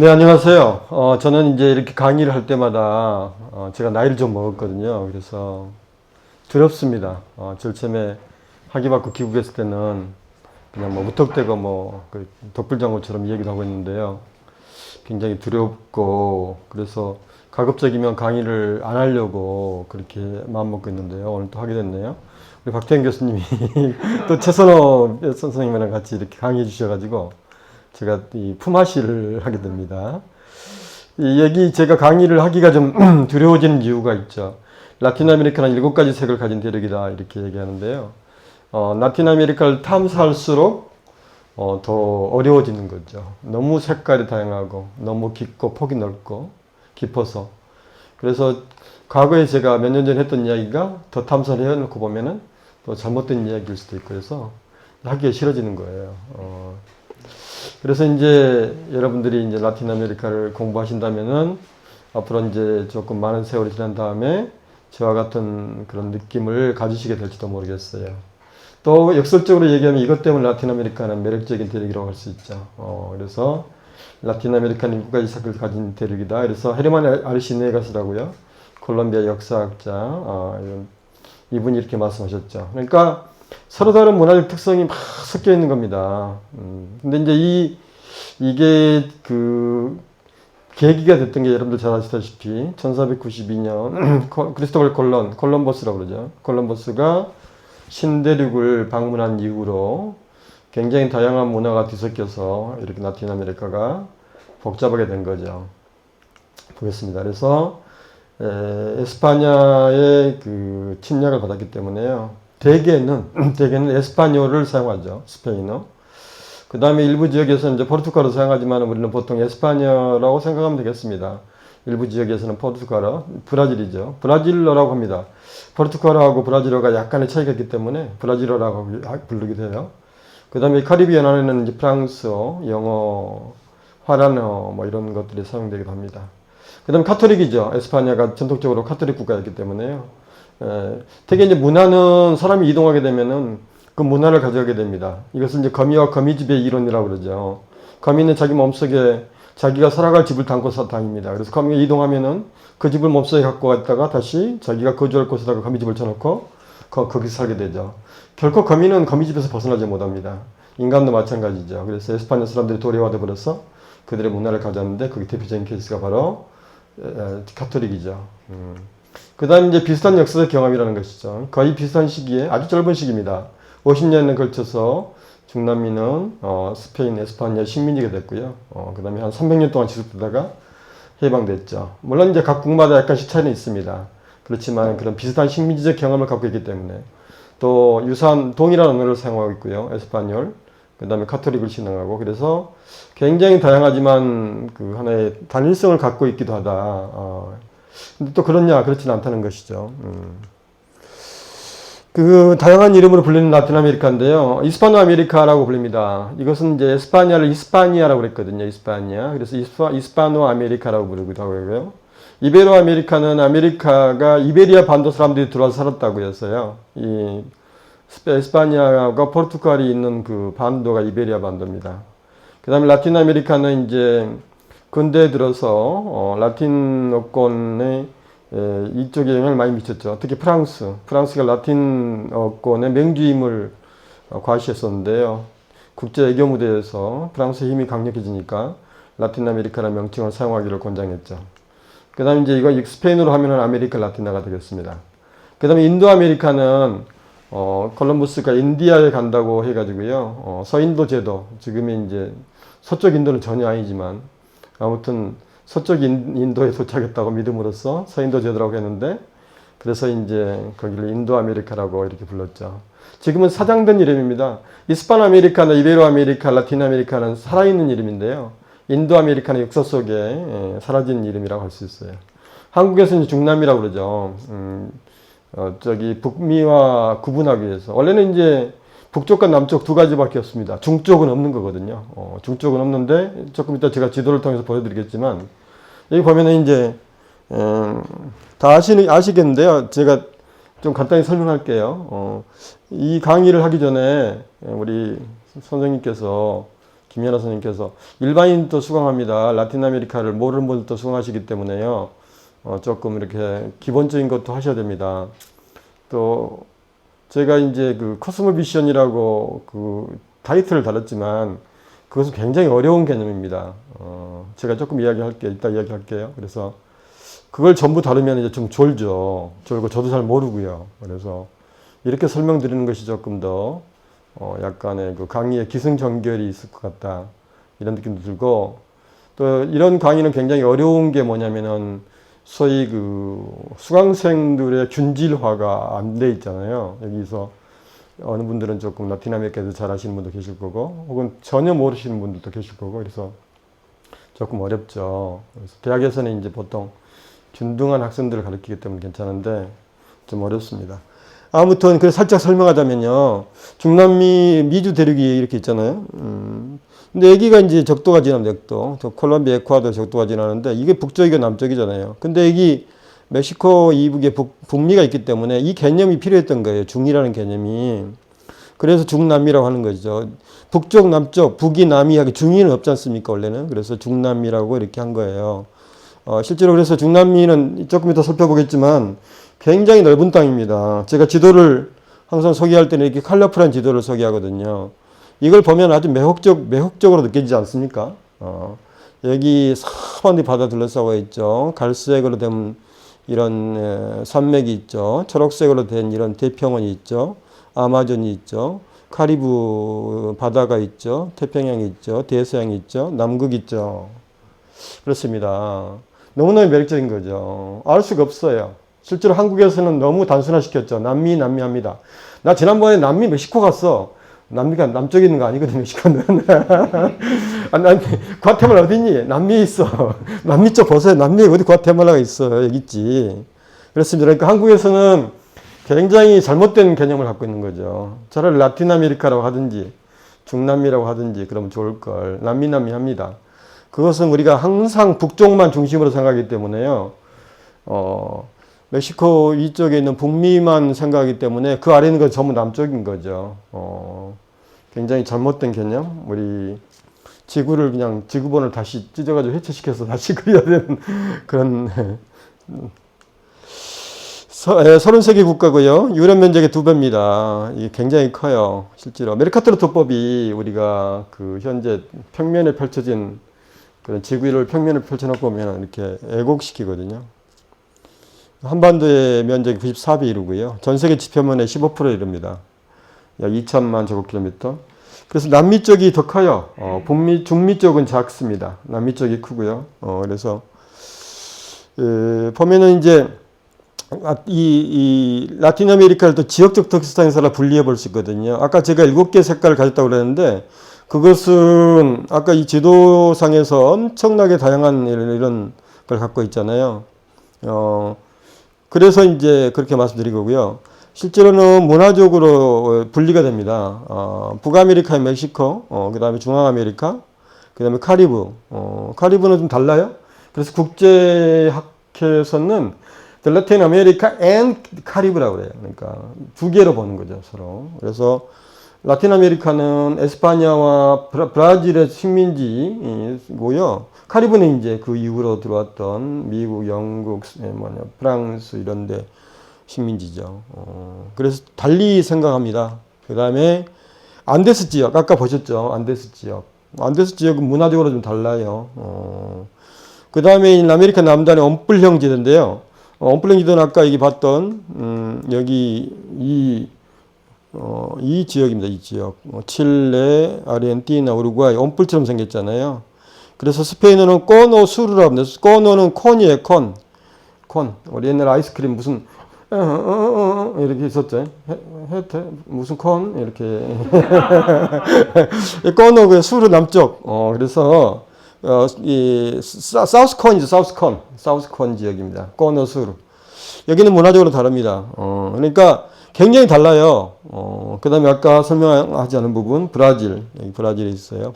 네, 안녕하세요. 저는 이제 이렇게 강의를 할 때마다, 제가 나이를 좀 먹었거든요. 그래서 두렵습니다. 제일 처음에 학위 받고 귀국했을 때는 그냥 뭐 무턱대고 그 독불장군처럼 이야기도 하고 있는데요. 굉장히 두렵고, 그래서 가급적이면 강의를 안 하려고 그렇게 마음먹고 있는데요. 오늘 또 하게 됐네요. 우리 박태현 교수님이 또 최선호 선생님이랑 같이 이렇게 강의해 주셔가지고, 제가 이 품앗이를 하게 됩니다. 이 얘기 제가 강의를 하기가 좀 두려워지는 이유가 있죠. 라틴 아메리카는 7가지 색을 가진 대륙이다 이렇게 얘기하는데요. 라틴 아메리카를 탐사할수록 더 어려워지는 거죠. 너무 색깔이 다양하고 너무 깊고 폭이 넓고 깊어서. 그래서 과거에 제가 몇 년 전에 했던 이야기가 더 탐사를 해놓고 보면은 또 잘못된 이야기일 수도 있고 그래서 하기가 싫어지는 거예요. 그래서 이제 여러분들이 이제 라틴 아메리카를 공부하신다면은 앞으로 이제 조금 많은 세월이 지난 다음에 저와 같은 그런 느낌을 가지시게 될지도 모르겠어요. 또 역설적으로 얘기하면 이것 때문에 라틴 아메리카는 매력적인 대륙이라고 할 수 있죠. 그래서 라틴 아메리카는 7가지 색을 가진 대륙이다. 그래서 헤르만 아르시네가스라고요. 콜롬비아 역사학자, 이분이 이렇게 말씀하셨죠. 그러니까 서로 다른 문화적 특성이 막 섞여 있는 겁니다. 근데 이제 이게 계기가 됐던 게 여러분들 잘 아시다시피 1492년 크리스토벌 콜럼버스라고 그러죠. 콜럼버스가 신대륙을 방문한 이후로 굉장히 다양한 문화가 뒤섞여서 이렇게 라틴 아메리카가 복잡하게 된 거죠. 보겠습니다. 그래서 에스파냐의 그 침략을 받았기 때문에요. 대개는 에스파뇰을 사용하죠. 스페인어. 그 다음에 일부 지역에서는 이제 포르투갈어 사용하지만 우리는 보통 에스파뇰라고 생각하면 되겠습니다. 일부 지역에서는 포르투갈어, 브라질이죠. 브라질어라고 합니다. 포르투갈어하고 브라질어가 약간의 차이가 있기 때문에 브라질어라고 부르기도 해요. 그 다음에 카리비안 안에는 이제 프랑스어, 영어, 화란어 뭐 이런 것들이 사용되기도 합니다. 그 다음에 카톨릭이죠. 에스파냐가 전통적으로 카톨릭 국가였기 때문에요. 되게 이제 문화는 사람이 이동하게 되면은 그 문화를 가져가게 됩니다. 이것을 이제 거미와 거미집의 이론이라고 그러죠. 거미는 자기 몸속에 자기가 살아갈 집을 담고 다닙니다. 그래서 거미가 이동하면은 그 집을 몸속에 갖고 갔다가 다시 자기가 거주할 곳에다가 거미집을 쳐놓고 거기서 살게 되죠. 결코 거미는 거미집에서 벗어나지 못합니다. 인간도 마찬가지죠. 그래서 에스파냐 사람들이 도래화돼 버려서 그들의 문화를 가졌는데 그게 대표적인 케이스가 바로 카톨릭이죠. 그 다음에 이제 비슷한 역사적 경험이라는 것이죠. 거의 비슷한 시기에 아주 짧은 시기입니다. 50년에 걸쳐서 중남미는 스페인, 에스파냐 식민지가 됐고요. 그 다음에 한 300년 동안 지속되다가 해방됐죠. 물론 이제 각 국마다 약간씩 차이는 있습니다. 그렇지만 그런 비슷한 식민지적 경험을 갖고 있기 때문에 또 유사한 동일한 언어를 사용하고 있고요. 에스파뇰, 그 다음에 카톨릭을 신앙하고 그래서 굉장히 다양하지만 그 하나의 단일성을 갖고 있기도 하다. 근데 또 그렇지는 않다는 것이죠. 그 다양한 이름으로 불리는 라틴 아메리카인데요. 이스파노 아메리카라고 불립니다. 이것은 이제 에스파냐를 이스파니아라고 그랬거든요. 이스파니아. 그래서 이스파노 아메리카라고 부르기도 하고요. 이베로 아메리카는 아메리카가 이베리아 반도 사람들이 들어와서 살았다고 해서요. 이 에스파니아가 포르투갈이 있는 그 반도가 이베리아 반도입니다. 그 다음에 라틴 아메리카는 이제 근대에 들어서 라틴어권의 이쪽에 영향을 많이 미쳤죠. 특히 프랑스가 라틴어권의 맹주임을 과시했었는데요. 국제 외교 무대에서 프랑스의 힘이 강력해지니까 라틴 아메리카라는 명칭을 사용하기를 권장했죠. 그 다음에 이제 이거 스페인어로 하면은 아메리카 라틴어가 되겠습니다. 그 다음에 인도 아메리카는 콜럼버스가 인디아에 간다고 해가지고요. 서인도 제도, 지금의 이제 서쪽 인도는 전혀 아니지만 아무튼 서쪽 인도에 도착했다고 믿음으로써 서인도 제도라고 했는데 그래서 이제 거기를 인도 아메리카라고 이렇게 불렀죠. 지금은 사장된 이름입니다. 이스파노 아메리카나 이베로 아메리카, 라틴 아메리카는 살아있는 이름인데요. 인도 아메리카는 역사 속에 사라진 이름이라고 할 수 있어요. 한국에서는 중남미라고 그러죠. 북미와 구분하기 위해서. 원래는 이제 북쪽과 남쪽 두 가지밖에 없습니다. 중쪽은 없는 거거든요. 중쪽은 없는데 조금 이따 제가 지도를 통해서 보여드리겠지만 여기 보면은 이제 다 아시겠는데요. 제가 좀 간단히 설명할게요. 이 강의를 하기 전에 우리 선생님께서 김연아 선생님께서 일반인도 수강합니다. 라틴 아메리카를 모르는 분들도 수강하시기 때문에요. 조금 이렇게 기본적인 것도 하셔야 됩니다. 또 제가 이제 그 코스모비션이라고 그 타이틀을 달았지만 그것은 굉장히 어려운 개념입니다. 제가 조금 이야기할게요. 이따 이야기할게요. 그래서 그걸 전부 다루면 이제 좀 졸죠. 졸고 저도 잘 모르고요. 그래서 이렇게 설명드리는 것이 조금 더 약간의 그 강의의 기승전결이 있을 것 같다. 이런 느낌도 들고, 또 이런 강의는 굉장히 어려운 게 뭐냐면은 소위 그 수강생들의 균질화가 안 돼 있잖아요. 여기서 어느 분들은 조금 라틴 아메리카에서 잘 아시는 분도 계실 거고, 혹은 전혀 모르시는 분들도 계실 거고, 그래서 조금 어렵죠. 그래서 대학에서는 이제 보통 균등한 학생들을 가르치기 때문에 괜찮은데 좀 어렵습니다. 아무튼 그래서 살짝 설명하자면요. 중남미 미주 대륙이 이렇게 있잖아요. 근데 여기가 이제 적도가 지납니다. 적도. 콜롬비아, 에콰도르 적도가 지나는데 이게 북쪽이고 남쪽이잖아요. 근데 여기 멕시코 이북에 북미가 있기 때문에 이 개념이 필요했던 거예요. 중이라는 개념이. 그래서 중남미라고 하는 거죠. 북쪽, 남쪽, 북이, 남이 하게 중이는 없지 않습니까? 원래는. 그래서 중남미라고 이렇게 한 거예요. 실제로 그래서 중남미는 조금 이따 살펴보겠지만 굉장히 넓은 땅입니다. 제가 지도를 항상 소개할 때는 이렇게 컬러풀한 지도를 소개하거든요. 이걸 보면 아주 매혹적으로 느껴지지 않습니까? 여기 사방이 바다 둘러싸고 있죠. 갈색으로 된 이런 산맥이 있죠. 초록색으로 된 이런 대평원이 있죠. 아마존이 있죠. 카리브 바다가 있죠. 태평양이 있죠. 대서양이 있죠. 남극이 있죠. 그렇습니다. 너무너무 매력적인 거죠. 알 수가 없어요. 실제로 한국에서는 너무 단순화시켰죠. 남미 합니다. 나 지난번에 남미 멕시코 갔어. 남미가 남쪽에 있는 거 아니거든, 멕시코는. 과테말라 어딨니? 남미에 있어. 남미 쪽 보세요. 남미에 어디 과테말라가 있어. 여기 있지. 그렇습니다. 그러니까 한국에서는 굉장히 잘못된 개념을 갖고 있는 거죠. 차라리 라틴 아메리카라고 하든지, 중남미라고 하든지, 그러면 좋을 걸. 남미 합니다. 그것은 우리가 항상 북쪽만 중심으로 생각하기 때문에요. 멕시코 이쪽에 있는 북미만 생각하기 때문에 그 아래 있는 건 전부 남쪽인 거죠. 굉장히 잘못된 개념. 우리 지구를 그냥 지구본을 다시 찢어가지고 해체시켜서 다시 그려야 되는 그런 33개 국가고요. 유럽 면적의 2배입니다. 이게 굉장히 커요. 실제로 메르카토르 도법이 우리가 그 현재 평면에 펼쳐진 그런 지구를 평면에 펼쳐놓고 보면 이렇게 애곡시키거든요. 한반도의 면적이 94배 이루고요. 전 세계 지표면의 15%에 이릅니다. 약 2천만 제곱킬로미터. 그래서 남미 쪽이 더 커요. 북미, 중미 쪽은 작습니다. 남미 쪽이 크고요. 그래서 보면은 이제 이 라틴 아메리카를 또 지역적 특성에서 분리해 볼 수 있거든요. 아까 제가 7개 색깔을 가졌다고 그랬는데 그것은 아까 이 지도상에서 엄청나게 다양한 이런 걸 갖고 있잖아요. 그래서 이제 그렇게 말씀드린 거고요. 실제로는 문화적으로 분리가 됩니다. 북아메리카의 멕시코, 그 다음에 중앙아메리카, 그 다음에 카리브. 카리브는 좀 달라요. 그래서 국제학회에서는 The Latin America and 카리브라고 그래요. 그러니까 두 개로 보는 거죠, 서로. 그래서 라틴 아메리카는 에스파냐와 브라질의 식민지고요. 카리브는 이제 그 이후로 들어왔던 미국, 영국, 프랑스 이런 데 식민지죠. 그래서 달리 생각합니다. 그 다음에 안데스 지역, 아까 보셨죠? 안데스 지역. 안데스 지역은 문화적으로 좀 달라요. 그 다음에 아메리카 남단의 언뿔형 지대인데요. 언뿔형 지대는 아까 여기 봤던, 여기 이 지역입니다. 이 지역. 칠레, 아르헨티나, 우루과이, 언뿔처럼 생겼잖아요. 그래서 스페인어는 코노 수르라고 합니다. 코노는 콘이에요, 콘. 우리 옛날 아이스크림 무슨, 이렇게 있었죠. 무슨 콘? 이렇게. 코노, 그 수르 남쪽. 그래서, 이, 사우스콘이죠, 사우스콘 지역입니다. 코노 수르. 여기는 문화적으로 다릅니다. 그러니까 굉장히 달라요. 그 다음에 아까 설명하지 않은 부분, 브라질. 여기 브라질이 있어요,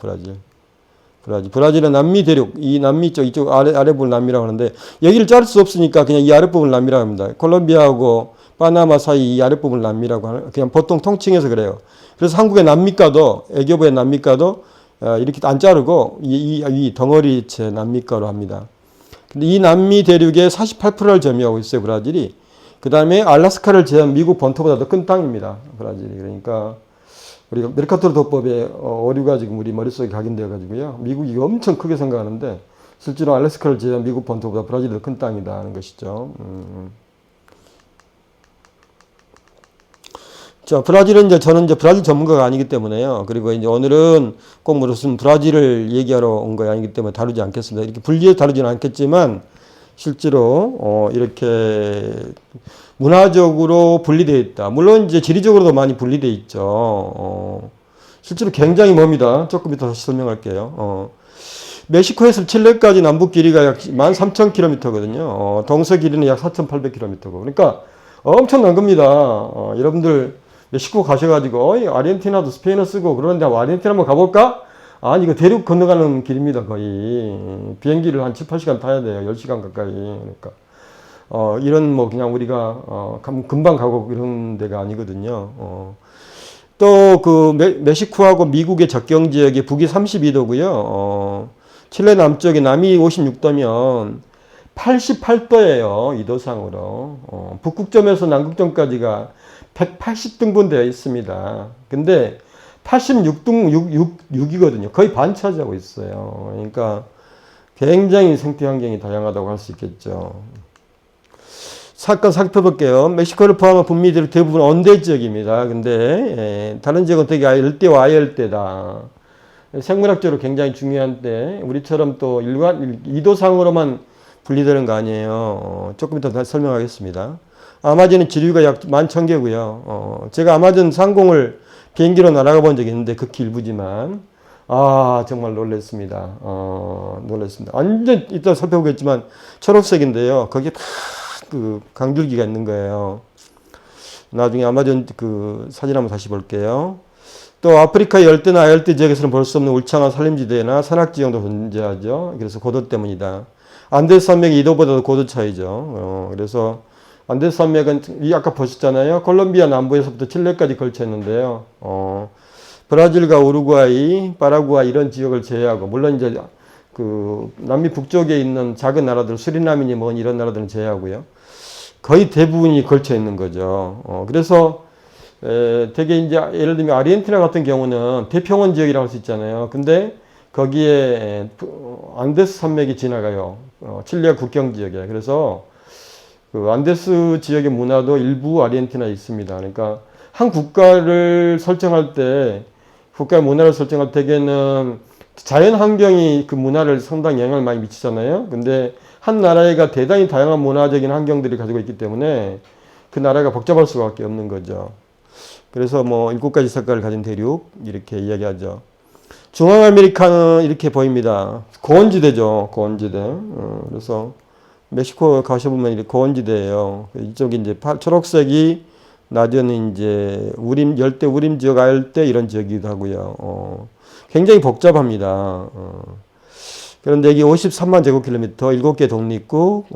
브라질은 남미 대륙, 이 남미 쪽, 이쪽 아래부분 남미라고 하는데, 여기를 자를 수 없으니까 그냥 이 아랫부분 남미라고 합니다. 콜롬비아하고 파나마 사이 이 아랫부분 남미라고 하는, 그냥 보통 통칭해서 그래요. 그래서 한국의 남미가도, 애교부의 남미가도 이렇게 안 자르고 이 덩어리체 남미가로 합니다. 근데 이 남미 대륙의 48%를 점유하고 있어요, 브라질이. 그 다음에 알라스카를 제한 미국 본토보다 더 큰 땅입니다, 브라질이. 그러니까 우리가 메르카토르 도법에 어류가 지금 우리 머릿속에 각인되어 가지고요. 미국이 엄청 크게 생각하는데 실제로 알래스카를 제한 미국 본토보다 브라질이 더 큰 땅이다 하는 것이죠. 자, 브라질은 저는 브라질 전문가가 아니기 때문에요. 그리고 이제 오늘은 꼭 무슨 브라질을 얘기하러 온 거 아니기 때문에 다루지 않겠습니다. 이렇게 분리해서 다루지는 않겠지만 실제로 이렇게 문화적으로 분리되어 있다. 물론 이제 지리적으로도 많이 분리되어 있죠. 실제로 굉장히 멉니다. 조금 이따 다시 설명할게요. 멕시코에서 칠레까지 남북 길이가 약 13,000km거든요. 동서 길이는 약 4,800km고. 그러니까 엄청난 겁니다. 여러분들 멕시코 가셔가지고 아르헨티나도 스페인어 쓰고 그러는데 아르헨티나 한번 가볼까? 아니 이거 대륙 건너가는 길입니다. 거의 비행기를 한 7, 8시간 타야 돼요. 10시간 가까이. 그러니까 이런 뭐 그냥 우리가 금방 가고 이런 데가 아니거든요. 또 그 멕시코하고 미국의 접경 지역이 북이 32도고요. 칠레 남쪽에 남이 56도면 88도예요. 이도상으로. 북극점에서 남극점까지가 180등분 되어 있습니다. 근데 86이거든요. 거의 반 차지하고 있어요. 그러니까 굉장히 생태 환경이 다양하다고 할 수 있겠죠. 사건 살펴볼게요. 멕시코를 포함한 북미들 대부분 온대 지역입니다. 근데 다른 지역은 되게 열대와 아열대다. 생물학적으로 굉장히 중요한데 우리처럼 또 이도상으로만 분리되는 거 아니에요. 조금 이따 다시 설명하겠습니다. 아마존은 지류가 약 11,000개고요. 제가 아마존 상공을 비행기로 날아가 본 적이 있는데 극히 일부지만 정말 놀랐습니다. 놀랐습니다. 완전 이따 살펴보겠지만 초록색인데요. 거기에 그 강줄기가 있는 거예요. 나중에 아마존 그 사진 한번 다시 볼게요. 또 아프리카 열대나 아열대 지역에서는 볼 수 없는 울창한 산림지대나 산악지형도 존재하죠. 그래서 고도 때문이다. 안데스 산맥이 이도보다도 고도 차이죠. 그래서 안데스 산맥은 아까 보셨잖아요. 콜롬비아 남부에서부터 칠레까지 걸쳐 있는데요. 브라질과 우루과이, 파라과이 이런 지역을 제외하고 물론 이제 그 남미 북쪽에 있는 작은 나라들 수리남이니 뭐 이런 나라들은 제외하고요. 거의 대부분이 걸쳐 있는 거죠. 그래서 되게 이제 예를 들면 아르헨티나 같은 경우는 태평원 지역이라고 할 수 있잖아요. 근데 거기에 안데스 산맥이 지나가요. 칠레 국경 지역에. 그래서 그 안데스 지역의 문화도 일부 아르헨티나에 있습니다. 그러니까 한 국가를 설정할 때 국가의 문화를 설정할 때에는 자연 환경이 그 문화를 상당히 영향을 많이 미치잖아요. 근데 한 나라가 대단히 다양한 문화적인 환경들이 가지고 있기 때문에 그 나라가 복잡할 수밖에 없는 거죠. 그래서 뭐 7가지 색깔을 가진 대륙 이렇게 이야기하죠. 중앙아메리카는 이렇게 보입니다. 고원지대죠. 고원지대. 그래서 멕시코 가셔보면 이렇게 고원지대예요. 이쪽이 이제 초록색이 낮에는 이제 열대 우림 지역, 아열대 이런 지역이기도 하고요. 굉장히 복잡합니다. 그런데 여기 53만 제곱킬로미터, 7개 독립국,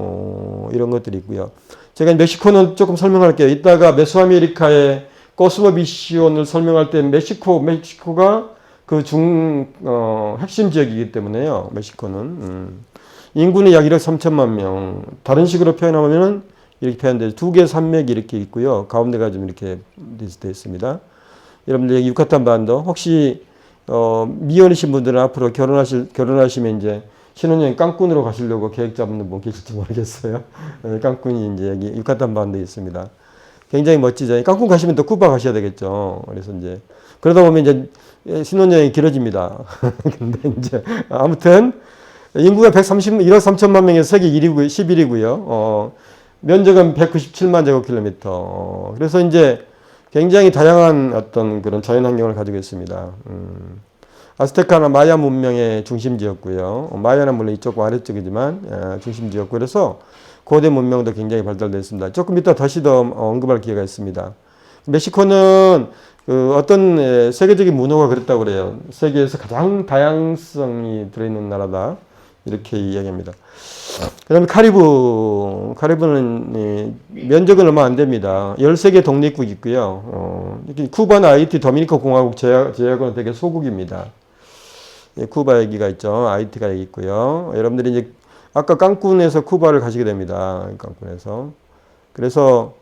이런 것들이 있고요. 제가 멕시코는 조금 설명할게요. 이따가 메소아메리카의 코스모비시온을 설명할 때 멕시코가 그 핵심 지역이기 때문에요. 멕시코는. 인구는 약 1억 3천만 명. 다른 식으로 표현하면은 이렇게 표현돼요. 두 개 산맥이 이렇게 있고요. 가운데가 좀 이렇게 되어 있습니다. 여러분들 여기 유카탄 반도 혹시 미혼이신 분들은 앞으로 결혼하시면 이제 신혼여행 깐쿤으로 가시려고 계획 잡는 분 계실지 모르겠어요. 깐쿤이 이제 여기 유카탄 반도에 있습니다. 굉장히 멋지죠. 깐쿤 가시면 또 쿠바 가셔야 되겠죠. 그래서 이제 그러다 보면 이제 신혼여행이 길어집니다. 근데 이제 아무튼 인구가 1억 3천만 명에서 세계 11위고요. 면적은 197만 제곱킬로미터. 그래서 이제 굉장히 다양한 어떤 그런 자연 환경을 가지고 있습니다. 아스테카나 마야 문명의 중심지였고요. 마야는 물론 이쪽 아래쪽이지만 중심지였고 그래서 고대 문명도 굉장히 발달됐습니다. 조금 이따 다시 더 언급할 기회가 있습니다. 멕시코는 그 어떤 세계적인 문호가 그랬다고 그래요. 세계에서 가장 다양성이 들어있는 나라다. 이렇게 이야기합니다. 그 다음에 카리브는 면적은 얼마 안 됩니다. 13개 독립국이 있고요. 쿠바나 하이티, 도미니카 공화국 제외하고는 되게 소국입니다. 예, 쿠바 얘기가 있죠. 아이티가 여기 있고요. 여러분들이 이제 아까 깡쿤에서 쿠바를 가시게 됩니다. 깡쿤에서. 그래서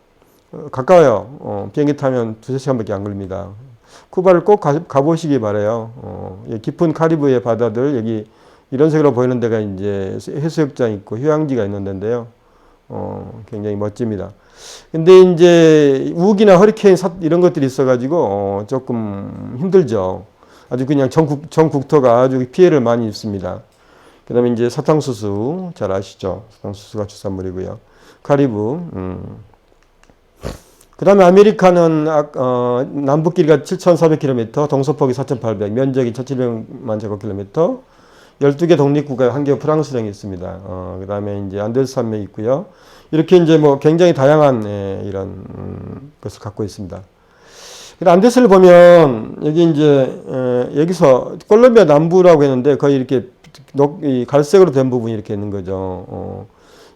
가까워요. 비행기 타면 2~3시간밖에 안 걸립니다. 쿠바를 꼭 가보시기 바래요. 깊은 카리브해 바다들, 여기 이런 색으로 보이는 데가 이제 해수욕장 있고 휴양지가 있는 데인데요. 굉장히 멋집니다. 근데 이제 우기나 허리케인 이런 것들이 있어가지고 조금 힘들죠. 아주 그냥 전 국토가 아주 피해를 많이 입습니다. 그 다음에 이제 사탕수수 잘 아시죠? 사탕수수가 주산물이고요. 카리브. 그 다음에 아메리카는 남북 길이가 7,400km, 동서폭이 4,800, 면적이 1,700만 제곱킬로미터, 12개 독립국가, 한 개 프랑스령이 있습니다. 그 다음에 이제 안데스 산맥이 있고요. 이렇게 이제 뭐 굉장히 다양한 이런 것을 갖고 있습니다. 안데스를 보면 여기 이제 여기서 콜롬비아 남부라고 했는데 거의 이렇게 갈색으로 된 부분이 이렇게 있는 거죠.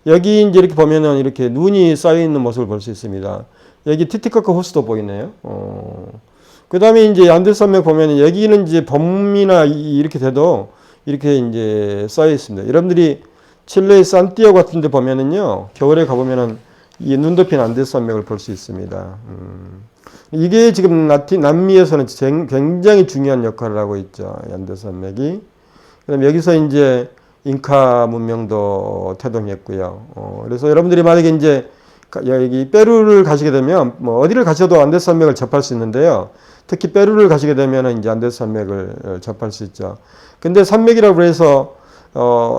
여기 이제 이렇게 보면은 이렇게 눈이 쌓여 있는 모습을 볼 수 있습니다. 여기 티티카카 호수도 보이네요. 그 다음에 이제 안데스 산맥 보면은 여기는 이제 봄이나 이렇게 돼도 이렇게 이제 쌓여 있습니다. 여러분들이 칠레의 산티아고 같은 데 보면은요, 겨울에 가보면은 이 눈 덮인 안데스 산맥을 볼 수 있습니다. 이게 지금 남미에서는 굉장히 중요한 역할을 하고 있죠. 안데스 산맥이. 그다음에 여기서 이제 잉카 문명도 태동했고요. 그래서 여러분들이 만약에 이제 여기 페루를 가시게 되면 뭐 어디를 가셔도 안데스 산맥을 접할 수 있는데요. 특히 페루를 가시게 되면 이제 안데스 산맥을 접할 수 있죠. 근데 산맥이라고 해서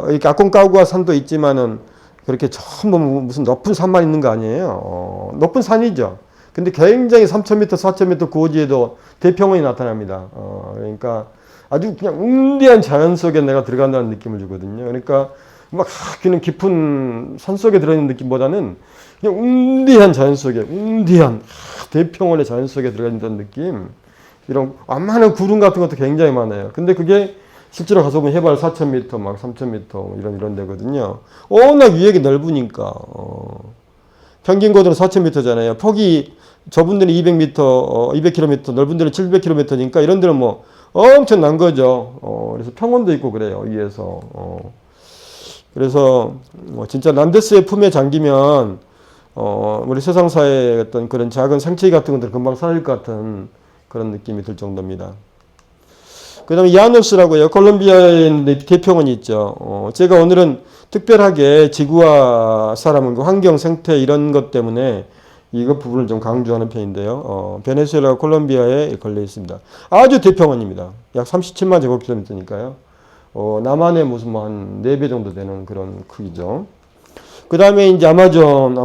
이렇게 아콘카구아 산도 있지만은 그렇게 전부 무슨 높은 산만 있는 거 아니에요. 높은 산이죠. 근데 굉장히 3,000m, 4,000m 고지에도 대평원이 나타납니다. 그러니까 아주 그냥 웅대한 자연 속에 내가 들어간다는 느낌을 주거든요. 그러니까 막 그냥 깊은 산 속에 들어있는 느낌보다는 그냥 웅대한 자연 속에, 웅대한 대평원의 자연 속에 들어간다는 느낌. 이런 완만한 구름 같은 것도 굉장히 많아요. 근데 그게 실제로 가서 보면 해발 4,000m, 막 3,000m 이런 데거든요. 워낙 위액이 넓으니까. 평균 고도는 4,000m잖아요. 폭이 저분들은 200m, 200km, 넓은 데는 700km니까 이런 데는 뭐 엄청난 거죠. 그래서 평원도 있고 그래요, 위에서. 그래서 진짜 남데스의 품에 잠기면 우리 세상사의 어떤 그런 작은 생채기 같은 것들 금방 사라질 것 같은 그런 느낌이 들 정도입니다. 그 다음에 야누스라고요. 콜롬비아에 대평원이 있죠. 제가 오늘은 특별하게 지구와 사람은 환경, 생태 이런 것 때문에 이것 부분을 좀 강조하는 편인데요. 베네수엘라와 콜롬비아에 걸려 있습니다. 아주 대평원입니다. 약 37만 제곱킬로미터니까요. 남한의 무슨 뭐 한 4배 정도 되는 그런 크기죠. 그 다음에 이제 아마존은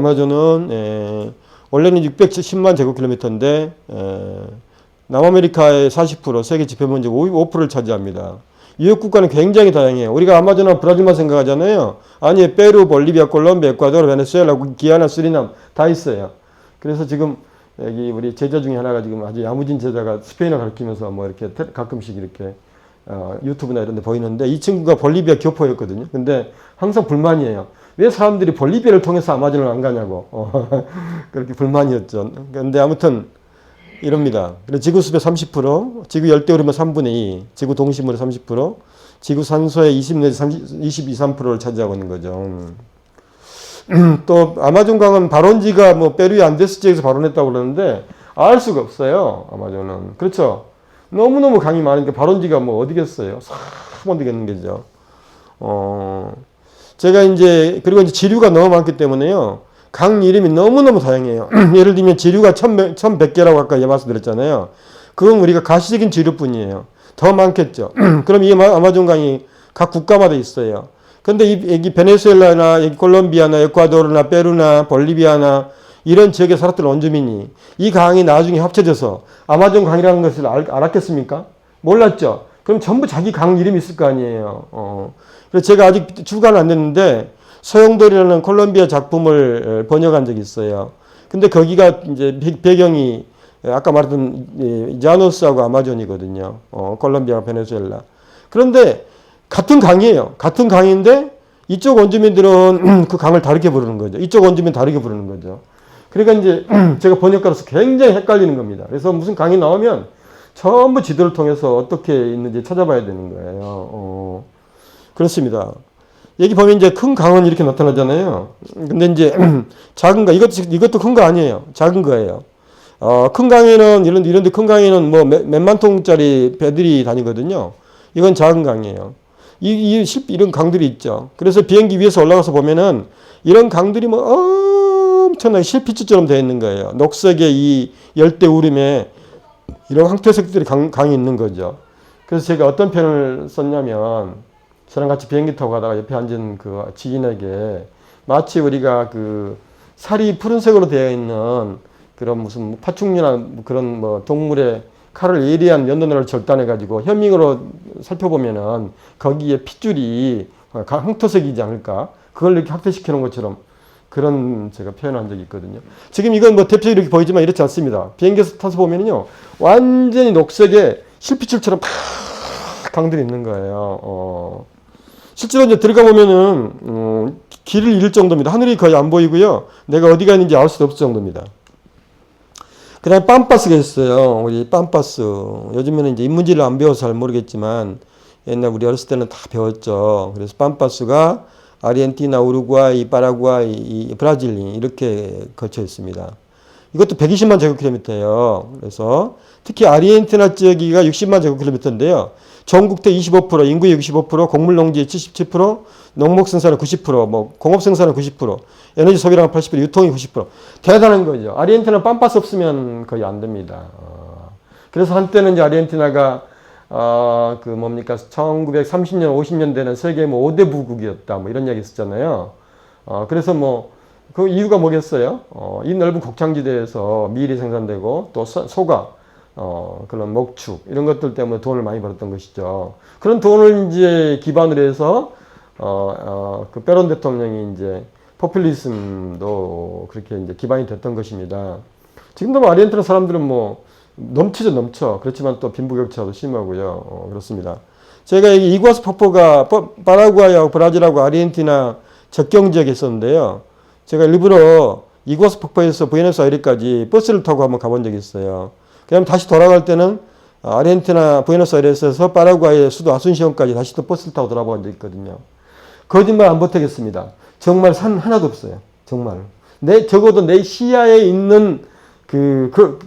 원래는 610만 제곱킬로미터인데 남아메리카의 40%, 세계 지표면적 5%를 차지합니다. 유역 국가는 굉장히 다양해요. 우리가 아마존하고 브라질만 생각하잖아요. 아니, 페루, 볼리비아, 콜롬비아, 에콰도르, 베네수엘라, 기아나, 수리남 다 있어요. 그래서 지금 여기 우리 제자 중에 하나가 지금 아주 야무진 제자가 스페인어 가르치면서 뭐 이렇게 가끔씩 이렇게 유튜브나 이런 데 보이는데 이 친구가 볼리비아 교포였거든요. 근데 항상 불만이에요. 왜 사람들이 볼리비아를 통해서 아마존을 안 가냐고. 그렇게 불만이었죠. 근데 아무튼 이럽니다. 지구수의 30%, 지구 열대우림의 3분의 2, 지구 동식물의 30%, 지구 산소의 20 내지 22, 3%를 차지하고 있는 거죠. 또 아마존강은 발원지가 뭐 페루의 안데스 지역에서 발원했다고 그러는데 알 수가 없어요. 아마존은. 그렇죠. 너무너무 강이 많으니까 발원지가 뭐 어디겠어요. 사만 되겠는 거죠. 제가 이제 그리고 이제 지류가 너무 많기 때문에요. 강 이름이 너무너무 다양해요. 예를 들면 지류가 1100개라고 아까 말씀드렸잖아요. 그건 우리가 가시적인 지류뿐이에요. 더 많겠죠. 그럼 이 아마존강이 각 국가마다 있어요. 근데 여기 베네수엘라나 여기 콜롬비아나 에콰도르나 페루나 볼리비아나 이런 지역에 살았던 원주민이 이 강이 나중에 합쳐져서 아마존 강이라는 것을 알았겠습니까? 몰랐죠. 그럼 전부 자기 강 이름이 있을 거 아니에요. 그래서 제가 아직 출간은 안 됐는데 소용돌이라는 콜롬비아 작품을 번역한 적이 있어요. 근데 거기가 이제 배경이 아까 말했던 야노스하고 아마존이거든요. 콜롬비아와 베네수엘라. 그런데 같은 강이에요. 같은 강인데 이쪽 원주민들은 그 강을 다르게 부르는 거죠. 이쪽 원주민 다르게 부르는 거죠. 그러니까 이제 제가 번역가로서 굉장히 헷갈리는 겁니다. 그래서 무슨 강이 나오면 전부 지도를 통해서 어떻게 있는지 찾아봐야 되는 거예요. 그렇습니다. 여기 보면 이제 큰 강은 이렇게 나타나잖아요. 근데 이제 작은 강, 이것도 큰 거 아니에요. 작은 거예요. 큰 강에는, 이런데 큰 강에는 뭐 몇만 통짜리 배들이 다니거든요. 이건 작은 강이에요. 이런 강들이 있죠. 그래서 비행기 위에서 올라가서 보면은 이런 강들이 뭐 엄청나게 실피치처럼 되어 있는 거예요. 녹색의 이 열대 우림에 이런 황토색들이 강이 있는 거죠. 그래서 제가 어떤 표현을 썼냐면, 저랑 같이 비행기 타고 가다가 옆에 앉은 그 지인에게 마치 우리가 그 살이 푸른색으로 되어 있는 그런 무슨 파충류나 그런 뭐 동물의 칼을 예리한 연도나를 절단해가지고 현미으로 살펴보면은 거기에 핏줄이 황토색이지 않을까? 그걸 이렇게 확대시켜 놓은 것처럼 그런 제가 표현한 적이 있거든요. 지금 이건 뭐 대표적으로 이렇게 보이지만 이렇지 않습니다. 비행기에서 타서 보면은요, 완전히 녹색의 실핏줄처럼 팍 강들이 있는 거예요. 실제로 이제 들어가 보면은 길을 잃을 정도입니다. 하늘이 거의 안 보이고요. 내가 어디가 있는지 알 수도 없을 정도입니다. 그 다음에 빰바스가 있어요. 우리 빰바스. 요즘에는 이제 인문지를 안 배워서 잘 모르겠지만 옛날 우리 어렸을 때는 다 배웠죠. 그래서 빰바스가 아르헨티나, 우루과이, 파라과이, 브라질 이렇게 거쳐 있습니다. 이것도 120만 제곱킬로미터예요. 그래서 특히 아르헨티나 지역이가 60만 제곱킬로미터인데요. 전국대 25%, 인구의 65%, 곡물농지의 77%, 농목 생산의 90%, 뭐 공업 생산의 90%, 에너지 소비량 80%, 유통이 90%. 대단한 거죠. 아르헨티나 빰바스 없으면 거의 안 됩니다. 그래서 한때는 이제 아르헨티나가 그 뭡니까 1930년, 50년대는 세계 뭐 5대 부국이었다, 뭐 이런 이야기 있었잖아요. 그래서 뭐 그 이유가 뭐겠어요? 이 넓은 곡창지대에서 밀이 생산되고 또 소가 그런 목축 이런 것들 때문에 돈을 많이 벌었던 것이죠. 그런 돈을 이제 기반으로 해서 그 페론 대통령이 이제 포퓰리즘도 그렇게 이제 기반이 됐던 것입니다. 지금도 뭐 아르헨티나 사람들은 뭐 넘쳐. 그렇지만 또 빈부격차도 심하고요. 그렇습니다. 제가 이 이구아수 폭포가 파라과이하고 브라질하고 아르헨티나 접경 지역에 있었는데요. 제가 일부러 이구아수 폭포에서 부에노스아이레스까지 버스를 타고 한번 가본 적이 있어요. 그다음에 다시 돌아갈 때는 아르헨티나 부에노스아이레스에서 파라과이의 수도 아순시온까지 다시 또 버스를 타고 돌아본 적이 있거든요. 거짓말 안 보태겠습니다. 정말 산 하나도 없어요. 정말. 적어도 내 시야에 있는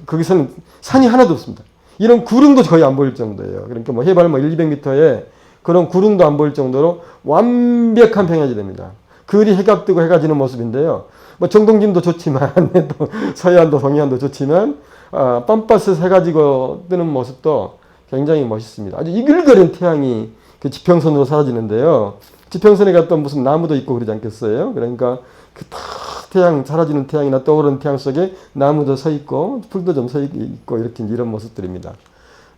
거기서는 산이 하나도 없습니다. 이런 구릉도 거의 안 보일 정도예요. 그러니까 뭐 해발 뭐 200m에 그런 구릉도 안 보일 정도로 완벽한 평야지 됩니다. 그리 해가 뜨고 해가 지는 모습인데요. 뭐 정동진도 좋지만 또 서해안도 동해안도 좋지만 빰바스 해가 지고 뜨는 모습도 굉장히 멋있습니다. 아주 이글거린 태양이 그 지평선으로 사라지는데요. 지평선에 갔던 무슨 나무도 있고 그러지 않겠어요? 그러니까 그 태양, 사라지는 태양이나 떠오르는 태양 속에 나무도 서 있고 풀도 좀 서 있고 이런 모습들입니다.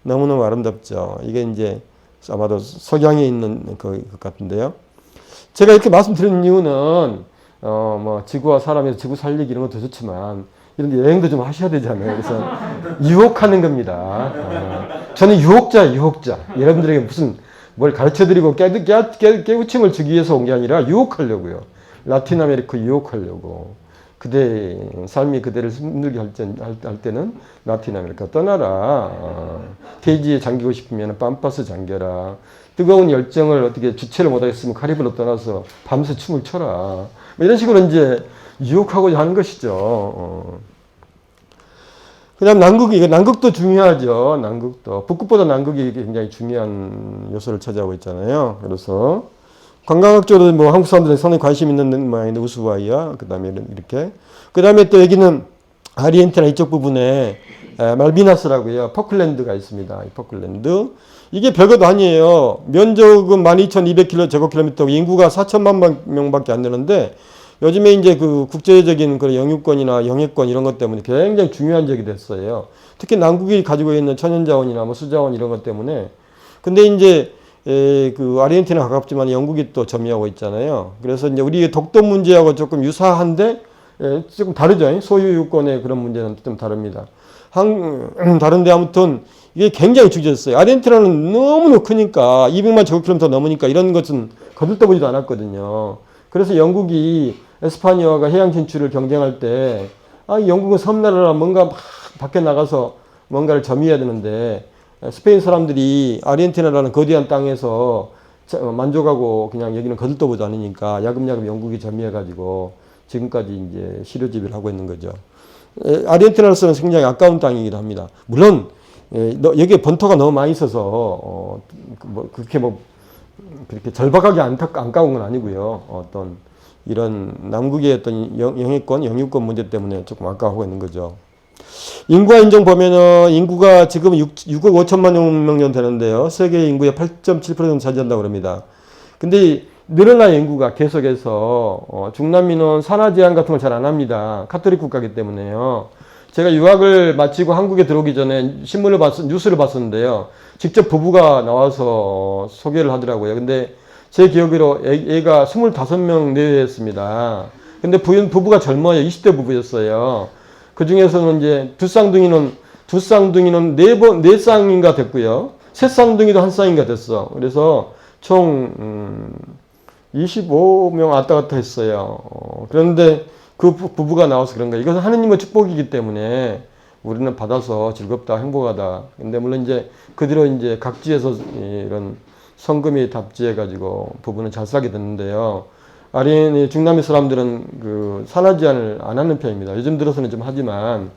너무너무 아름답죠. 이게 이제 아마도 석양에 있는 것 같은데요. 제가 이렇게 말씀드리는 이유는 뭐 지구와 사람이 지구 살리기 이런 것도 좋지만 이런 데 여행도 좀 하셔야 되잖아요. 그래서 유혹하는 겁니다. 저는 유혹자. 여러분들에게 무슨 뭘 가르쳐드리고 깨우침을 주기 위해서 온 게 아니라 유혹하려고요. 라틴 아메리카 유혹하려고. 삶이 그대를 힘들게 할 때는 라틴 아메리카 떠나라. 대지에 잠기고 싶으면 빰바스 잠겨라. 뜨거운 열정을 어떻게 주체를 못하겠으면 카리브로 떠나서 밤새 춤을 춰라. 뭐 이런 식으로 이제 유혹하고자 하는 것이죠. 그 다음 남극도 중요하죠. 남극도. 북극보다 남극이 굉장히 중요한 요소를 차지하고 있잖아요. 그래서 관광학적으로 뭐 한국 사람들이 상당히 관심 있는 모양인데 우스바이아, 그 다음에 이렇게. 그 다음에 또 여기는 아르헨티나 이쪽 부분에 말비나스라고요. 포클랜드가 있습니다. 이 포클랜드. 이게 별것도 아니에요. 면적은 12,200제곱킬로미터고 인구가 4천만 명밖에 안 되는데 요즘에 이제 그 국제적인 그런 영유권이나 영해권 이런 것 때문에 굉장히 중요한 지역이 됐어요. 특히 남극이 가지고 있는 천연자원이나 뭐 수자원 이런 것 때문에. 근데 이제 그 아르헨티나 가깝지만 영국이 또 점유하고 있잖아요. 그래서 이제 우리 독도 문제하고 조금 유사한데 조금 다르죠. 소유권의 그런 문제는 좀 다릅니다. 다른데 아무튼 이게 굉장히 중요했어요. 아르헨티나는 너무너무 크니까 200만 제곱킬로미터 넘으니까 이런 것은 거들떠보지도 않았거든요. 그래서 영국이 에스파니아가 해양 진출을 경쟁할 때 영국은 섬나라라 뭔가 막 밖에 나가서 뭔가를 점유해야 되는데 스페인 사람들이 아르헨티나라는 거대한 땅에서 만족하고 그냥 여기는 거들떠보지 않으니까 야금야금 영국이 점유해가지고 지금까지 이제 시료지배를 하고 있는 거죠. 아르헨티나로서는 굉장히 아까운 땅이기도 합니다. 물론 여기에 번토가 너무 많이 있어서 그렇게 절박하게 안타까운 건 아니고요. 어떤 이런 남국의 어떤 영해권, 영유권 문제 때문에 조금 아까워하고 있는 거죠. 인구와 인종 보면은 인구가 지금 6억 5천만 명 되는데요. 세계 인구의 8.7% 정도 차지한다고 합니다. 근데 늘어난 인구가 계속해서 중남미는 산하 제한 같은 걸 잘 안 합니다. 카톨릭 국가이기 때문에요. 제가 유학을 마치고 한국에 들어오기 전에 뉴스를 봤었는데요. 직접 부부가 나와서 소개를 하더라고요. 근데 제 기억으로 애가 25명 내외였습니다. 근데 부부가 젊어요. 20대 부부였어요. 그 중에서는 이제 두 쌍둥이는 네 쌍인가 됐고요. 세 쌍둥이도 한 쌍인가 됐어. 그래서 총 25명 왔다 갔다 했어요. 그런데 그 부부가 나와서 그런 거예요. 이것은 하느님의 축복이기 때문에 우리는 받아서 즐겁다, 행복하다. 근데 물론 이제 그대로 이제 각지에서 이런 성금이 답지해가지고 부부는 잘 살게 됐는데요. 중남미 사람들은 그 산하 제한을 안 하는 편입니다. 요즘 들어서는 좀 하지만,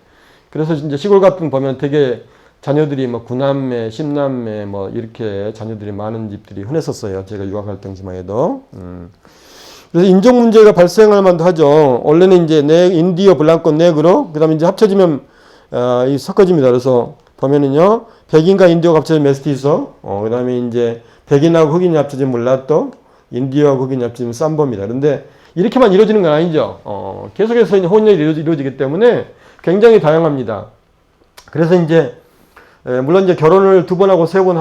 그래서 이제 시골 같은 거 보면 되게 자녀들이 뭐 9남매, 10남매 뭐 이렇게 자녀들이 많은 집들이 흔했었어요. 제가 유학할 당시만 해도. 그래서 인종 문제가 발생할 만도 하죠. 원래는 이제 인디어, 블랑코, 네그로, 그 다음에 이제 합쳐지면, 이 섞어집니다. 그래서 보면은요, 백인과 인디어가 합쳐진 메스티소, 그 다음에 이제 백인하고 흑인이 합쳐진 물라또, 인디어하고 흑인이 합쳐진 삼보입니다. 그런데 이렇게만 이루어지는 건 아니죠. 계속해서 혼혈이 이루어지기 때문에 굉장히 다양합니다. 그래서 이제, 물론 이제 결혼을 2번 하고 3번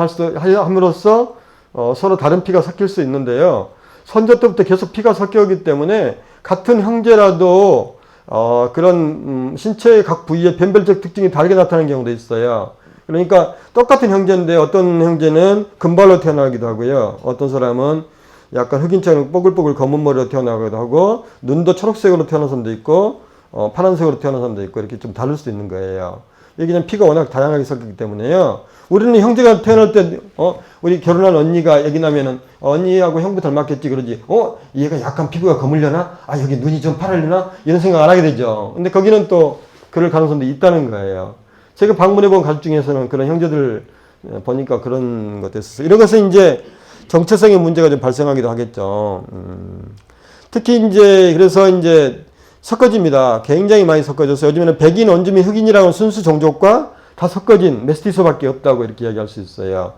함으로써, 서로 다른 피가 섞일 수 있는데요. 선조 때부터 계속 피가 섞여오기 때문에 같은 형제라도 그런 신체의 각 부위의 변별적 특징이 다르게 나타나는 경우도 있어요. 그러니까 똑같은 형제인데 어떤 형제는 금발로 태어나기도 하고요. 어떤 사람은 약간 흑인처럼 뽀글뽀글 검은 머리로 태어나기도 하고 눈도 초록색으로 태어난 사람도 있고 파란색으로 태어난 사람도 있고 이렇게 좀 다를 수도 있는 거예요. 여기는 피가 워낙 다양하게 섞이기 때문에요. 우리는 형제가 태어날 때, 우리 결혼한 언니가 여기 나면은, 언니하고 형부 닮았겠지, 그러지. 얘가 약간 피부가 거물려나? 여기 눈이 좀 파랄려나? 이런 생각 안 하게 되죠. 근데 거기는 또 그럴 가능성도 있다는 거예요. 제가 방문해본 가족 중에서는 그런 형제들 보니까 그런 것도 있었어요. 이런 것은 이제 정체성의 문제가 좀 발생하기도 하겠죠. 특히 이제, 그래서 이제, 섞어집니다. 굉장히 많이 섞어져서 요즘에는 백인, 원주민, 흑인이라는 순수 종족과 다 섞어진 메스티소밖에 없다고 이렇게 이야기할 수 있어요.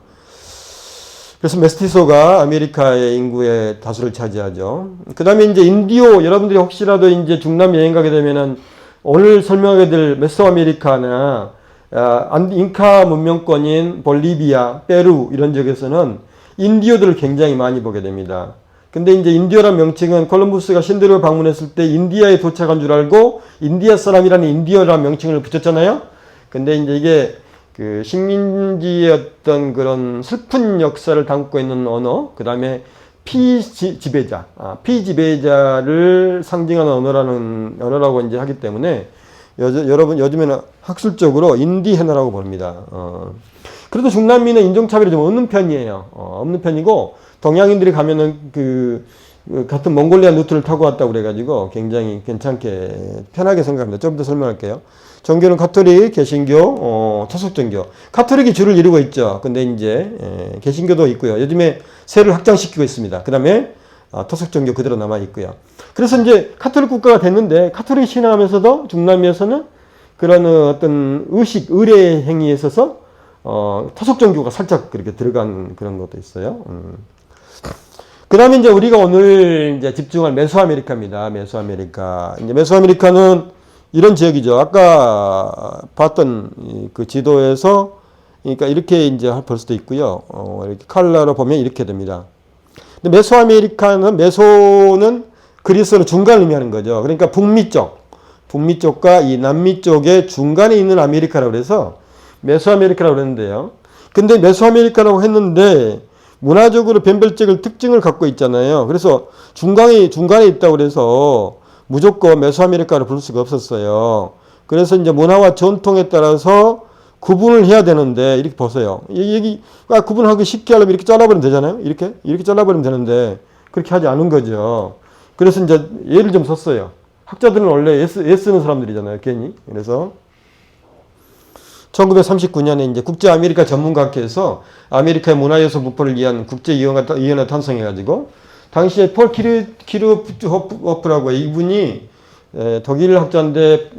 그래서 메스티소가 아메리카의 인구의 다수를 차지하죠. 그 다음에 이제 인디오, 여러분들이 혹시라도 이제 중남미 여행 가게 되면은 오늘 설명하게 될 메소아메리카나 잉카 문명권인 볼리비아, 페루 이런 지역에서는 인디오들을 굉장히 많이 보게 됩니다. 근데 이제 인디어란 명칭은 콜럼부스가 신대륙을 방문했을 때 인디아에 도착한 줄 알고 인디아 사람이라는 인디어란 명칭을 붙였잖아요. 근데 이제 이게 그 식민지의 어떤 그런 슬픈 역사를 담고 있는 언어, 그 다음에 피지배자를 상징하는 언어라고 이제 하기 때문에 여러분 요즘에는 학술적으로 인디해너라고 봅니다. 그래도 중남미는 인종차별이 좀 없는 편이에요. 없는 편이고 동양인들이 가면은 같은 몽골리아 루트를 타고 왔다고 그래가지고 굉장히 괜찮게 편하게 생각합니다. 좀 더 설명할게요. 종교는 카톨릭, 개신교, 토속종교. 카톨릭이 주를 이루고 있죠. 근데 이제 개신교도 있고요. 요즘에 세를 확장시키고 있습니다. 그 다음에 토속종교 그대로 남아 있고요. 그래서 이제 카톨릭 국가가 됐는데 카톨릭 신앙하면서도 중남미에서는 그런 어떤 의례 행위에 있어서 토속종교가 살짝 그렇게 들어간 그런 것도 있어요. 그 다음에 이제 우리가 오늘 이제 집중할 메소아메리카입니다. 메소아메리카. 이제 메소아메리카는 이런 지역이죠. 아까 봤던 그 지도에서, 그러니까 이렇게 이제 볼 수도 있고요. 이렇게 칼라로 보면 이렇게 됩니다. 근데 메소는 그리스어로 중간을 의미하는 거죠. 그러니까 북미 쪽과 이 남미 쪽의 중간에 있는 아메리카라고 그래서 메소아메리카라고 그랬는데요. 근데 메소아메리카라고 했는데 문화적으로 변별적인 특징을 갖고 있잖아요. 그래서 중간에 있다고 그래서 무조건 메소아메리카를 부를 수가 없었어요. 그래서 이제 문화와 전통에 따라서 구분을 해야 되는데 이렇게 보세요. 여기 구분하기 쉽게 하려면 이렇게 잘라버리면 되잖아요. 이렇게 잘라버리면 되는데 그렇게 하지 않은 거죠. 그래서 이제 예를 좀 썼어요. 학자들은 원래 애쓰는 사람들이잖아요. 괜히. 그래서 1939년에 이제 국제 아메리카 전문가학회에서 아메리카의 문화예술 부포를 위한 국제위원회 탄생해가지고 당시에 폴 키르호프라고 이분이 독일 학자인데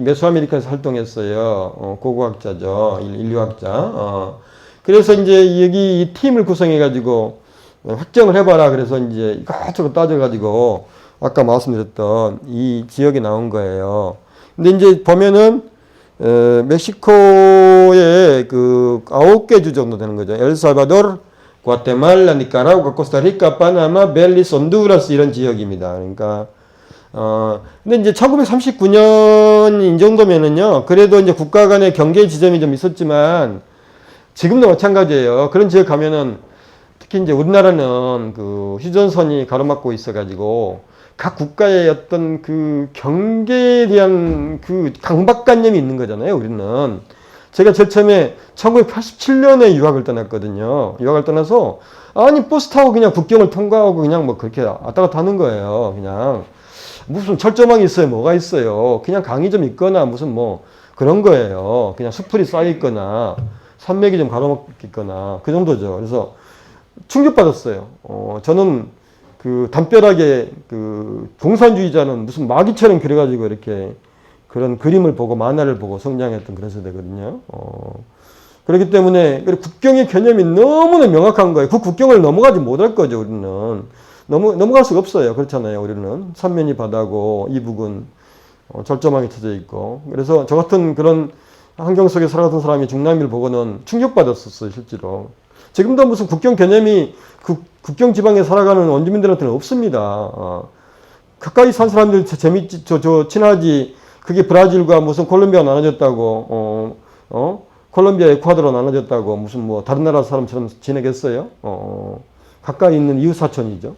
메소아메리카에서 활동했어요. 고고학자죠. 인류학자. 그래서 이제 여기 이 팀을 구성해가지고 확정을 해봐라. 그래서 이제 이것저것 따져가지고 아까 말씀드렸던 이 지역에 나온 거예요. 근데 이제 보면은 멕시코의 그 9개 주 정도 되는 거죠. 엘살바도르, 과테말라, 니카라구아, 코스타리카, 파나마, 벨리스, 온두라스 이런 지역입니다. 그러니까 근데 이제 1939년 이 정도면은요. 그래도 이제 국가 간의 경계 지점이 좀 있었지만 지금도 마찬가지예요. 그런 지역 가면은 특히 이제 우리나라는 그 휴전선이 가로막고 있어가지고 각 국가의 어떤 그 경계에 대한 그 강박관념이 있는 거잖아요. 우리는. 제가 제일 처음에 1987년에 유학을 떠났거든요. 유학을 떠나서 아니 버스 타고 그냥 국경을 통과하고 그냥 뭐 그렇게 왔다 갔다 하는 거예요. 그냥 무슨 철조망이 있어요. 뭐가 있어요. 그냥 강이 좀 있거나 무슨 뭐 그런 거예요. 그냥 수풀이 쌓여 있거나 산맥이 좀 가로막있거나 그 정도죠. 그래서 충격받았어요. 저는 그 담벼락에 그 공산주의자는 무슨 마귀처럼 그려가지고 이렇게 그런 그림을 보고 만화를 보고 성장했던 그런 세대거든요. 그렇기 때문에 국경의 개념이 너무나 명확한 거예요. 그 국경을 넘어가지 못할 거죠. 우리는 넘어갈 수가 없어요. 그렇잖아요. 우리는 삼면이 바다고 이북은 절조망이 쳐져 있고. 그래서 저 같은 그런 환경 속에 살아가던 사람이 중남미를 보고는 충격받았었어요. 실제로. 지금도 무슨 국경 개념이 국경 지방에 살아가는 원주민들한테는 없습니다. 가까이 산 사람들 재밌지, 친하지. 그게 브라질과 무슨 콜롬비아 나눠졌다고, 콜롬비아 에콰도르 나눠졌다고 무슨 뭐 다른 나라 사람처럼 지내겠어요? 가까이 있는 이웃 사촌이죠.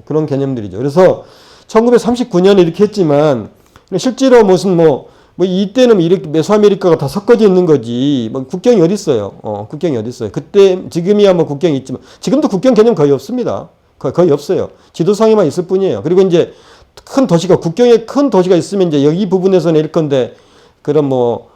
그런 개념들이죠. 그래서 1939년에 이렇게 했지만 실제로 무슨 뭐 이때는 이렇게 메소아메리카가 다 섞어져 있는 거지. 뭐 국경이 어디 있어요? 국경이 어디 있어요? 그때 지금이야 뭐 국경이 있지만 지금도 국경 개념 거의 없습니다. 거의 없어요. 지도상에만 있을 뿐이에요. 그리고 이제 큰 도시가 국경에 큰 도시가 있으면 이제 여기 부분에서는 이럴 건데 그런 뭐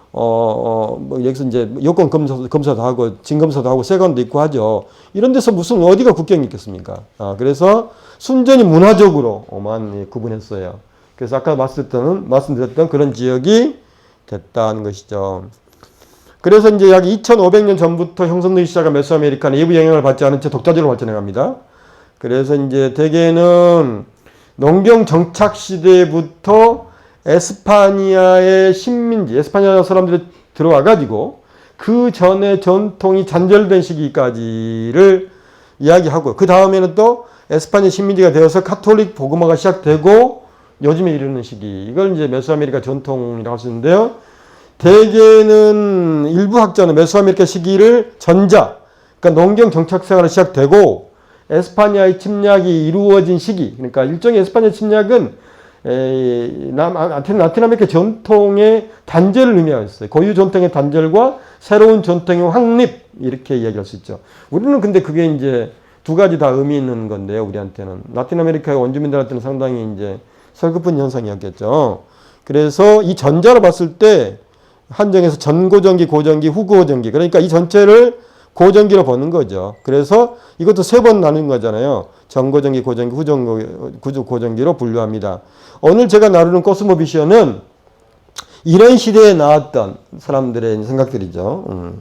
여기서 이제 여권 검사도 하고 진검사도 하고 세관도 있고 하죠. 이런 데서 무슨 어디가 국경이 있겠습니까? 그래서 순전히 문화적으로만 구분했어요. 그래서 아까 말씀드렸던 그런 지역이 됐다는 것이죠. 그래서 이제 약 2500년 전부터 형성되기 시작한 메소아메리카는 외부 영향을 받지 않은 채 독자적으로 발전해 갑니다. 그래서 이제 대개는 농경 정착 시대부터 에스파니아의 식민지, 에스파니아 사람들이 들어와가지고 그 전에 전통이 잔절된 시기까지를 이야기하고 그 다음에는 또 에스파니아 식민지가 되어서 카톨릭 복음화가 시작되고 요즘에 이르는 시기. 이걸 이제 메소아메리카 전통이라고 할 수 있는데요. 대개는 일부 학자는 메소아메리카 시기를 그러니까 농경 정착 생활이 시작되고 에스파니아의 침략이 이루어진 시기. 그러니까 일종의 에스파니아 침략은 라틴 아메리카 전통의 단절을 의미하고 있어요. 고유 전통의 단절과 새로운 전통의 확립. 이렇게 이야기할 수 있죠. 우리는 근데 그게 이제 두 가지 다 의미 있는 건데요. 우리한테는. 라틴 아메리카의 원주민들한테는 상당히 이제 설급한 현상이었겠죠. 그래서 이 전자로 봤을 때 한정에서 전고전기, 고전기, 후고전기. 그러니까 이 전체를 고전기로 보는 거죠. 그래서 이것도 세 번 나눈 거잖아요. 전고전기, 고전기, 고전기로 분류합니다. 오늘 제가 나누는 코스모비션은 이런 시대에 나왔던 사람들의 생각들이죠.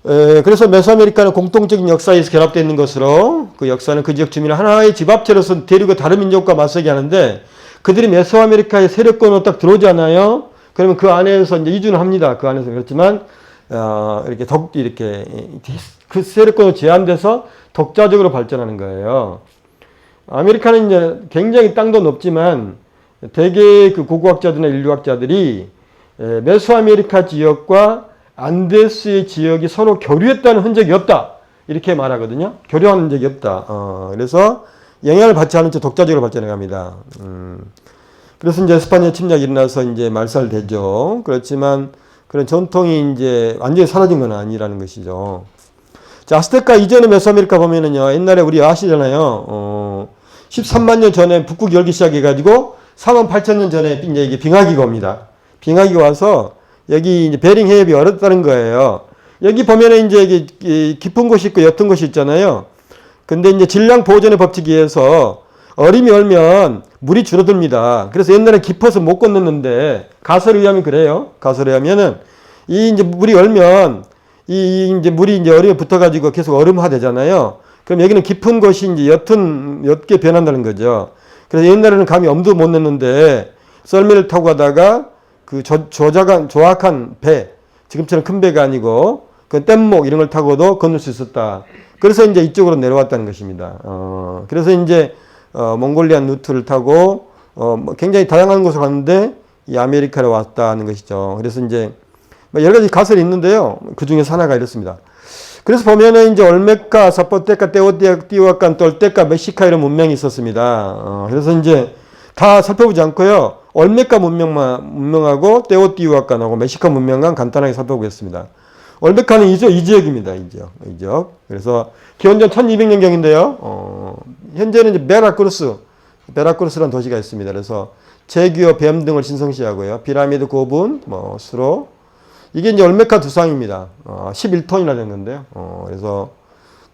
그래서 메소아메리카는 공통적인 역사에서 결합되어 있는 것으로 그 역사는 그 지역 주민을 하나의 집합체로서 데리고 다른 민족과 맞서게 하는데 그들이 메소아메리카의 세력권으로 딱 들어오잖아요. 그러면 그 안에서 이제 이주는 합니다. 그 안에서 그렇지만 이렇게 그 세력권으로 제한돼서 독자적으로 발전하는 거예요. 아메리카는 이제 굉장히 땅도 높지만 대개 그 고고학자들이나 인류학자들이 메소아메리카 지역과 안데스의 지역이 서로 교류했다는 흔적이 없다. 이렇게 말하거든요. 교류하는 적이 없다. 그래서 영향을 받지 않은 채 독자적으로 발전해 갑니다. 그래서 이제 에스파니아 침략이 일어나서 이제 말살되죠. 그렇지만 그런 전통이 이제 완전히 사라진 건 아니라는 것이죠. 자, 아스테카 이전의 메소아메리카 보면은요, 옛날에 우리 아시잖아요. 13만 년 전에 북극 열기 시작해가지고 4만 8천 년 전에 이제 이게 빙하기가 옵니다. 빙하기가 와서 여기 이제 베링 해협이 얼었다는 거예요. 여기 보면은 이제 이게 깊은 곳이 있고 옅은 곳이 있잖아요. 근데 이제 질량 보존의 법칙에 의해서 얼음이 얼면 물이 줄어듭니다. 그래서 옛날에 깊어서 못 건넜는데 가설에 의하면 그래요. 가설에 의하면은 이 이제 물이 얼면 이 이제 물이 이제 얼음에 붙어가지고 계속 얼음화 되잖아요. 그럼 여기는 깊은 곳이 이제 옅게 변한다는 거죠. 그래서 옛날에는 감히 엄도 못 냈는데 썰매를 타고 가다가 그 조악한 배, 지금처럼 큰 배가 아니고 그 뗏목 이런 걸 타고도 건널 수 있었다. 그래서 이제 이쪽으로 내려왔다는 것입니다. 그래서 이제 몽골리안 루트를 타고 뭐 굉장히 다양한 곳을 갔는데 이 아메리카로 왔다는 것이죠. 그래서 이제 여러 가지 가설이 있는데요. 그 중에 하나가 이렇습니다. 그래서 보면은 이제 올메카, 사포테카, 테오티후아칸, 톨테카, 멕시카 이런 문명이 있었습니다. 그래서 이제 다 살펴보지 않고요. 올메카 문명하고 테오티후아칸하고 멕시카 문명만 간단하게 살펴보겠습니다. 올메카는 이 지역입니다. 이 지역. 그래서 기원전 1200년경인데요. 현재는 이제 베라크루스라는 도시가 있습니다. 그래서 제규어, 뱀 등을 신성시하고요. 피라미드, 고분, 수로. 이게 이제 올메카 두상입니다. 11톤이나 됐는데요. 그래서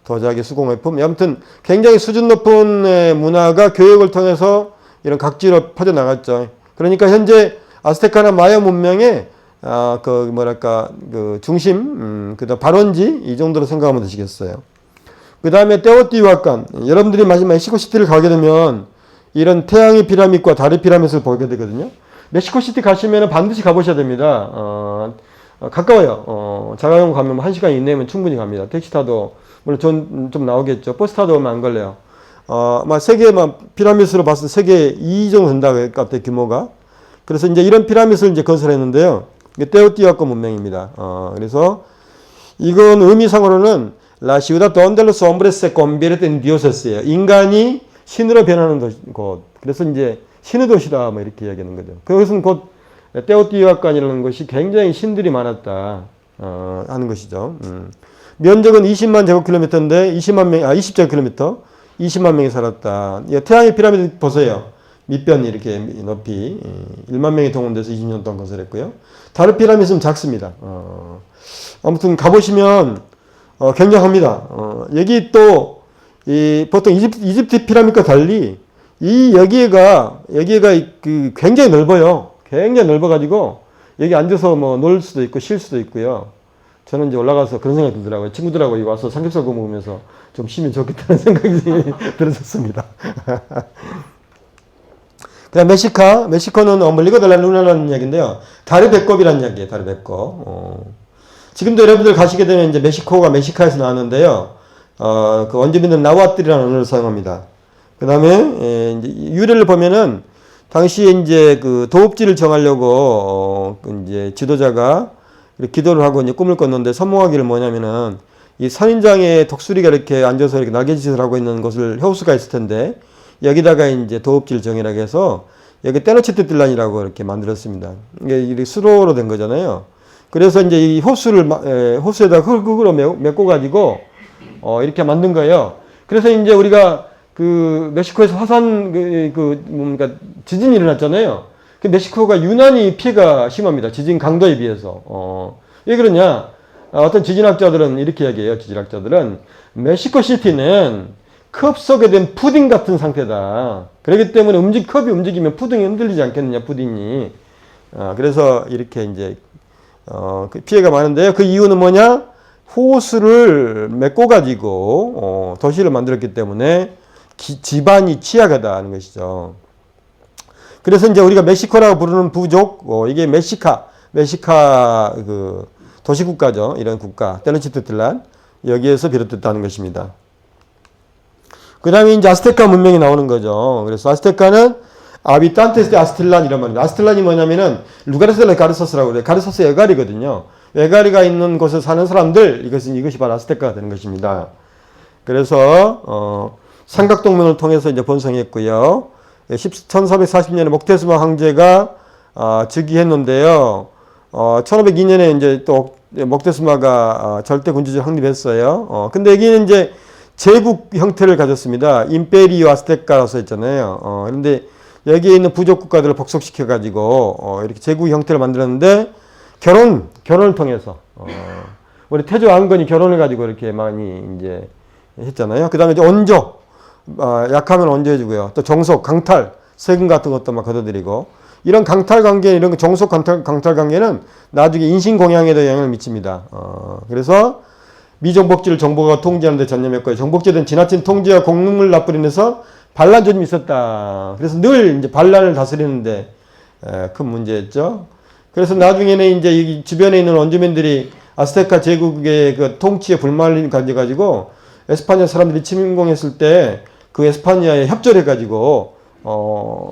도자기, 수공예품. 아무튼 굉장히 수준 높은 문화가 교육을 통해서 이런 각지로 퍼져나갔죠. 그러니까 현재 아스테카나 마야 문명의 그 중심, 그다음 발원지 이 정도로 생각하면 되시겠어요. 그 다음에 테오티후아칸. 여러분들이 마지막 멕시코시티를 가게 되면 이런 태양의 피라밋과 달의 피라밋을 보게 되거든요. 멕시코시티 가시면 반드시 가보셔야 됩니다. 가까워요. 자가용 가면 1시간 이내면 충분히 갑니다. 택시 타도, 물론 좀 나오겠죠. 버스 타도 오면 안 걸려요. 세계 피라밋으로 봤을 때 세계 2 정도 된다, 같아, 규모가. 그래서 이제 이런 피라밋을 이제 건설했는데요. 이게 테오티후아칸 문명입니다. 그래서 이건 의미상으로는 La ciudad donde los hombres se convierten en dioses예요. 인간이 신으로 변하는 곳. 그래서 이제 신의 도시다, 뭐 이렇게 이야기하는 거죠. 그것은 곧 테오티후아칸이라는 것이 굉장히 신들이 많았다, 하는 것이죠. 면적은 20만 제곱킬로미터인데 20제곱킬로미터, 20만 명이 살았다. 태양의 피라미드 보세요. 밑변이 이렇게 높이 1만 명이 동원돼서 20년 동안 건설했고요. 다른 피라미드는 작습니다. 아무튼 가보시면 굉장합니다. 여기 또 보통 이집트 피라미드과 달리 여기가 굉장히 넓어요. 굉장히 넓어가지고 여기 앉아서 뭐 놀 수도 있고 쉴 수도 있고요. 저는 이제 올라가서 그런 생각이 들더라고요. 친구들하고 여기 와서 삼겹살 구워 먹으면서 좀 쉬면 좋겠다는 생각이 들었었습니다. 그다음 멕시코는 멀리고 달라는 루나라는 이야기인데요. 달의 배꼽이라는 이야기예요. 달의 배꼽. 지금도 여러분들 가시게 되면 이제 멕시코가 멕시카에서 나왔는데요. 그 원주민들은 나와틀이라는 언어를 사용합니다. 그 다음에 이제 유래를 보면은 당시에 이제 그 도읍지를 정하려고 이제 지도자가 기도를 하고 이제 꿈을 꿨는데 선몽하기를 뭐냐면은 이 선인장에 독수리가 이렇게 앉아서 이렇게 날개짓을 하고 있는 곳을 호수가 있을 텐데 여기다가 이제 도읍지를 정해라고 해서 여기 테노치트틀란이라고 이렇게 만들었습니다. 이게 수로로 된 거잖아요. 그래서 이제 이 호수에다 흙으로 메꿔 가지고 이렇게 만든 거예요. 그래서 이제 우리가 그 멕시코에서 화산 뭔가 지진이 일어났잖아요. 그 멕시코가 유난히 피해가 심합니다. 지진 강도에 비해서. 왜 그러냐? 어떤 지진학자들은 이렇게 이야기해요. 지진학자들은 멕시코 시티는 컵 속에 된 푸딩 같은 상태다. 그렇기 때문에 컵이 움직이면 푸딩이 흔들리지 않겠느냐, 푸딩이. 그래서 이렇게 이제 그 피해가 많은데요. 그 이유는 뭐냐? 호수를 메꿔 가지고 도시를 만들었기 때문에 지반이 취약하다는 것이죠. 그래서 이제 우리가 멕시코라고 부르는 부족, 이게 멕시카 그 도시국가죠. 이런 국가, 테노치트틀란 여기에서 비롯됐다는 것입니다. 그 다음에 이제 아스테카 문명이 나오는 거죠. 그래서 아스테카는 아비탄테스 데 아스텔란 이런 말입니다. 아스텔란이 뭐냐면은 루가르스 데 가르소스라고 그래요. 가르소스 외가리거든요. 외가리가 있는 곳에 사는 사람들, 이것이 바로 아스테카가 되는 것입니다. 그래서 삼각동맹을 통해서 이제 번성했고요. 1440년에 목테스마 황제가 즉위했는데요. 1502년에 이제 또 목테스마가 절대 군주제를 확립했어요. 근데 여기는 이제 제국 형태를 가졌습니다. 임페리오 아스테카라서 했잖아요. 그런데 여기에 있는 부족 국가들을 복속시켜 가지고 이렇게 제국 형태를 만들었는데 결혼을 통해서 우리 태조 왕건이 결혼을 가지고 이렇게 많이 이제 했잖아요. 그다음에 이제 원조 약하면 원조해주고요. 또 정속, 강탈, 세금 같은 것도 막 걷어들이고 이런 강탈 관계, 이런 정속 강탈 관계는 나중에 인신공양에도 영향을 미칩니다. 그래서 미정복지를 정보가 통제하는 데 전념했고요. 정복제는 지나친 통제와 공능을 나쁘리면서 반란점이 있었다. 그래서 늘 이제 반란을 다스리는데 큰 문제였죠. 그래서 나중에는 이제 이 주변에 있는 원주민들이 아스테카 제국의 그 통치에 불만을 가져가지고 에스파냐 사람들이 침공했을 때 그 에스파냐에 협조해가지고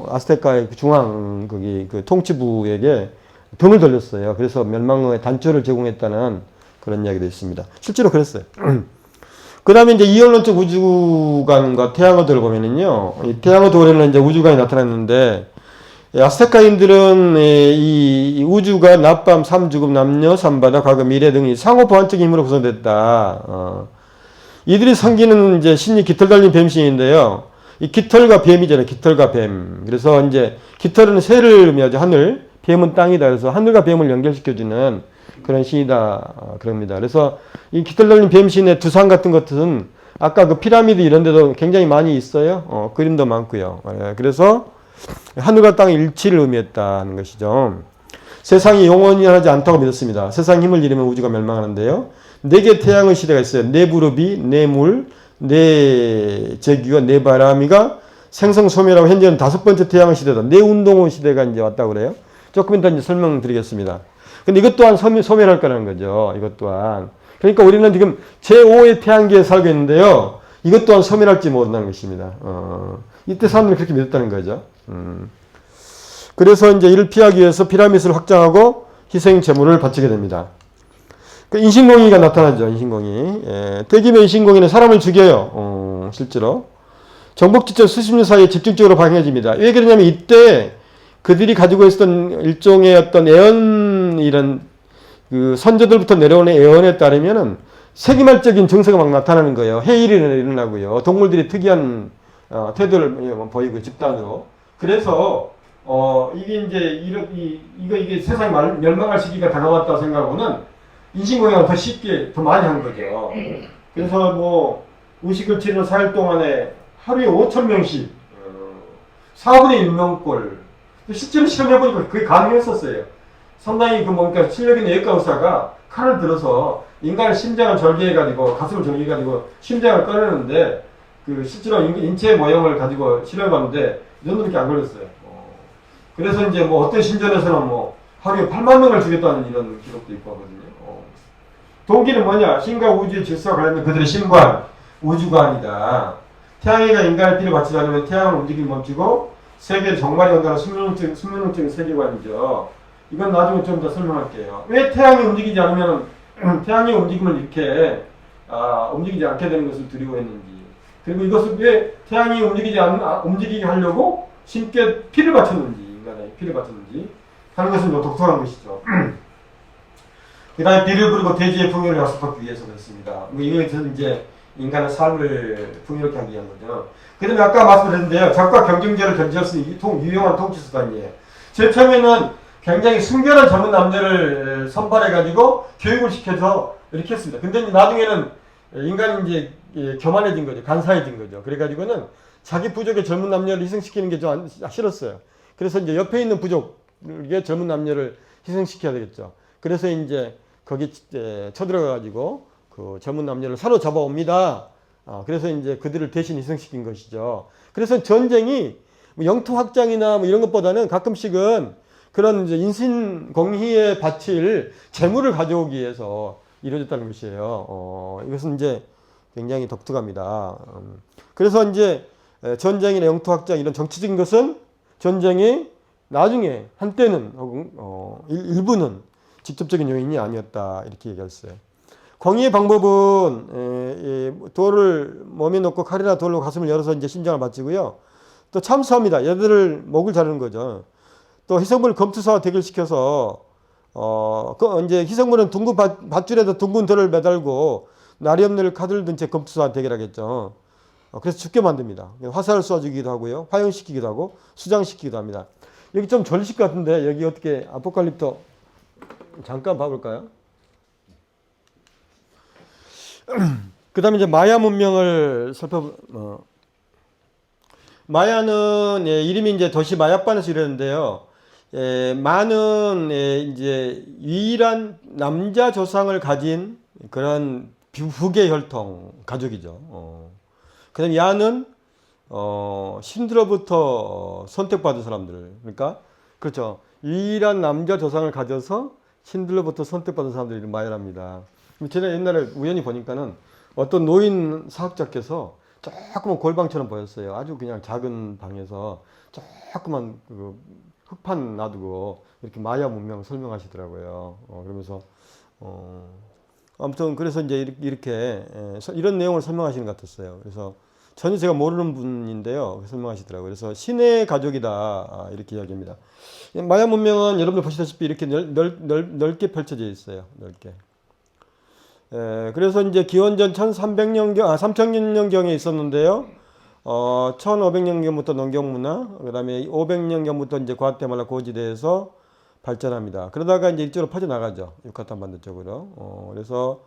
아스테카의 중앙 거기 그 통치부에게 병을 돌렸어요. 그래서 멸망의 단초를 제공했다는 그런 이야기도 있습니다. 실제로 그랬어요. 그 다음에 이제 이원론적 우주관과 태양어도를 보면은요, 이 태양어도에는 이제 우주관이 나타났는데, 아스테카인들은 이 우주가 낮밤, 삼주급, 남녀, 삼바다, 과거, 미래 등이 상호 보완적인 힘으로 구성됐다. 이들이 섬기는 이제 신이 깃털 달린 뱀신인데요. 이 깃털과 뱀이잖아요. 깃털과 뱀. 그래서 이제 깃털은 새를 의미하죠. 하늘. 뱀은 땅이다. 그래서 하늘과 뱀을 연결시켜주는 그런 신이다. 그럽니다. 그래서 이 깃털 달린 뱀신의 두상 같은 것은 아까 그 피라미드 이런 데도 굉장히 많이 있어요. 그림도 많고요. 그래서 하늘과 땅의 일치를 의미했다는 것이죠. 세상이 영원히 하지 않다고 믿었습니다. 세상 힘을 잃으면 우주가 멸망하는데요. 4개의 태양의 시대가 있어요. 네 무릎이, 네 물, 네 제기와 네 바람이가 생성소멸하고 현재는 5번째 태양의 시대다. 네 운동의 시대가 이제 왔다고 그래요. 조금 이따 이제 설명드리겠습니다. 근데 이것 또한 소멸할 거라는 거죠. 이것 또한. 그러니까 우리는 지금 제5의 태양계에 살고 있는데요. 이것 또한 소멸할지 모른다는 것입니다. 이때 사람들이 그렇게 믿었다는 거죠. 그래서 이제 이를 피하기 위해서 피라미드를 확장하고 희생 제물을 바치게 됩니다. 그 인신공의가 나타나죠. 인신공의. 대규모 인신공의는 사람을 죽여요. 실제로. 정복지점 수십 년 사이에 집중적으로 방해집니다. 왜 그러냐면 이때 그들이 가지고 있었던 일종의 어떤 애언, 이런 그 선조들부터 내려오는 애언에 따르면은 세기말적인 정서가 막 나타나는 거예요. 해일이 일어나고요. 동물들이 특이한 태도를 보이고 집단으로. 그래서 이게 이제 이게 세상이 멸망할 시기가 다가왔다고 생각하고는 인신공양을 더 쉽게 더 많이 한 거죠. 그래서 뭐 의식을 치르는 4일 동안에 하루에 5,000명씩 4분의 1명꼴 실제로 실험해보니까 그게 가능했었어요. 상당히 뭡니까 실력 있는 예과 의사가 칼을 들어서 인간의 심장을 절개해가지고 가슴을 절개해가지고 심장을 꺼내는데 그 실제로 인체 모형을 가지고 실험해봤는데 이 정도밖에 안 걸렸어요. 그래서 이제 뭐 어떤 신전에서는 뭐 하루에 8만 명을 죽였다는 이런 기록도 있고 하거든요. 동기는 뭐냐? 신과 우주의 질서와 관련된 그들의 신관, 우주관이다. 태양이가 인간의 피를 받치지 않으면 태양은 움직임이 멈추고 세계를 정말이 온다는 숙명론적인 세계관이죠. 이건 나중에 좀 더 설명할게요. 왜 태양이 움직이지 않으면 태양의 움직임을 이렇게 움직이지 않게 되는 것을 두려워했는지, 그리고 이것을 왜 태양이 움직이게 하려고 신께 피를 바쳤는지, 인간의 피를 바쳤는지 하는 것은 독특한 것이죠. 그 다음에 비를 부르고 대지의 풍요를 약속하기 위해서 그렇습니다. 이것은 이제 인간의 삶을 풍요롭게 하기 위한 거죠. 그 다음에 아까 말씀드렸는데요. 적과 경쟁제를 견지할 수 있는 유용한 통치 수단이에요. 제일 처음에는 굉장히 순결한 젊은 남자를 선발해가지고 교육을 시켜서 이렇게 했습니다. 근데 이제 나중에는 인간이 이제 교만해진 거죠. 간사해진 거죠. 그래가지고는 자기 부족의 젊은 남녀를 희생시키는 게 좀 싫었어요. 그래서 이제 옆에 있는 부족의 젊은 남녀를 희생시켜야 되겠죠. 그래서 이제 거기 쳐들어가가지고 그 젊은 남녀를 사로잡아 옵니다. 그래서 이제 그들을 대신 희생시킨 것이죠. 그래서 전쟁이 뭐 영토 확장이나 뭐 이런 것보다는 가끔씩은 그런 이제 인신공의에 바칠 재물을 가져오기 위해서 이루어졌다는 것이에요. 이것은 이제 굉장히 독특합니다. 그래서 이제 전쟁이나 영토 확장 이런 정치적인 것은 전쟁이 나중에 한때는 혹은 일부는 직접적인 요인이 아니었다 이렇게 얘기했어요. 공의의 방법은 돌을 몸에 넣고 칼이나 돌로 가슴을 열어서 이제 심장을 맞추고요. 또 참수합니다. 얘들을 목을 자르는 거죠. 또 희생물을 검투사와 대결시켜서 이제 희생물은 둥근 밧줄에다 둥근 돌을 매달고 날이 없는 칼을 든 채 검투사와 대결하겠죠. 그래서 죽게 만듭니다. 화살을 쏴주기도 하고요. 화형시키기도 하고 수장시키기도 합니다. 여기 좀 졸리실 것 같은데 여기 어떻게 아포칼립토 잠깐 봐볼까요? 그 다음에 이제 마야 문명을 마야는 이름이 이제 도시 마야반에서 이랬는데요. 마는 이제 유일한 남자 조상을 가진 그런 부계 혈통 가족이죠. 그다음 야는 신들로부터 선택받은 사람들. 그러니까 그렇죠. 유일한 남자 조상을 가져서 신들로부터 선택받은 사람들이 마야랍니다. 제가 옛날에 우연히 보니까는 어떤 노인 사학자께서 조그만 골방처럼 보였어요. 아주 그냥 작은 방에서 조그만 그 흙판 놔두고 이렇게 마야 문명을 설명하시더라고요. 그러면서 아무튼 그래서 이제 이렇게 이런 내용을 설명하시는 것 같았어요. 그래서 전혀 제가 모르는 분인데요. 설명하시더라고요. 그래서 신의 가족이다 이렇게 이야기합니다. 마야 문명은 여러분들 보시다시피 이렇게 넓게 펼쳐져 있어요. 넓게. 그래서 이제 기원전 3000년경에 있었는데요. 1500년경부터 농경문화, 그 다음에 500년경부터 이제 과테말라 고지대에서 발전합니다. 그러다가 이제 이쪽으로 퍼져나가죠. 유카탄 반도 쪽으로. 그래서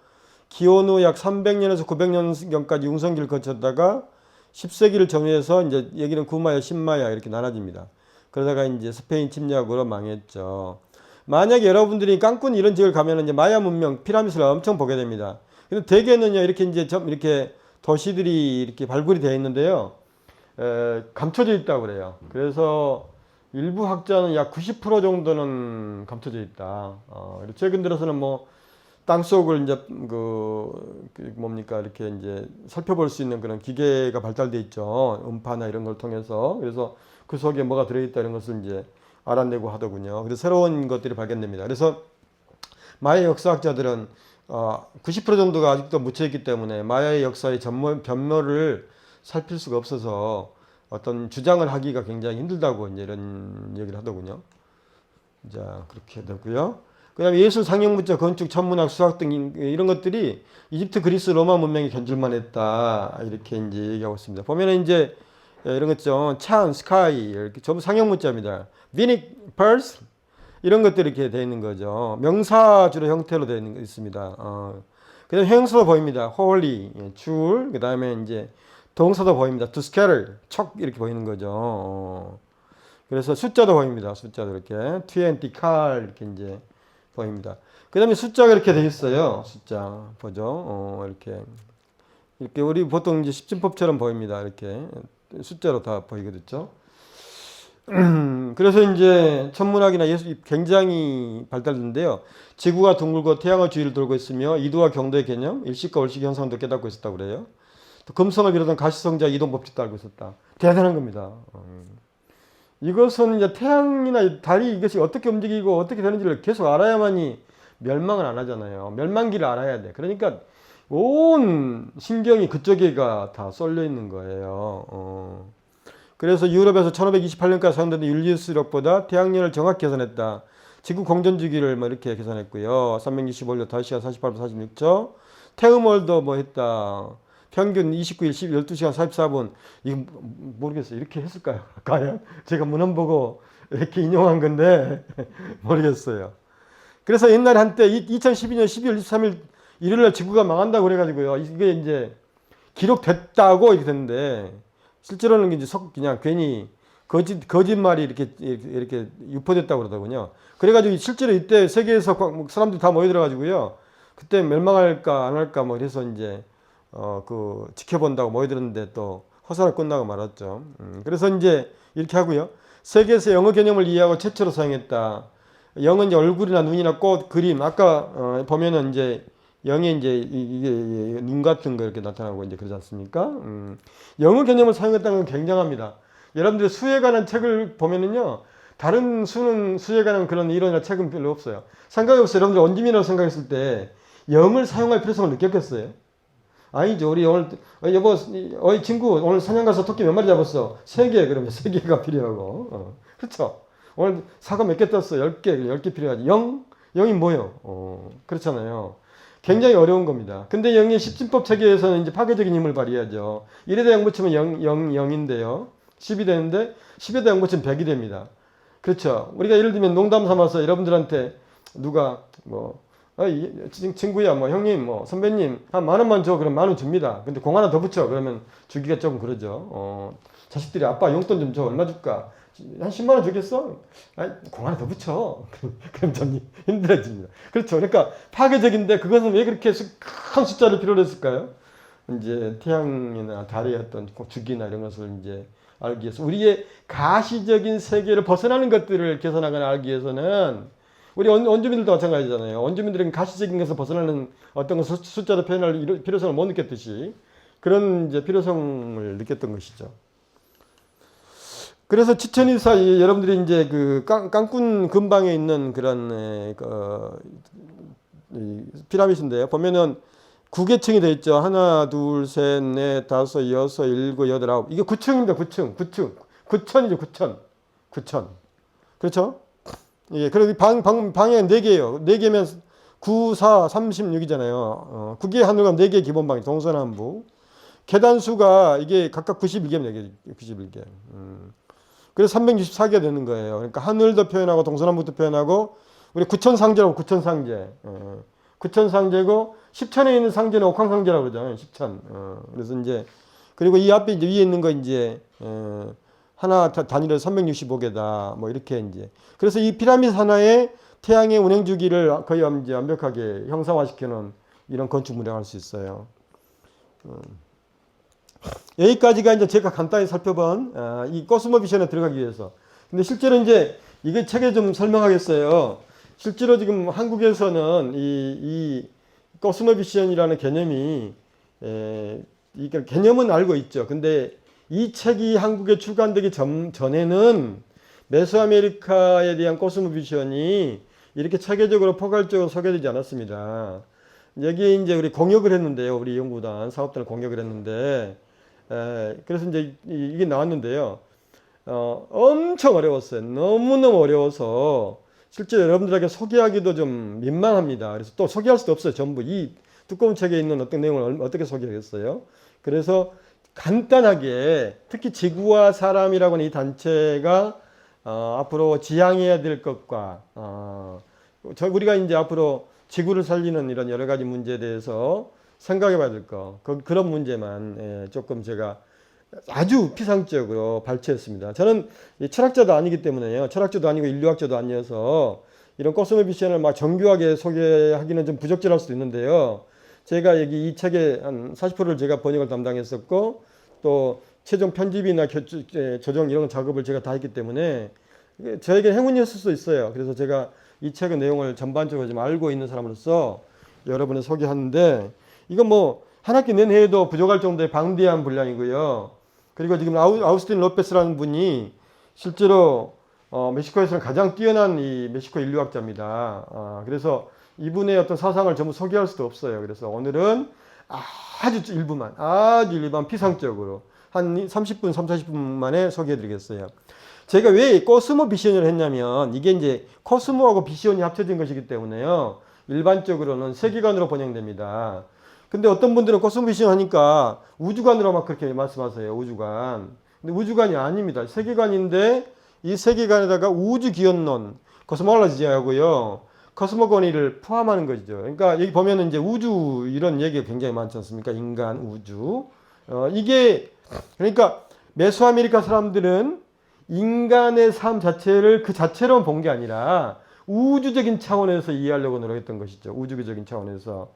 기원 후 약 300년에서 900년경까지 융성기를 거쳤다가 10세기를 정리해서 이제 여기는 구마야, 신마야 이렇게 나눠집니다. 그러다가 이제 스페인 침략으로 망했죠. 만약에 여러분들이 깐쿤 이런 지역을 가면은 이제 마야 문명 피라미드를 엄청 보게 됩니다. 근데 대개는요 이렇게 이제 이렇게 도시들이 이렇게 발굴이 되어 있는데요. 감춰져 있다고 그래요. 그래서 일부 학자는 약 90% 정도는 감춰져 있다. 최근 들어서는 뭐 땅속을 이제 뭡니까 이렇게 이제 살펴볼 수 있는 그런 기계가 발달돼 있죠. 음파나 이런 걸 통해서. 그래서 그 속에 뭐가 들어있다 이런 것을 이제 알아내고 하더군요. 그래서 새로운 것들이 발견됩니다. 그래서 마야 역사학자들은 90% 정도가 아직도 묻혀있기 때문에 마야의 역사의 변모를 살필 수가 없어서 어떤 주장을 하기가 굉장히 힘들다고 이제 이런 얘기를 하더군요. 자, 그렇게 되고요. 그 다음에 예술, 상형문자, 건축, 천문학, 수학 등 이런 것들이 이집트, 그리스, 로마 문명이 견줄만 했다. 이렇게 이제 얘기하고 있습니다. 보면은 이제 이런 거 있죠. 찬, 스카이, 이렇게 전부 상형문자입니다. 비닉, 펄스, 이런 것들이 이렇게 되어 있는 거죠. 명사 주로 형태로 되어 있습니다. 그 다음에 형사도 보입니다. holy, 줄, 그 다음에 이제 동사도 보입니다. to scatter, 척 이렇게 보이는 거죠. 그래서 숫자도 보입니다. 숫자도 이렇게 20, 칼 이렇게 이제 보입니다. 그 다음에 숫자가 이렇게 되어 있어요. 숫자 보죠. 이렇게 우리 보통 이제 십진법처럼 보입니다. 이렇게 숫자로 다 보이거든요. 그래서 이제 천문학이나 예술이 굉장히 발달했는데요. 지구가 둥글고 태양의 주위를 돌고 있으며 이도와 경도의 개념, 일식과 월식 현상도 깨닫고 있었다고 그래요. 또 금성을 비롯한 가시성자 이동 법칙도 알고 있었다. 대단한 겁니다. 이것은 이제 태양이나 달이 이것이 어떻게 움직이고 어떻게 되는지를 계속 알아야만이 멸망을 안 하잖아요. 멸망기를 알아야 돼. 그러니까 온 신경이 그쪽에가 다 쏠려 있는 거예요. 그래서 유럽에서 1528년까지 사용되는 율리우스력보다 태양년을 정확히 계산했다. 지구 공전 주기를 뭐 이렇게 계산했고요. 365년 5시간 48분 46초. 태음월도 뭐 했다. 평균 29일 12시간 44분. 이거 모르겠어요. 이렇게 했을까요? 과연? 제가 문헌 보고 이렇게 인용한 건데 모르겠어요. 그래서 옛날에 한때 2012년 12월 23일 일요일날 지구가 망한다고 그래가지고요. 이게 이제 기록됐다고 이렇게 됐는데 실제로는 이제 그냥 괜히 거짓말이 이렇게 유포됐다고 그러더군요. 그래가지고 실제로 이때 세계에서 사람들이 다 모여들어가지고요. 그때 멸망할까 안 할까 뭐 그래서 이제 지켜본다고 모여들었는데 또 허사로 끝나고 말았죠. 그래서 이제 이렇게 하고요. 세계에서 영어 개념을 이해하고 최초로 사용했다. 영은 이제 얼굴이나 눈이나 꽃, 그림. 아까 보면은 이제 영에 이제 이게 눈 같은 거 이렇게 나타나고 이제 그러지 않습니까? 영어 개념을 사용했다는 건 굉장합니다. 여러분들이 수에 관한 책을 보면은요, 다른 수에 관한 그런 이론이나 책은 별로 없어요. 생각해 보세요. 여러분들 원주민이라고 생각했을 때 영을 사용할 필요성을 느꼈겠어요? 아니죠. 우리 오늘 여보, 어이 친구 오늘 사냥 가서 토끼 몇 마리 잡았어? 3개. 그러면 3개가 필요하고, 그렇죠? 오늘 사과 몇 개 떴어? 10개. 10개 필요하지. 영 영이 뭐요? 그렇잖아요. 굉장히 어려운 겁니다. 근데 영의 십진법 체계에서는 이제 파괴적인 힘을 발휘하죠. 1에다 0 붙이면 0인데요. 10이 되는데 10에다 0 붙이면 100이 됩니다. 그렇죠. 우리가 예를 들면 농담 삼아서 여러분들한테 누가 뭐 친구야, 뭐 형님, 뭐 선배님 한 10,000원만 줘. 그럼 10,000원 줍니다. 근데 공 하나 더 붙여. 그러면 주기가 조금 그러죠. 자식들이 아빠 용돈 좀 줘. 얼마 줄까? 한 10만 원 주겠어? 아니, 공 하나 더 붙여. 그럼 좀 힘들어집니다. 그렇죠. 그러니까 파괴적인데 그것은 왜 그렇게 큰 숫자를 필요로 했을까요? 이제 태양이나 달의 어떤 주기나 이런 것을 이제 알기 위해서 우리의 가시적인 세계를 벗어나는 것들을 개선하거나 알기 위해서는 우리 원주민들도 마찬가지잖아요. 원주민들은 가시적인 것에서 벗어나는 어떤 것을 숫자로 표현할 필요성을 못 느꼈듯이 그런 이제 필요성을 느꼈던 것이죠. 그래서 치첸이사 여러분들이 이제 그 깡꾼 근방에 있는 그런 피라미드인데요. 보면은 9계층이 되어 있죠. 하나, 둘, 셋, 넷, 다섯, 여섯, 일곱, 여덟, 아홉. 이게 9층입니다. 9층. 9천이죠. 9천. 9천. 그렇죠? 예. 그리고 방에 4개예요. 4개면 9, 4, 36이잖아요. 9개 하늘 가면 4개 기본방이 동서남북. 계단 수가 이게 각각 91개입니다. 91개. 그래서 364개가 되는 거예요. 그러니까 하늘도 표현하고 동서남북도 표현하고 우리 구천상제라고 구천상제. 9천상제고 10천에 있는 상제는 옥황상제라고 그러잖아요. 10천. 그래서 이제 그리고 이 앞에 이제 위에 있는 거 이제 하나 단위로 365개다. 뭐 이렇게 이제 그래서 이 피라미드 하나에 태양의 운행 주기를 거의 이제 완벽하게 형상화시키는 이런 건축물이라고 할 수 있어요. 여기까지가 이제 제가 간단히 살펴본 이 코스모비션에 들어가기 위해서. 근데 실제로 이제 이게 책에 좀 설명하겠어요. 실제로 지금 한국에서는 이 코스모비션이라는 개념이 이 개념은 알고 있죠. 근데 이 책이 한국에 출간되기 전에는 메소아메리카에 대한 코스모비션이 이렇게 체계적으로 포괄적으로 소개되지 않았습니다. 여기에 이제 우리 공역을 했는데요. 우리 연구단 사업단을 공역을 했는데 그래서 이제 이게 나왔는데요. 엄청 어려웠어요. 너무너무 어려워서 실제 여러분들에게 소개하기도 좀 민망합니다. 그래서 또 소개할 수도 없어요. 전부 이 두꺼운 책에 있는 어떤 내용을 어떻게 소개하겠어요. 그래서 간단하게 특히 지구와 사람이라고 하는 이 단체가 앞으로 지향해야 될 것과 우리가 이제 앞으로 지구를 살리는 이런 여러 가지 문제에 대해서 생각해 봐야 될 거. 그런 문제만 조금 제가 아주 피상적으로 발췌했습니다. 저는 철학자도 아니기 때문에요. 철학자도 아니고 인류학자도 아니어서 이런 코스모비션을 막 정교하게 소개하기는 좀 부적절할 수도 있는데요. 제가 여기 이 책의 한 40%를 제가 번역을 담당했었고 또 최종 편집이나 조정 이런 작업을 제가 다 했기 때문에 저에게 행운이었을 수 있어요. 그래서 제가 이 책의 내용을 전반적으로 좀 알고 있는 사람으로서 여러분을 소개하는데 이건 뭐 한 학기 내내도 부족할 정도의 방대한 분량이고요. 그리고 지금 아우스틴 로페스라는 분이 실제로 멕시코에서는 가장 뛰어난 이 멕시코 인류학자입니다. 그래서 이분의 어떤 사상을 전부 소개할 수도 없어요. 그래서 오늘은 아주 일부만 피상적으로 한 30분, 40분 만에 소개해 드리겠어요. 제가 왜 코스모 비션을 했냐면 이게 이제 코스모하고 비션이 합쳐진 것이기 때문에요. 일반적으로는 세계관으로 번역됩니다. 근데 어떤 분들은 코스모 비션 하니까 우주관으로 막 그렇게 말씀하세요. 우주관. 근데 우주관이 아닙니다. 세계관인데 이 세계관에다가 우주 기원론, 코스몰로지하고요. 코스모고니를 포함하는 것이죠. 그러니까 여기 보면은 이제 우주 이런 얘기가 굉장히 많지 않습니까? 인간, 우주. 이게 그러니까 메소아메리카 사람들은 인간의 삶 자체를 그 자체로 본 게 아니라 우주적인 차원에서 이해하려고 노력했던 것이죠. 우주적인 차원에서.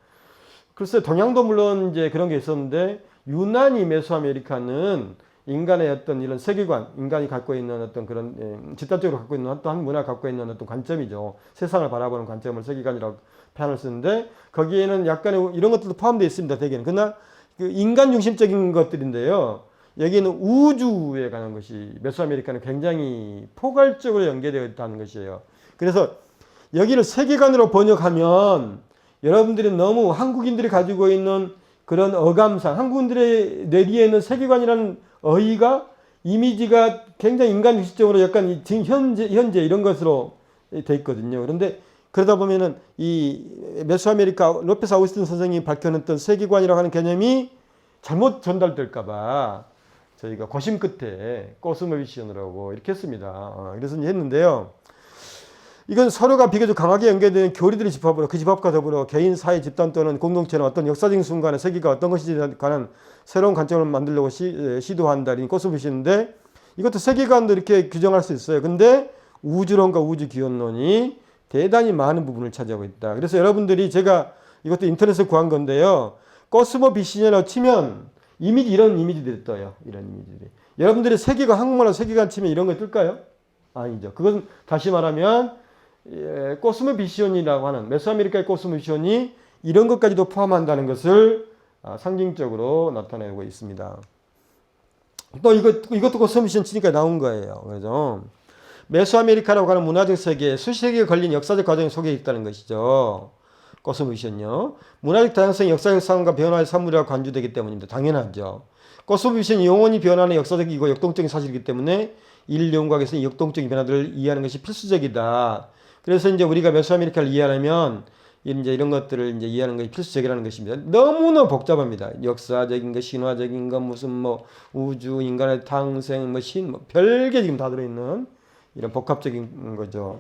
글쎄 동양도 물론 이제 그런 게 있었는데 유난히 메소아메리카는 인간의 어떤 이런 세계관, 인간이 갖고 있는 어떤 그런 집단적으로 갖고 있는 어떤 문화가 갖고 있는 어떤 관점이죠. 세상을 바라보는 관점을 세계관이라고 표현을 쓰는데 거기에는 약간의 이런 것들도 포함되어 있습니다. 대개는. 그러나 그 인간 중심적인 것들인데요. 여기는 우주에 관한 것이 메소아메리카는 굉장히 포괄적으로 연계되어 있다는 것이에요. 그래서 여기를 세계관으로 번역하면 여러분들이 너무 한국인들이 가지고 있는 그런 어감상, 한국인들의 뇌리에 있는 세계관이라는 어휘가 이미지가 굉장히 인간 중심적으로 약간 현재 이런 것으로 돼 있거든요. 그런데 그러다 보면은 이 메소아메리카 로페스 아우구스틴 선생님이 밝혀냈던 세계관이라고 하는 개념이 잘못 전달될까봐 저희가 고심 끝에 코스모비전이라고 이렇게 했습니다. 그래서 이제 했는데요. 이건 서로가 비교적 강하게 연결되는 교리들의 집합으로 그 집합과 더불어 개인, 사회, 집단 또는 공동체는 어떤 역사적인 순간에 세계가 어떤 것인지에 관한 새로운 관점을 만들려고 시도한다. 이 코스모비전인데 이것도 세계관도 이렇게 규정할 수 있어요. 근데 우주론과 우주기원론이 대단히 많은 부분을 차지하고 있다. 그래서 여러분들이 제가 이것도 인터넷에서 구한 건데요. 코스모비전이라고 치면 이미지 이런 이미지들이 떠요. 이런 이미지들이. 여러분들이 세계관 한국말로 세계관 치면 이런 거 뜰까요? 아니죠. 그것은 다시 말하면 코스모비전이라고 하는 메소아메리카의 코스모비전이 이런 것까지도 포함한다는 것을 상징적으로 나타내고 있습니다. 또 이것도 코스모비전 치니까 나온 거예요. 그래서 메소아메리카라고 하는 문화적 세계에 수세기가 걸린 역사적 과정이 속에 있다는 것이죠. 코스모비전이요. 문화적 다양성이 역사적 상황과 변화의 산물이라고 간주되기 때문입니다. 당연하죠. 코스모비전이 영원히 변하는 역사적이고 역동적인 사실이기 때문에 인류 연구학에서 역동적인 변화들을 이해하는 것이 필수적이다. 그래서 이제 우리가 메소아메리카를 이해하려면 이제 이런 것들을 이제 이해하는 것이 필수적이라는 것입니다. 너무나 복잡합니다. 역사적인 것, 신화적인 것, 무슨 뭐 우주, 인간의 탄생, 뭐 별게 지금 다 들어있는 이런 복합적인 거죠.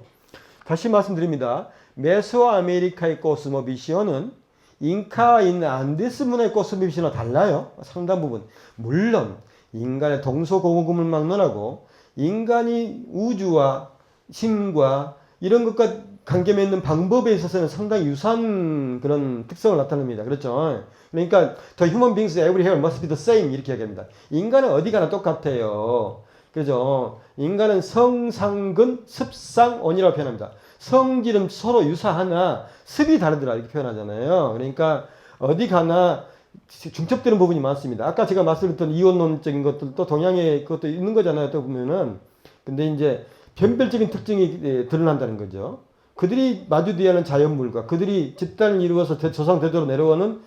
다시 말씀드립니다. 메소아메리카의 코스모비전은 잉카와 있는 안데스 문화의 코스모비전과 달라요. 상당 부분. 물론 인간의 동서고금을 막론하고 인간이 우주와 신과 이런 것과 관계 맺는 방법에 있어서는 상당히 유사한 그런 특성을 나타냅니다. 그렇죠? 그러니까 the human beings everywhere must be the same 이렇게 얘기합니다. 인간은 어디 가나 똑같아요. 그죠? 인간은 성상근 습상온이라고 표현합니다. 성질은 서로 유사하나 습이 다르더라 이렇게 표현하잖아요. 그러니까 어디 가나 중첩되는 부분이 많습니다. 아까 제가 말씀드렸던 이원론적인 것들도 동양의 그것도 있는 거잖아요. 또 보면은 근데 이제 변별적인 특징이 드러난다는 거죠. 그들이 마주대하는 자연물과 그들이 집단을 이루어서 조상대대로 내려오는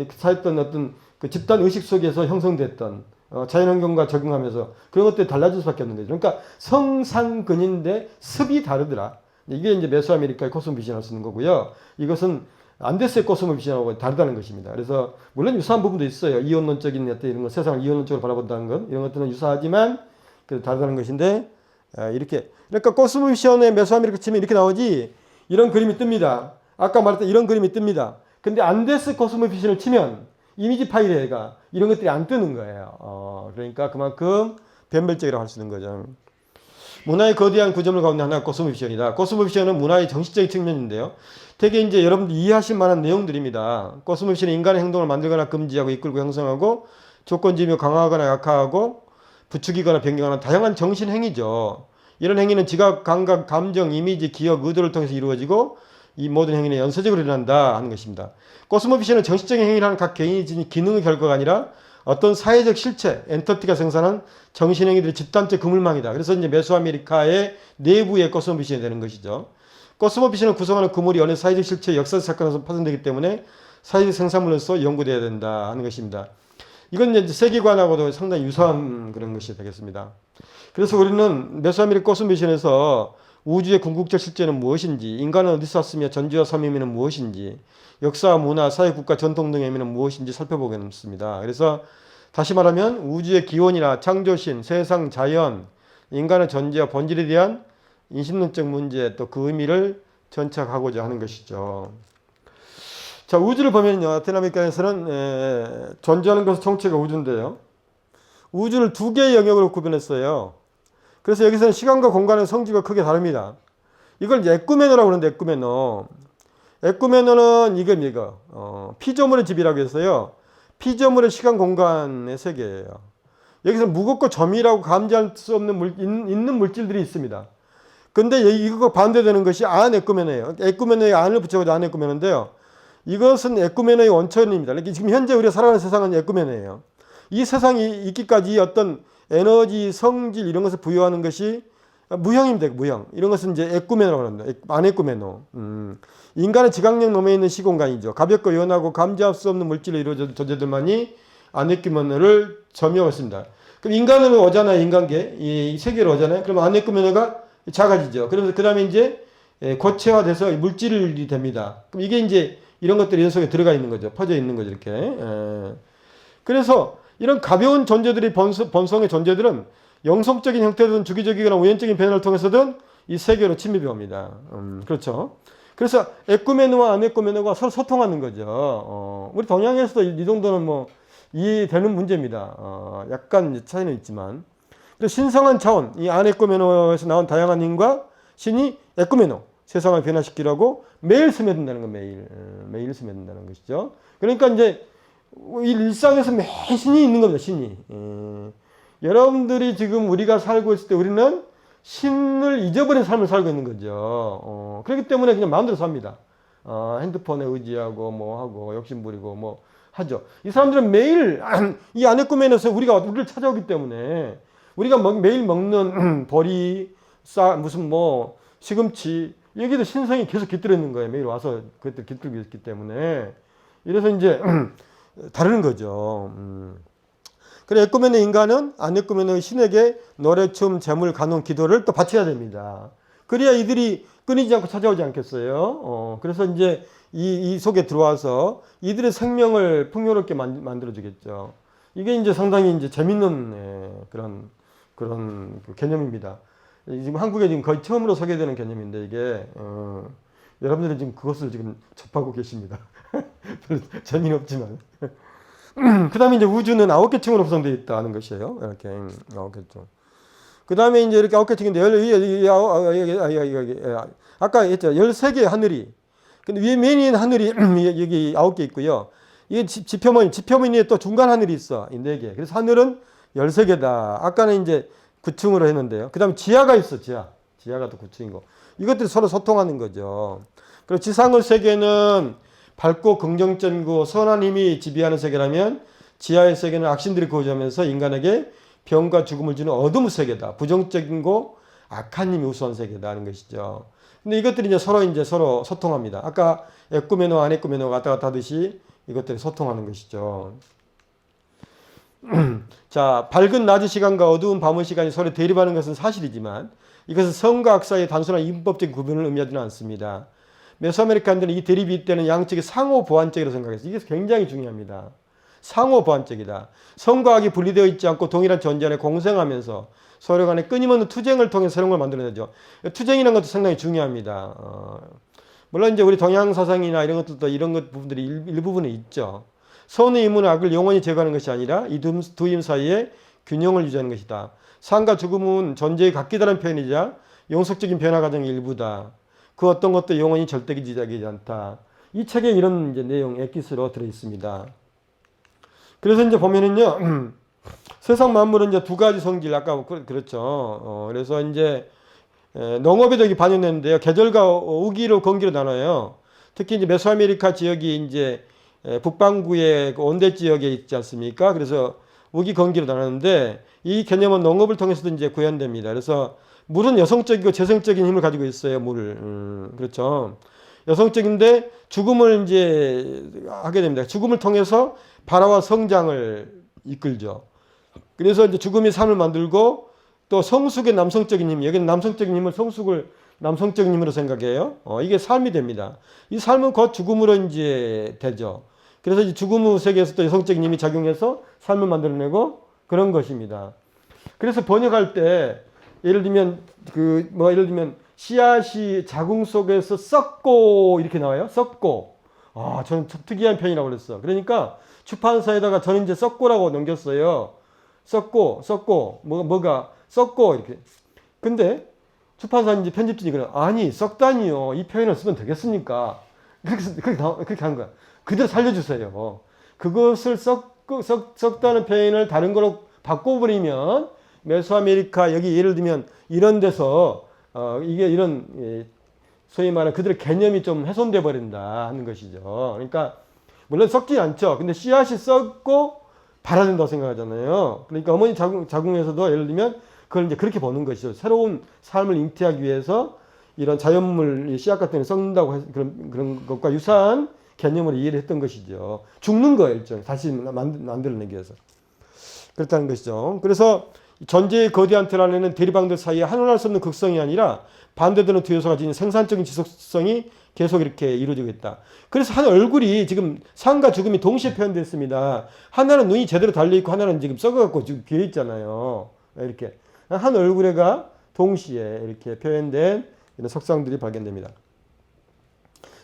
사했던 어떤 그 집단 의식 속에서 형성됐던 자연환경과 적응하면서 그런 것들이 달라질 수밖에 없는 거죠. 그러니까 성상근인데 습이 다르더라. 이게 이제 메소아메리카의 코스모비전을 쓰는 거고요. 이것은 안데스의 코스모비전하고 다르다는 것입니다. 그래서 물론 유사한 부분도 있어요. 이원론적인 어떤 이런 거, 세상을 이원론적으로 바라본다는 것 이런 것들은 유사하지만 다르다는 것인데 이렇게 그러니까 코스모비전의 메소아메리카 치면 이렇게 나오지 이런 그림이 뜹니다. 아까 말했던 이런 그림이 뜹니다. 근데 안데스 코스모비전을 치면 이미지 파일에가 이런 것들이 안 뜨는 거예요. 그러니까 그만큼 변별적이라고 할 수 있는 거죠. 문화의 거대한 구조물 가운데 하나가 코스모비전이다. 코스모비전은 문화의 정신적인 측면인데요. 되게 이제 여러분들 이해하실 만한 내용들입니다. 코스모비전은 인간의 행동을 만들거나 금지하고 이끌고 형성하고 조건지며 강화하거나 약화하고 부추기거나 변경하는 다양한 정신 행위죠. 이런 행위는 지각, 감각, 감정, 이미지, 기억, 의도를 통해서 이루어지고 이 모든 행위는 연쇄적으로 일어난다 하는 것입니다. 코스모비전은 정신적인 행위를 하는 각 개인이 지닌 기능의 결과가 아니라 어떤 사회적 실체, 엔터티가 생산한 정신행위들의 집단적 그물망이다. 그래서 이제 메소아메리카의 내부의 코스모비전이 되는 것이죠. 코스모비전을 구성하는 그물이 어느 사회적 실체, 역사적 사건에서 파생되기 때문에 사회적 생산물로서 연구되어야 된다 하는 것입니다. 이건 이제 세계관하고도 상당히 유사한 그런 것이 되겠습니다. 그래서 우리는 메소아메리카 코스모비전에서 우주의 궁극적 실제는 무엇인지, 인간은 어디서 왔으며 전지와 삶의 의미는 무엇인지, 역사, 문화, 사회, 국가, 전통 등의 의미는 무엇인지 살펴보겠습니다. 그래서 다시 말하면 우주의 기원이나 창조신, 세상, 자연, 인간의 존재와 본질에 대한 인신론적 문제 또 그 의미를 전착하고자 하는 것이죠. 자, 우주를 보면요. 라틴아메리카에서는 존재하는 것은 총체가 우주인데요. 우주를 두 개의 영역으로 구분했어요. 그래서 여기서는 시간과 공간의 성질과 크게 다릅니다. 이걸 이제 에쿠메노라고 그러는데 에쿠메노. 에쿠메노는 이거 피조물의 집이라고 했어요. 피조물의 시간 공간의 세계예요. 여기서 무겁고 점이라고 감지할 수 없는 있는 물질들이 있습니다. 근데 이거 반대되는 것이 안 에쿠메노예요. 에쿠메노의 안을 붙여가지고 안 에쿠메노인데요. 이것은 에쿠메노의 원천입니다. 지금 현재 우리가 살아가는 세상은 에쿠메노예요. 이 세상이 있기까지 어떤 에너지, 성질 이런 것을 부여하는 것이 무형입니다. 무형. 이런 것은 이제 에쿠메노라고 합니다. 안에쿠메노. 인간의 지각력 넘에 있는 시공간이죠. 가볍고 연하고 감지할 수 없는 물질로 이루어진 존재들만이 안에쿠메노를 점유하고 있습니다. 그럼 인간으로 오잖아요. 인간계. 이 세계로 오잖아요. 그러면 안에쿠메노가 작아지죠. 그러면서 그 다음에 이제 고체화돼서 물질이 됩니다. 그럼 이게 이제 이런 것들이 연속에 들어가 있는 거죠. 퍼져 있는 거죠. 이렇게. 그래서 이런 가벼운 존재들이 본성의 존재들은 영성적인 형태든 주기적이거나 우연적인 변화를 통해서든 이 세계로 침입해 옵니다. 그렇죠. 그래서 에꾸메노와 아네꾸메노가 서로 소통하는 거죠. 우리 동양에서도 이 정도는 뭐 이해되는 문제입니다. 약간 차이는 있지만. 신성한 차원, 이 아네꾸메노에서 나온 다양한 힘과 신이 에꾸메노, 세상을 변화시키려고 매일 스며든다는 거, 매일 스며든다는 것이죠. 그러니까 이제 일상에서 매일 신이 있는 겁니다, 신이. 여러분들이 지금 우리가 살고 있을 때 우리는 신을 잊어버린 삶을 살고 있는 거죠. 그렇기 때문에 그냥 마음대로 삽니다. 핸드폰에 의지하고 뭐 하고 욕심부리고 뭐 하죠. 이 사람들은 매일 이 안에 꾸며내서 우리를 찾아오기 때문에 우리가 매일 먹는 보리, 무슨 뭐 시금치 여기도 신성이 계속 깃들어 있는 거예요. 매일 와서 그것들 깃들고 있기 때문에 이래서 이제 다른 거죠. 그래 에꾸메네 인간은 안에꾸메네 신에게 노래, 춤, 재물, 간용, 기도를 또 바쳐야 됩니다. 그래야 이들이 끊이지 않고 찾아오지 않겠어요. 그래서 이제 이 속에 들어와서 이들의 생명을 풍요롭게 만들어주겠죠. 이게 이제 상당히 이제 재밌는 그런 그 개념입니다. 지금 한국에 지금 거의 처음으로 소개되는 개념인데 이게 여러분들은 지금 그것을 지금 접하고 계십니다. 별로 재미는 없지만. 그 다음에 이제 우주는 9개 층으로 구성되어 있다는 것이에요. 이렇게 9개 층. 그 다음에 이제 이렇게 9개 층인데 아까 했죠. 13개의 하늘이. 근데 위에 맨 위에 하늘이 여기 9개 있고요. 이게 지표면이 또 중간 하늘이 있어. 이 4개. 그래서 하늘은 13개다. 아까는 이제 9층으로 했는데요. 그 다음에 지하가 있어. 지하가 또 9층이고. 이것들이 서로 소통하는 거죠. 그리고 지상의 세계는 밝고 긍정적이고 선한 힘이 지배하는 세계라면 지하의 세계는 악신들이 거주하면서 인간에게 병과 죽음을 주는 어둠의 세계다. 부정적이고 악한 힘이 우수한 세계다 하는 것이죠. 근데 이것들이 이제 서로 소통합니다. 아까 에꾸메노, 안에꾸메노 왔다 갔다 하듯이 이것들이 소통하는 것이죠. 자, 밝은 낮의 시간과 어두운 밤의 시간이 서로 대립하는 것은 사실이지만 이것은 성과 악 사이의 단순한 인법적인 구분을 의미하지는 않습니다. 메소아메리칸들은 이 대립이 이때는 양측이 상호 보완적이라고 생각했어요. 이게 굉장히 중요합니다. 상호 보완적이다. 성과 악이 분리되어 있지 않고 동일한 존재 안에 공생하면서 서로 간에 끊임없는 투쟁을 통해 새로운 걸 만들어내죠. 투쟁이라는 것도 상당히 중요합니다. 물론 이제 우리 동양 사상이나 이런 것들도 이런 것 부분들이 일부분에 있죠. 선의 의문의 악을 영원히 제거하는 것이 아니라 이 두 힘 사이에 균형을 유지하는 것이다. 삶과 죽음은 존재의 각기다른 표현이자 영속적인 변화 과정의 일부다. 그 어떤 것도 영원히 절대적이지 않다. 이 책에 이런 이제 내용 엑기스로 들어 있습니다. 그래서 이제 보면은요, 세상 만물은 이제 두 가지 성질, 아까 그렇죠. 그래서 이제 농업에도 여기 반영됐는데요. 계절과 우기로 건기로 나눠요. 특히 이제 메소아메리카 지역이 이제 북반구의 온대 지역에 있지 않습니까? 그래서 우기 건기로 나누는데 이 개념은 농업을 통해서도 이제 구현됩니다. 그래서 물은 여성적이고 재성적인 힘을 가지고 있어요. 그렇죠. 여성적인데 죽음을 이제 하게 됩니다. 죽음을 통해서 발화와 성장을 이끌죠. 그래서 이제 죽음이 삶을 만들고 또 성숙의 남성적인 힘, 여기는 남성적인 힘을 성숙을 남성적인 힘으로 생각해요. 이게 삶이 됩니다. 이 삶은 곧 죽음으로 이제 되죠. 그래서 이제 죽음의 세계에서 또 여성적인 힘이 작용해서 삶을 만들어내고 그런 것입니다. 그래서 번역할 때 예를 들면 예를 들면 씨앗이 자궁 속에서 썩고 이렇게 나와요. 썩고. 저는 특이한 표현이라고 그랬어. 그러니까 출판사에다가 저는 이제 썩고라고 넘겼어요. 썩고 뭐가 썩고 이렇게. 근데 출판사 이제 편집진이 그래. 아니 썩다니요. 이 표현을 쓰면 되겠습니까? 그렇게 한 거야. 그대로 살려주세요. 그것을 썩다는 표현을 다른 거로 바꿔버리면 메소아메리카 여기 예를 들면 이런 데서 이게 이런 소위 말하는 그들의 개념이 좀 훼손돼 버린다 하는 것이죠. 그러니까 물론 썩지 않죠. 근데 씨앗이 썩고 발화된다고 생각하잖아요. 그러니까 어머니 자궁에서도 예를 들면 그걸 이제 그렇게 보는 것이죠. 새로운 삶을 잉태하기 위해서 이런 자연물 씨앗 같은 게 썩는다고 그런 것과 유사한 개념으로 이해를 했던 것이죠. 죽는 거예요, 일종. 다시 만들어내기 위해서. 그렇다는 것이죠. 그래서 존재의 거대한 틀 안에는 대리방들 사이에 한원할 수 없는 극성이 아니라 반대되는 두 요소가 지닌 생산적인 지속성이 계속 이렇게 이루어지고 있다. 그래서 한 얼굴이 지금 삶과 죽음이 동시에 표현됐습니다. 하나는 눈이 제대로 달려있고 하나는 지금 썩어갖고 지금 비어 있잖아요. 이렇게. 한 얼굴에가 동시에 이렇게 표현된 이런 석상들이 발견됩니다.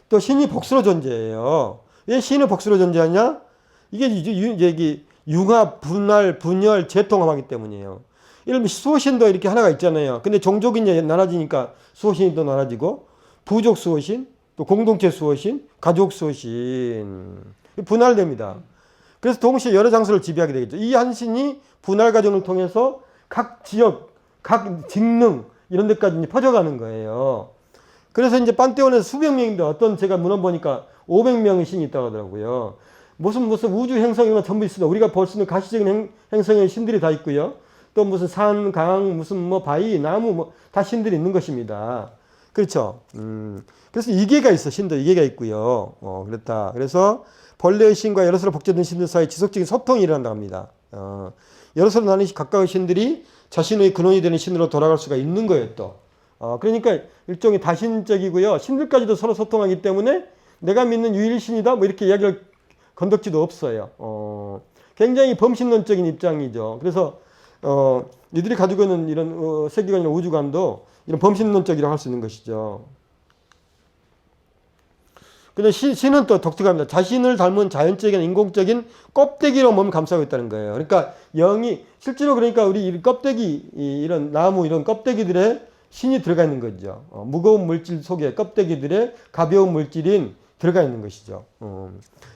또 신이 복수로 존재해요. 왜 신은 복수로 존재하냐? 이게 융합, 분할, 분열, 재통합하기 때문이에요. 예를 들면 수호신도 이렇게 하나가 있잖아요. 근데 종족이 나눠지니까 수호신이 또 나눠지고 부족 수호신, 또 공동체 수호신, 가족 수호신 분할됩니다. 그래서 동시에 여러 장소를 지배하게 되겠죠. 이 한 신이 분할 과정을 통해서 각 지역, 각 직능 이런 데까지 퍼져가는 거예요. 그래서 이제 판테온에서 수백 명인데 어떤 제가 문헌 보니까 500명의 신이 있다고 하더라고요. 무슨 우주 행성 이런 거 전부 있습니다. 우리가 볼 수 있는 가시적인 행성의 신들이 다 있고요. 또 무슨 산, 강, 무슨 뭐 바위, 나무 다 신들이 있는 것입니다. 그렇죠. 그래서 이계가 있어. 신도 이계가 있고요. 그렇다. 그래서 본래의 신과 여러 서로 복제된 신들 사이 지속적인 소통이 일어난다고 합니다. 여러 서로 나뉘는 각각의 신들이 자신의 근원이 되는 신으로 돌아갈 수가 있는 거예요, 또. 그러니까 일종의 다신적이고요. 신들까지도 서로 소통하기 때문에 내가 믿는 유일신이다 뭐 이렇게 이야기를 건덕지도 없어요. 굉장히 범신론적인 입장이죠. 그래서 이들이 가지고 있는 이런 세계관이나 우주관도 이런 범신론적이라고 할 수 있는 것이죠. 근데 신은 또 독특합니다. 자신을 닮은 자연적인 인공적인 껍데기로 몸을 감싸고 있다는 거예요. 그러니까 영이 실제로 그러니까 우리 껍데기 이런 나무 이런 껍데기들에 신이 들어가 있는 거죠. 무거운 물질 속에 껍데기들의 가벼운 물질인 들어가 있는 것이죠.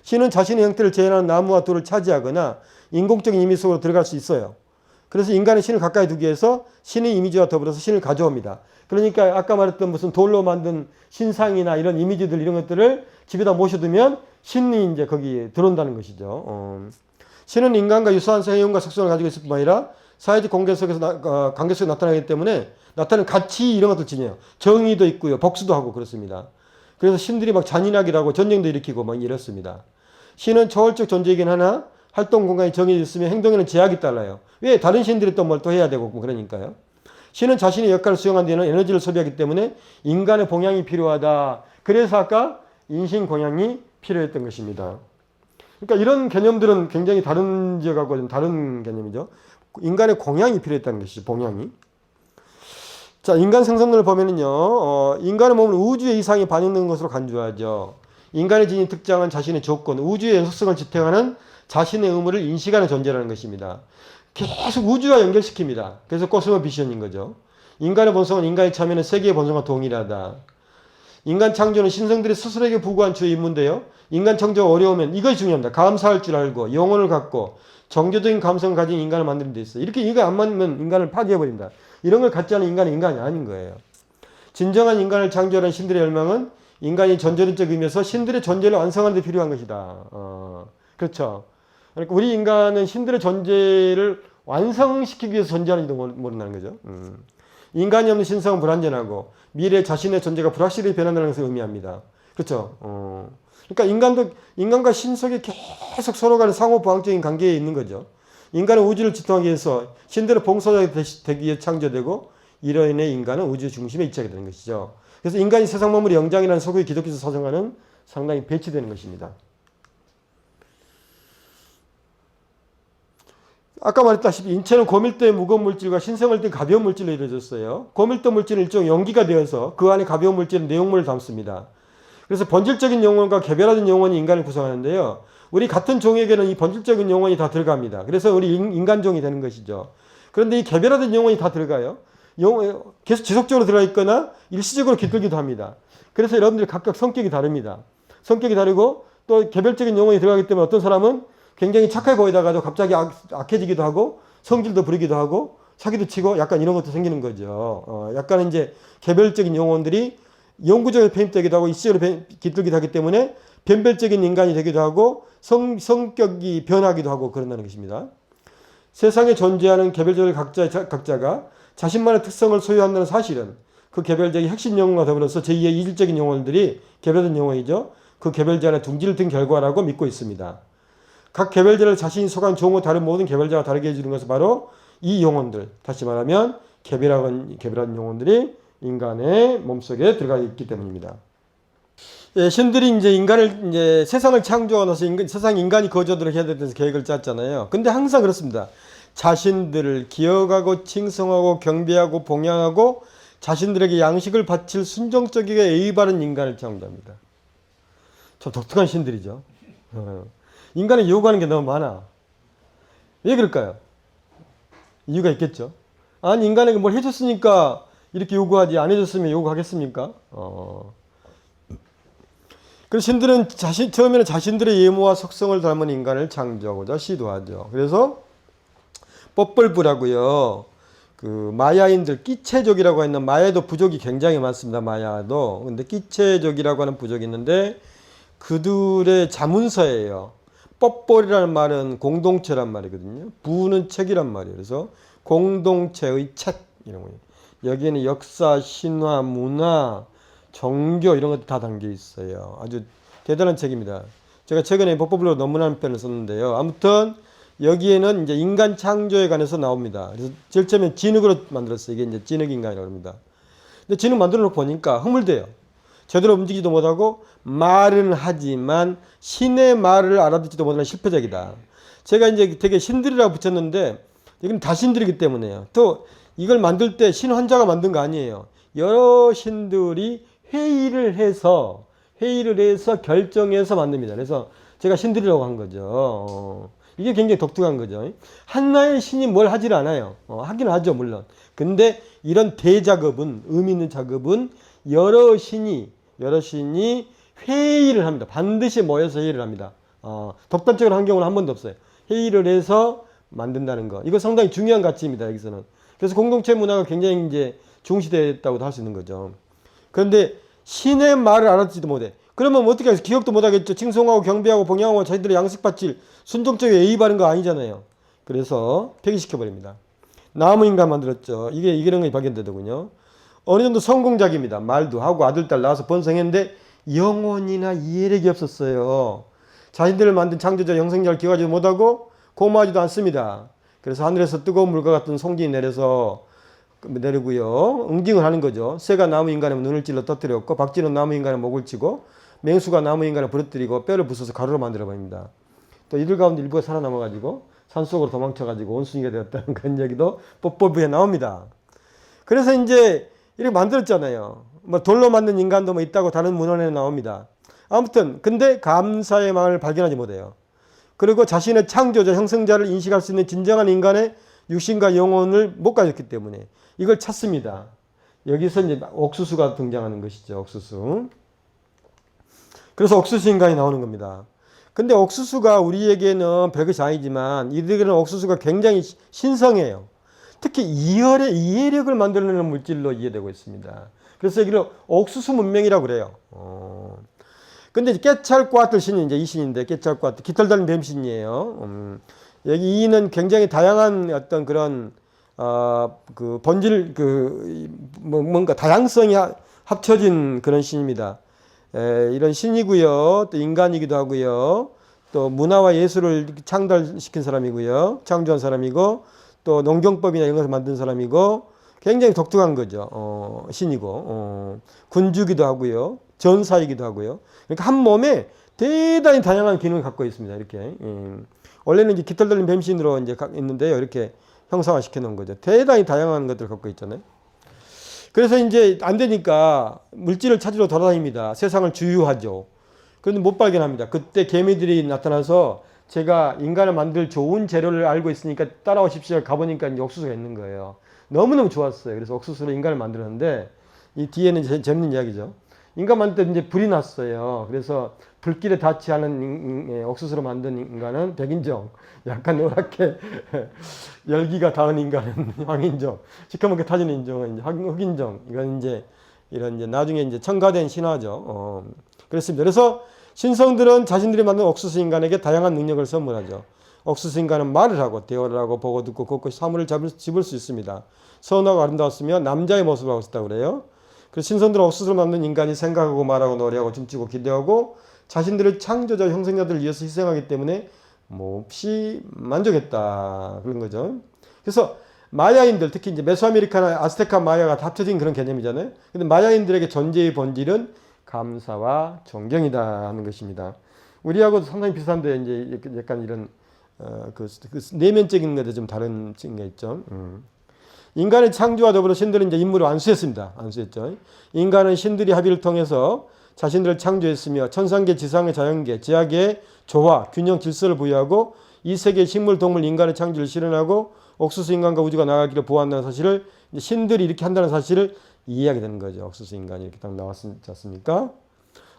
신은 자신의 형태를 재현하는 나무와 돌을 차지하거나 인공적인 이미지 속으로 들어갈 수 있어요. 그래서 인간은 신을 가까이 두기 위해서 신의 이미지와 더불어서 신을 가져옵니다. 그러니까 아까 말했던 무슨 돌로 만든 신상이나 이런 이미지들 이런 것들을 집에다 모셔두면 신이 이제 거기에 들어온다는 것이죠. 신은 인간과 유사한 생형과 속성을 가지고 있을 뿐만 아니라 사회적 관계 속에서 관계 속에 나타나기 때문에 나타나는 가치 이런 것도 지녀요. 정의도 있고요. 복수도 하고 그렇습니다. 그래서 신들이 막 잔인하기도 하고 전쟁도 일으키고 막 이렇습니다. 신은 초월적 존재이긴 하나 활동 공간이 정해져 있으면 행동에는 제약이 따라요. 왜? 다른 신들이 또 뭘 또 해야 되고 그러니까요. 신은 자신의 역할을 수행하는 데는 에너지를 소비하기 때문에 인간의 봉양이 필요하다. 그래서 아까 인신 공양이 필요했던 것입니다. 그러니까 이런 개념들은 굉장히 다른 지역하고 좀 다른 개념이죠. 인간의 공양이 필요했다는 것이죠. 봉양이. 자, 인간 생성론을 보면은요, 인간의 몸은 우주의 이상이 반영된 것으로 간주하죠. 인간의 지닌 특장은 자신의 조건, 우주의 연속성을 지탱하는 자신의 의무를 인식하는 존재라는 것입니다. 계속 우주와 연결시킵니다. 그래서 코스모비전인 거죠. 인간의 본성은 인간이 참여하는 세계의 본성과 동일하다. 인간 창조는 신성들이 스스로에게 부과한 주의 임무인데요. 인간 창조가 어려우면 이것이 중요합니다. 감사할 줄 알고 영혼을 갖고 정교적인 감성을 가진 인간을 만드는 데 있어요. 이렇게 이거 안 맞으면 인간을 파괴해버립니다. 이런 걸 갖지 않은 인간은 인간이 아닌 거예요. 진정한 인간을 창조하는 신들의 열망은 인간이 전제론적 의미에서 신들의 존재를 완성하는 데 필요한 것이다. 그렇죠. 그러니까 우리 인간은 신들의 존재를 완성시키기 위해서 존재하는지도 모른다는 거죠. 인간이 없는 신성은 불완전하고 미래 자신의 존재가 불확실히 변한다는 것을 의미합니다. 그렇죠. 그러니까 인간과 신 속에 계속 서로 간의 상호 보완적인 관계에 있는 거죠. 인간은 우주를 지탱하기 위해서 신들의 봉사자가 되기 위해 창조되고 이로 인해 인간은 우주 중심에 위치하게 되는 것이죠. 그래서 인간이 세상 만물의 영장이라는 소고의 기독교에서 사정하는 상당히 배치되는 것입니다. 아까 말했다시피 인체는 고밀도의 무거운 물질과 신성을 띤 가벼운 물질로 이루어졌어요. 고밀도 물질은 일종 용기가 되어서 그 안에 가벼운 물질은 내용물을 담습니다. 그래서 본질적인 영혼과 개별화된 영혼이 인간을 구성하는데요. 우리 같은 종에게는 이 본질적인 영혼이 다 들어갑니다. 그래서 우리 인간종이 되는 것이죠. 그런데 이 개별화된 영혼이 다 들어가요. 계속 지속적으로 들어가 있거나 일시적으로 깃들기도 합니다. 그래서 여러분들이 각각 성격이 다릅니다. 성격이 다르고 또 개별적인 영혼이 들어가기 때문에 어떤 사람은 굉장히 착해 보이다가도 갑자기 악해지기도 하고 성질도 부리기도 하고 사기도 치고 약간 이런 것도 생기는 거죠. 약간 이제 개별적인 영혼들이 영구적으로 편입되기도 하고 일시적으로 깃들기도 하기 때문에 변별적인 인간이 되기도 하고 성격이 변하기도 하고 그런다는 것입니다. 세상에 존재하는 개별적인 각자가 자신만의 특성을 소유한다는 사실은 그 개별적인 핵심 영혼과 더불어서 제2의 이질적인 영혼들이 개별된 영혼이죠. 그 개별자 안에 둥지를 든 결과라고 믿고 있습니다. 각 개별자를 자신이 속한 종과 다른 모든 개별자가 다르게 해주는 것은 바로 이 영혼들, 다시 말하면 개별한 영혼들이 인간의 몸속에 들어가 있기 때문입니다. 예, 신들이 이제 이제 세상을 창조하고 나서 세상 인간이 거저들을 해야 되는 계획을 짰잖아요. 근데 항상 그렇습니다. 자신들을 기억하고 칭송하고 경배하고 봉양하고 자신들에게 양식을 바칠 순종적이게 예의 바른 인간을 창조합니다. 참 독특한 신들이죠. 인간이 요구하는 게 너무 많아. 왜 그럴까요? 이유가 있겠죠. 아니, 인간에게 뭘 해줬으니까 이렇게 요구하지, 안 해줬으면 요구하겠습니까? 그래서 신들은 처음에는 자신들의 예모와 속성을 닮은 인간을 창조하고자 시도하죠. 그래서 뽀뻘부라고요. 그 마야인들 끼체족이라고 있는 마야도 부족이 굉장히 많습니다. 마야도. 근데 끼체족이라고 하는 부족이 있는데 그들의 자문서예요. 뽀뻘이라는 말은 공동체란 말이거든요. 부는 책이란 말이에요. 그래서 공동체의 책 이런 거예요. 여기에는 역사, 신화, 문화, 종교 이런 것도 다 담겨 있어요. 아주 대단한 책입니다. 제가 최근에 뽀뽀블로 논문 한 편을 썼는데요. 아무튼 여기에는 이제 인간 창조에 관해서 나옵니다. 그래서 제일 처음에 진흙으로 만들었어요. 이게 이제 진흙인간이라고 합니다. 근데 진흙 만들어 놓고 보니까 허물대요. 제대로 움직이지도 못하고 말은 하지만 신의 말을 알아듣지도 못하는 실패작이다. 제가 이제 되게 신들이라고 붙였는데 이건 다 신들이기 때문에요. 또 이걸 만들 때 신 환자가 만든 거 아니에요. 여러 신들이 회의를 해서 결정해서 만듭니다. 그래서 제가 신들이라고 한 거죠. 이게 굉장히 독특한 거죠. 하나의 신이 뭘 하질 않아요. 하긴 하죠, 물론. 근데 이런 대작업은, 의미 있는 작업은 여러 신이 회의를 합니다. 반드시 모여서 회의를 합니다. 독단적으로 한 경우는 한 번도 없어요. 회의를 해서 만든다는 거. 이거 상당히 중요한 가치입니다, 여기서는. 그래서 공동체 문화가 굉장히 이제 중시됐다고도 할 수 있는 거죠. 그런데 신의 말을 알아듣지도 못해. 그러면 어떻게 해서 기억도 못하겠죠. 칭송하고 경배하고 봉양하고 자기들의 양식받칠 순종적인 예의 바른 거 아니잖아요. 그래서 폐기시켜버립니다. 나무 인간 만들었죠. 이게 이런 게 발견되더군요. 어느 정도 성공작입니다. 말도 하고 아들, 딸 낳아서 번성했는데 영혼이나 이해력이 없었어요. 자신들을 만든 창조자 영생자를 기억하지도 못하고 고마워하지도 않습니다. 그래서 하늘에서 뜨거운 물과 같은 송진이 내리고요. 응징을 하는 거죠. 새가 나무 인간의 눈을 찔러 터뜨렸고 박쥐는 나무 인간의 목을 치고 맹수가 나무 인간을 부러뜨리고 뼈를 부숴서 가루로 만들어버립니다. 또 이들 가운데 일부가 살아남아가지고 산속으로 도망쳐가지고 원숭이가 되었다는 그런 얘기도 뽀뽀부에 나옵니다. 그래서 이제 이렇게 만들었잖아요. 뭐 돌로 만든 인간도 뭐 있다고 다른 문헌에 나옵니다. 아무튼 근데 감사의 마음을 발견하지 못해요. 그리고 자신의 창조자, 형성자를 인식할 수 있는 진정한 인간의 육신과 영혼을 못 가졌기 때문에 이걸 찾습니다. 여기서 이제 옥수수가 등장하는 것이죠. 옥수수. 그래서 옥수수 인간이 나오는 겁니다. 근데 옥수수가 우리에게는 별것이 아니지만 이들에게는 옥수수가 굉장히 신성해요. 특히 이해력을 만들어내는 물질로 이해되고 있습니다. 그래서 여기를 옥수수 문명이라고 그래요. 근데 깨찰과틀 신이 이제 이 신인데 깨찰과틀 깃털 달린 뱀신이에요. 여기 이는 굉장히 다양한 어떤 그런 그 본질 뭔가 다양성이 합쳐진 그런 신입니다. 이런 신이고요. 또 인간이기도 하고요. 또 문화와 예술을 창달시킨 사람이고요. 창조한 사람이고 또 농경법이나 이런 것을 만든 사람이고 굉장히 독특한 거죠. 신이고 군주기도 하고요. 전사이기도 하고요. 그러니까 한 몸에 대단히 다양한 기능을 갖고 있습니다. 이렇게 원래는 이제 깃털 달린 뱀신으로 이제 있는데요. 이렇게 형상화시켜 놓은 거죠. 대단히 다양한 것들을 갖고 있잖아요. 그래서 이제 안 되니까 물질을 찾으러 돌아다닙니다. 세상을 주유하죠. 그런데 못 발견합니다. 그때 개미들이 나타나서 제가 인간을 만들 좋은 재료를 알고 있으니까 따라오십시오. 가보니까 이제 옥수수가 있는 거예요. 너무너무 좋았어요. 그래서 옥수수로 인간을 만들었는데 이 뒤에는 재밌는 이야기죠. 인간 만들 때 이제 불이 났어요. 그래서 불길에 닿지 않은 옥수수로 만든 인간은 백인종, 약간 노랗게 열기가 닿은 인간은 황인종, 시커멓게 타지는 인종은 이제 흑인종. 이건 이제 이런 이제 나중에 이제 첨가된 신화죠. 그렇습니다. 그래서 신성들은 자신들이 만든 옥수수 인간에게 다양한 능력을 선물하죠. 옥수수 인간은 말을 하고 대화를 하고 보고 듣고 걷고 사물을 집을 수 있습니다. 선하고 아름다웠으며 남자의 모습을 하고 있다고 그래요. 그래서 신성들은 옥수수를 만든 인간이 생각하고 말하고 노래하고 춤추고 기대하고 자신들의 창조자 형성자들을 위해서 희생하기 때문에 몹시 만족했다 그런 거죠. 그래서 마야인들, 특히 이제 메소아메리카나 아스테카 마야가 다 합쳐진 그런 개념이잖아요. 근데 마야인들에게 존재의 본질은 감사와 존경이다 하는 것입니다. 우리하고도 상당히 비슷한데 이제 약간 이런 그 내면적인 것에 좀 다른 게 있죠. 인간의 창조와 더불어 신들은 이제 인물을 안수했습니다. 안수했죠. 인간은 신들이 합의를 통해서 자신들을 창조했으며 천상계, 지상계, 자연계, 지하계의 조화, 균형, 질서를 부여하고 이 세계의 식물, 동물, 인간의 창조를 실현하고 옥수수 인간과 우주가 나가기를 보호한다는 사실을 신들이 이렇게 한다는 사실을 이해하게 되는 거죠. 옥수수 인간이 이렇게 딱 나왔지 않습니까?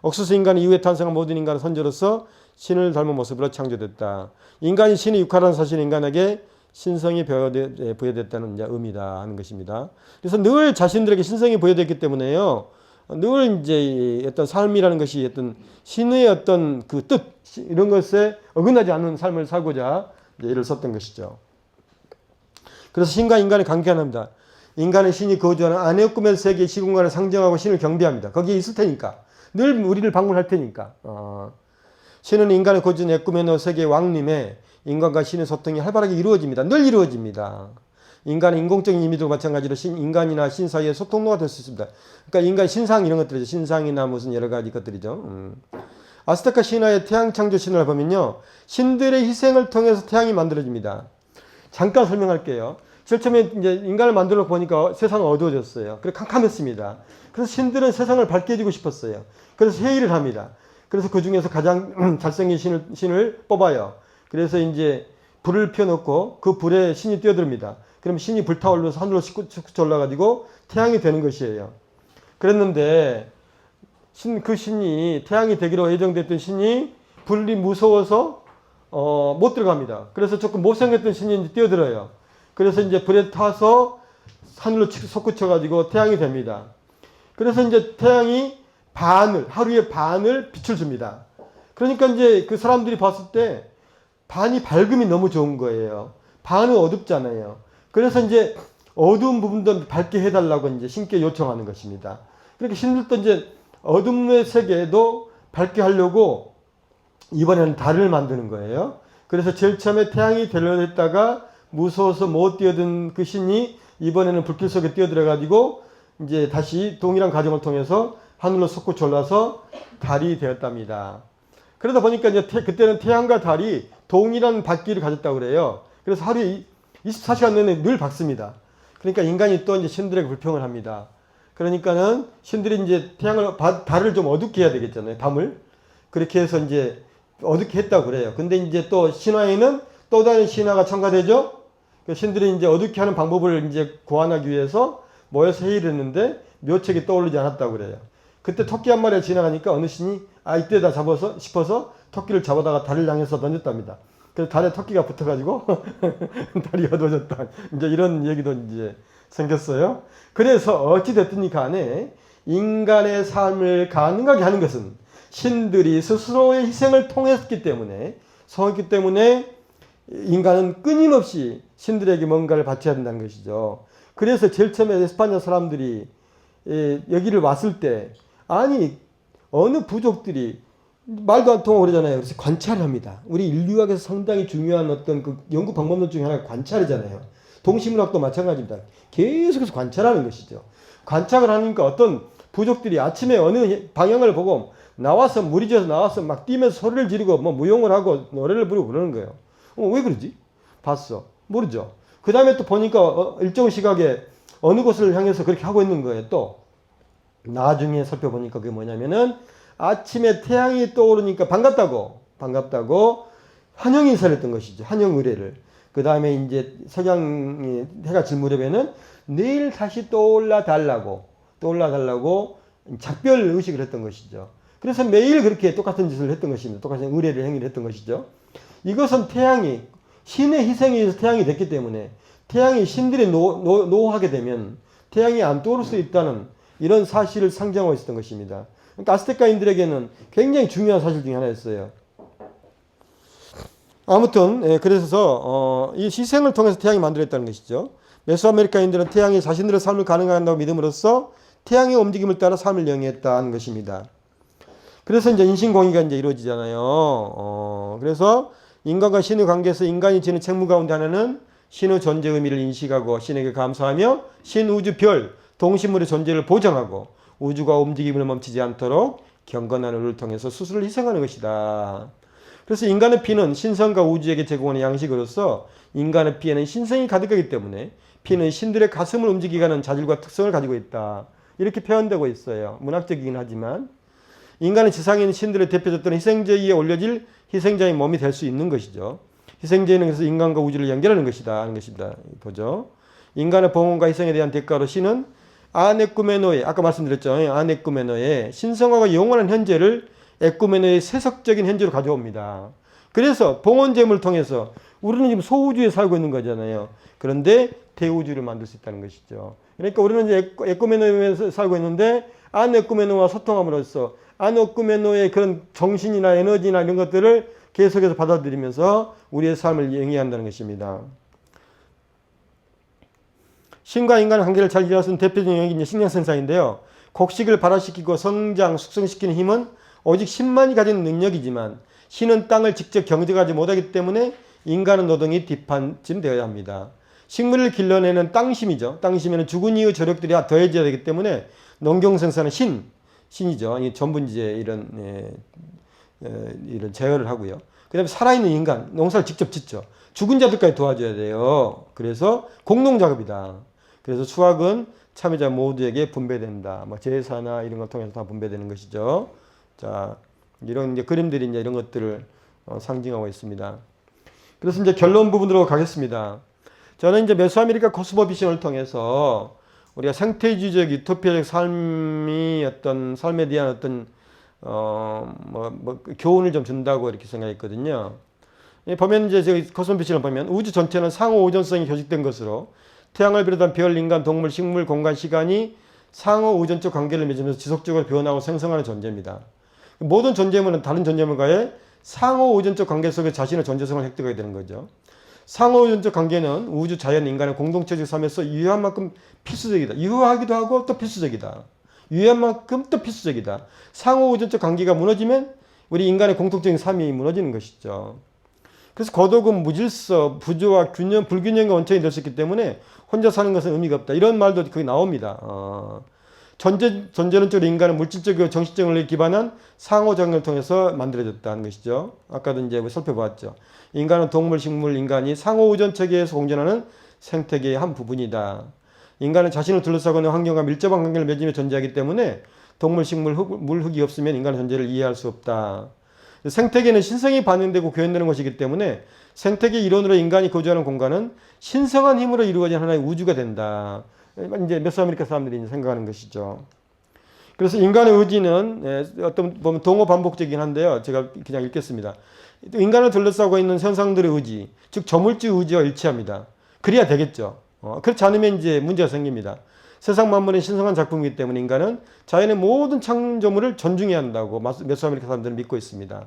옥수수 인간 이후에 탄생한 모든 인간은 선조로서 신을 닮은 모습으로 창조됐다. 인간이 신의 육화라는 사실은 인간에게 신성이 부여됐다는 의미다 하는 것입니다. 그래서 늘 자신들에게 신성이 부여됐기 때문에요. 늘 이제 어떤 삶이라는 것이 어떤 신의 어떤 그 뜻 이런 것에 어긋나지 않는 삶을 살고자 예를 썼던 것이죠. 그래서 신과 인간의 관계가 합니다. 인간은 신이 거주하는 안의 꿈의 세계 시공간을 상정하고 신을 경배합니다. 거기에 있을 테니까. 늘 우리를 방문할 테니까. 신은 인간의 거주하는 애꿈의 세계의 왕림에 인간과 신의 소통이 활발하게 이루어집니다. 늘 이루어집니다. 인간은 인공적인 의미도 마찬가지로 인간이나 신 사이의 소통로가 될 수 있습니다. 그러니까 인간 신상 이런 것들이죠. 신상이나 무슨 여러 가지 것들이죠. 아스테카 신화의 태양 창조 신화를 보면요. 신들의 희생을 통해서 태양이 만들어집니다. 잠깐 설명할게요. 제일 처음에 이제 인간을 만들어 보니까 세상은 어두워졌어요. 그리고 캄캄했습니다. 그래서 신들은 세상을 밝게 해주고 싶었어요. 그래서 회의를 합니다. 그래서 그 중에서 가장 잘생긴 신을 뽑아요. 그래서 이제 불을 펴놓고 그 불에 신이 뛰어듭니다. 그럼 신이 불타올라서 하늘로 솟구쳐 올라가지고 태양이 되는 것이에요. 그랬는데 그 신이 태양이 되기로 예정됐던 신이 불이 무서워서 못 들어갑니다. 그래서 조금 못생겼던 신이 뛰어들어요. 그래서 이제 불에 타서 하늘로 솟구쳐 가지고 태양이 됩니다. 그래서 이제 태양이 하루에 반을 빛을 줍니다. 그러니까 이제 그 사람들이 봤을 때 반이 밝음이 너무 좋은 거예요. 반은 어둡잖아요. 그래서 이제 어두운 부분도 밝게 해달라고 이제 신께 요청하는 것입니다. 그렇게 신들도 이제 어둠의 세계도 밝게 하려고 이번에는 달을 만드는 거예요. 그래서 제일 처음에 태양이 되려고 했다가 무서워서 못 뛰어든 그 신이 이번에는 불길 속에 뛰어들어가지고 이제 다시 동일한 과정을 통해서 하늘로 솟구쳐 올라서 달이 되었답니다. 그러다 보니까 이제 그때는 태양과 달이 동일한 밝기를 가졌다고 그래요. 그래서 하루에 24시간 내내 늘 밝습니다. 그러니까 인간이 또 이제 신들에게 불평을 합니다. 그러니까는 신들이 이제 달을 좀 어둡게 해야 되겠잖아요. 밤을. 그렇게 해서 이제 어둡게 했다고 그래요. 근데 이제 또 신화에는 또 다른 신화가 첨가되죠. 신들이 이제 어둡게 하는 방법을 이제 고안하기 위해서 모여서 회의를 했는데 묘책이 떠오르지 않았다고 그래요. 그때 토끼 한 마리가 지나가니까 어느 신이 이때다 잡아서 싶어서 토끼를 잡아다가 달을 향해서 던졌답니다. 그래서 달에 토끼가 붙어가지고 달이 어두워졌다. 이제 이런 얘기도 이제 생겼어요. 그래서 어찌됐든 간에 인간의 삶을 가능하게 하는 것은 신들이 스스로의 희생을 통했기 때문에 인간은 끊임없이 신들에게 뭔가를 바쳐야 된다는 것이죠. 그래서 제일 처음에 에스파냐 사람들이 여기를 왔을 때 아니 어느 부족들이 말도 안 통하고 그러잖아요. 그래서 관찰을 합니다. 우리 인류학에서 상당히 중요한 어떤 그 연구 방법론 중에 하나가 관찰이잖아요. 동식물학도 마찬가지입니다. 계속해서 관찰하는 것이죠. 관찰을 하니까 어떤 부족들이 아침에 어느 방향을 보고 나와서 무리지어서 나와서 막 뛰면서 소리를 지르고 뭐 무용을 하고 노래를 부르고 그러는 거예요. 왜 그러지? 봤어. 모르죠. 그 다음에 또 보니까 일정 시각에 어느 곳을 향해서 그렇게 하고 있는 거예요. 또 나중에 살펴보니까 그게 뭐냐면은 아침에 태양이 떠오르니까 반갑다고 환영 인사를 했던 것이죠. 환영 의례를. 그 다음에 이제 석양이 해가 질 무렵에는 내일 다시 떠올라 달라고 작별 의식을 했던 것이죠. 그래서 매일 그렇게 똑같은 짓을 했던 것입니다. 똑같은 의례를 행위를 했던 것이죠. 이것은 태양이 신의 희생에 의해서 태양이 됐기 때문에 태양이 신들이 노하게 되면 태양이 안 떠오를 수 있다는 이런 사실을 상정하고 있었던 것입니다. 그러니까 아스테카인들에게는 굉장히 중요한 사실 중에 하나였어요. 아무튼 그래서 이 희생을 통해서 태양이 만들어졌다는 것이죠. 메소아메리카인들은 태양이 자신들의 삶을 가능한다고 믿음으로써 태양의 움직임을 따라 삶을 영위했다는 것입니다. 그래서 이제 인신공의가 이제 이루어지잖아요. 그래서 인간과 신의 관계에서 인간이 지는 책무 가운데 하나는 신의 존재 의미를 인식하고 신에게 감사하며 신우주 별 동식물의 존재를 보장하고 우주가 움직임을 멈추지 않도록 경건한 의를 통해서 스스로를 희생하는 것이다. 그래서 인간의 피는 신성과 우주에게 제공하는 양식으로서 인간의 피에는 신성이 가득하기 때문에 피는 신들의 가슴을 움직이게 하는 자질과 특성을 가지고 있다. 이렇게 표현되고 있어요. 문학적이긴 하지만 인간은 지상에 있는 신들의 대표적인 희생제위에 올려질 희생자의 몸이 될 수 있는 것이죠. 희생제위는 그래서 인간과 우주를 연결하는 것이다 하는 것입니다. 보죠. 인간의 봉헌과 희생에 대한 대가로 신은 아네꾸메노의 아까 말씀드렸죠. 아네꾸메노의 신성화가 영원한 현재를 에꾸메노의 세속적인 현재로 가져옵니다. 그래서 봉헌제물을 통해서 우리는 지금 소우주에 살고 있는 거잖아요. 그런데 대우주를 만들 수 있다는 것이죠. 그러니까 우리는 이제 에꾸메노에 살고 있는데 아네꾸메노와 소통함으로써 아네꾸메노의 그런 정신이나 에너지나 이런 것들을 계속해서 받아들이면서 우리의 삶을 영위한다는 것입니다. 신과 인간의 관계를 잘 이해할 수 있는 대표적인 영역이 이제 식량생산인데요. 곡식을 발화시키고 성장, 숙성시키는 힘은 오직 신만이 가진 능력이지만 신은 땅을 직접 경작하지 못하기 때문에 인간의 노동이 뒷받침되어야 합니다. 식물을 길러내는 땅심이죠. 땅심에는 죽은 이의 저력들이 더해져야 되기 때문에 농경생산은 신이죠. 이 전분지에 이런 제어를 하고요. 그 다음에 살아있는 인간, 농사를 직접 짓죠. 죽은 자들까지 도와줘야 돼요. 그래서 공동작업이다. 그래서 수확은 참여자 모두에게 분배된다. 뭐 제사나 이런 걸 통해서 다 분배되는 것이죠. 자, 이런 이제 그림들이 이제 이런 것들을 상징하고 있습니다. 그래서 이제 결론 부분으로 가겠습니다. 저는 이제 메소아메리카 코스모비전을 통해서 우리가 생태주의적 유토피아적 삶이 어떤 삶에 대한 어떤 교훈을 좀 준다고 이렇게 생각했거든요. 보면 이제 저기 코스모비전을 보면 우주 전체는 상호 의존성이 교직된 것으로 태양을 비롯한 별, 인간, 동물, 식물, 공간, 시간이 상호 의존적 관계를 맺으면서 지속적으로 변하고 생성하는 존재입니다. 모든 존재물은 다른 존재물과의 상호 의존적 관계 속에 자신의 존재성을 획득하게 되는 거죠. 상호 의존적 관계는 우주, 자연, 인간의 공동체적 삶에서 유효한 만큼 필수적이다. 유효하기도 하고 또 필수적이다. 유효한 만큼 또 필수적이다. 상호 의존적 관계가 무너지면 우리 인간의 공통적인 삶이 무너지는 것이죠. 그래서 고독은 무질서, 부조와 균형, 불균형과 원천이 될 수 있기 때문에 혼자 사는 것은 의미가 없다. 이런 말도 거기 나옵니다. 전제론적으로 인간은 물질적이고 정신적으로 기반한 상호작용을 통해서 만들어졌다는 것이죠. 아까도 이제 살펴보았죠. 인간은 동물, 식물, 인간이 상호의존 체계에서 공존하는 생태계의 한 부분이다. 인간은 자신을 둘러싸고 있는 환경과 밀접한 관계를 맺으며 존재하기 때문에 동물, 식물, 물, 흙이 없으면 인간의 존재를 이해할 수 없다. 생태계는 신성이 반영되고 교현되는 것이기 때문에 생태계 이론으로 인간이 거주하는 공간은 신성한 힘으로 이루어진 하나의 우주가 된다. 이제 메소아메리카 사람들이 이제 생각하는 것이죠. 그래서 인간의 의지는 어떤 보면 동호 반복적이긴 한데요. 제가 그냥 읽겠습니다. 인간을 둘러싸고 있는 현상들의 의지, 즉 저물질 의지와 일치합니다. 그래야 되겠죠. 그렇지 않으면 이제 문제가 생깁니다. 세상 만물은 신성한 작품이기 때문에 인간은 자연의 모든 창조물을 존중해야 한다고 메소아메리카 사람들은 믿고 있습니다.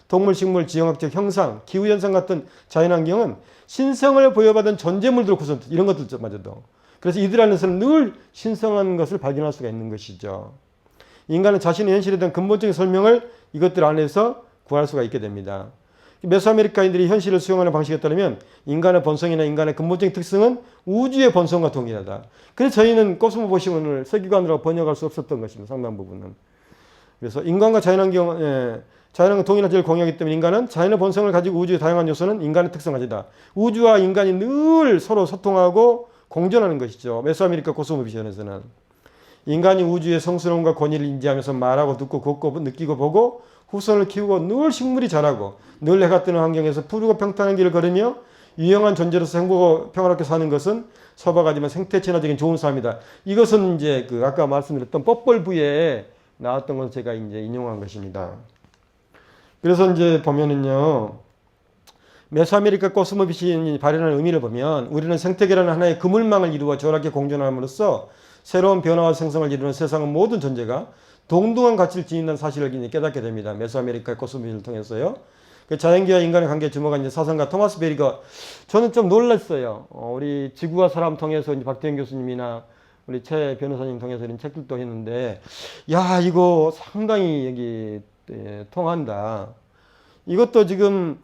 동물, 식물, 지형학적 형상, 기후현상 같은 자연환경은 신성을 부여받은 존재물들로 구성된 이런 것들마저도. 그래서 이들 안에서는 늘 신성한 것을 발견할 수가 있는 것이죠. 인간은 자신의 현실에 대한 근본적인 설명을 이것들 안에서 구할 수가 있게 됩니다. 메소아메리카인들이 현실을 수용하는 방식에 따르면 인간의 본성이나 인간의 근본적인 특성은 우주의 본성과 동일하다. 그래서 저희는 코스모보시문을 세계관으로 번역할 수 없었던 것입니다. 상당 부분은. 그래서 인간과 자연환경 동일한 질을 공유하기 때문에 인간은 자연의 본성을 가지고 우주의 다양한 요소는 인간의 특성을 가지다. 우주와 인간이 늘 서로 소통하고 공존하는 것이죠. 메소아메리카 코스모비전에서는 인간이 우주의 성스러움과 권위를 인지하면서 말하고 듣고 걷고 느끼고 보고 후손을 키우고 늘 식물이 자라고 늘 해가 뜨는 환경에서 푸르고 평탄한 길을 걸으며 유용한 존재로서 행복하고 평화롭게 사는 것은 소박하지만 생태 친화적인 좋은 삶이다. 이것은 이제 그 아까 말씀드렸던 법벌부에 나왔던 것을 제가 이제 인용한 것입니다. 그래서 이제 보면은요, 메소아메리카 코스모비전이 발현하는 의미를 보면 우리는 생태계라는 하나의 그물망을 이루어 조화롭게 공존함으로써 새로운 변화와 생성을 이루는 세상의 모든 존재가 동등한 가치를 지닌다는 사실을 깨닫게 됩니다. 메소아메리카 코스모비전을 통해서요. 그 자연계와 인간의 관계에 주목한 이제 사상가 토마스 베리가 저는 좀 놀랐어요. 우리 지구와 사람 통해서 이제 박태영 교수님이나 우리 최 변호사님 통해서 이런 책들도 했는데, 야, 이거 상당히 여기 통한다. 이것도 지금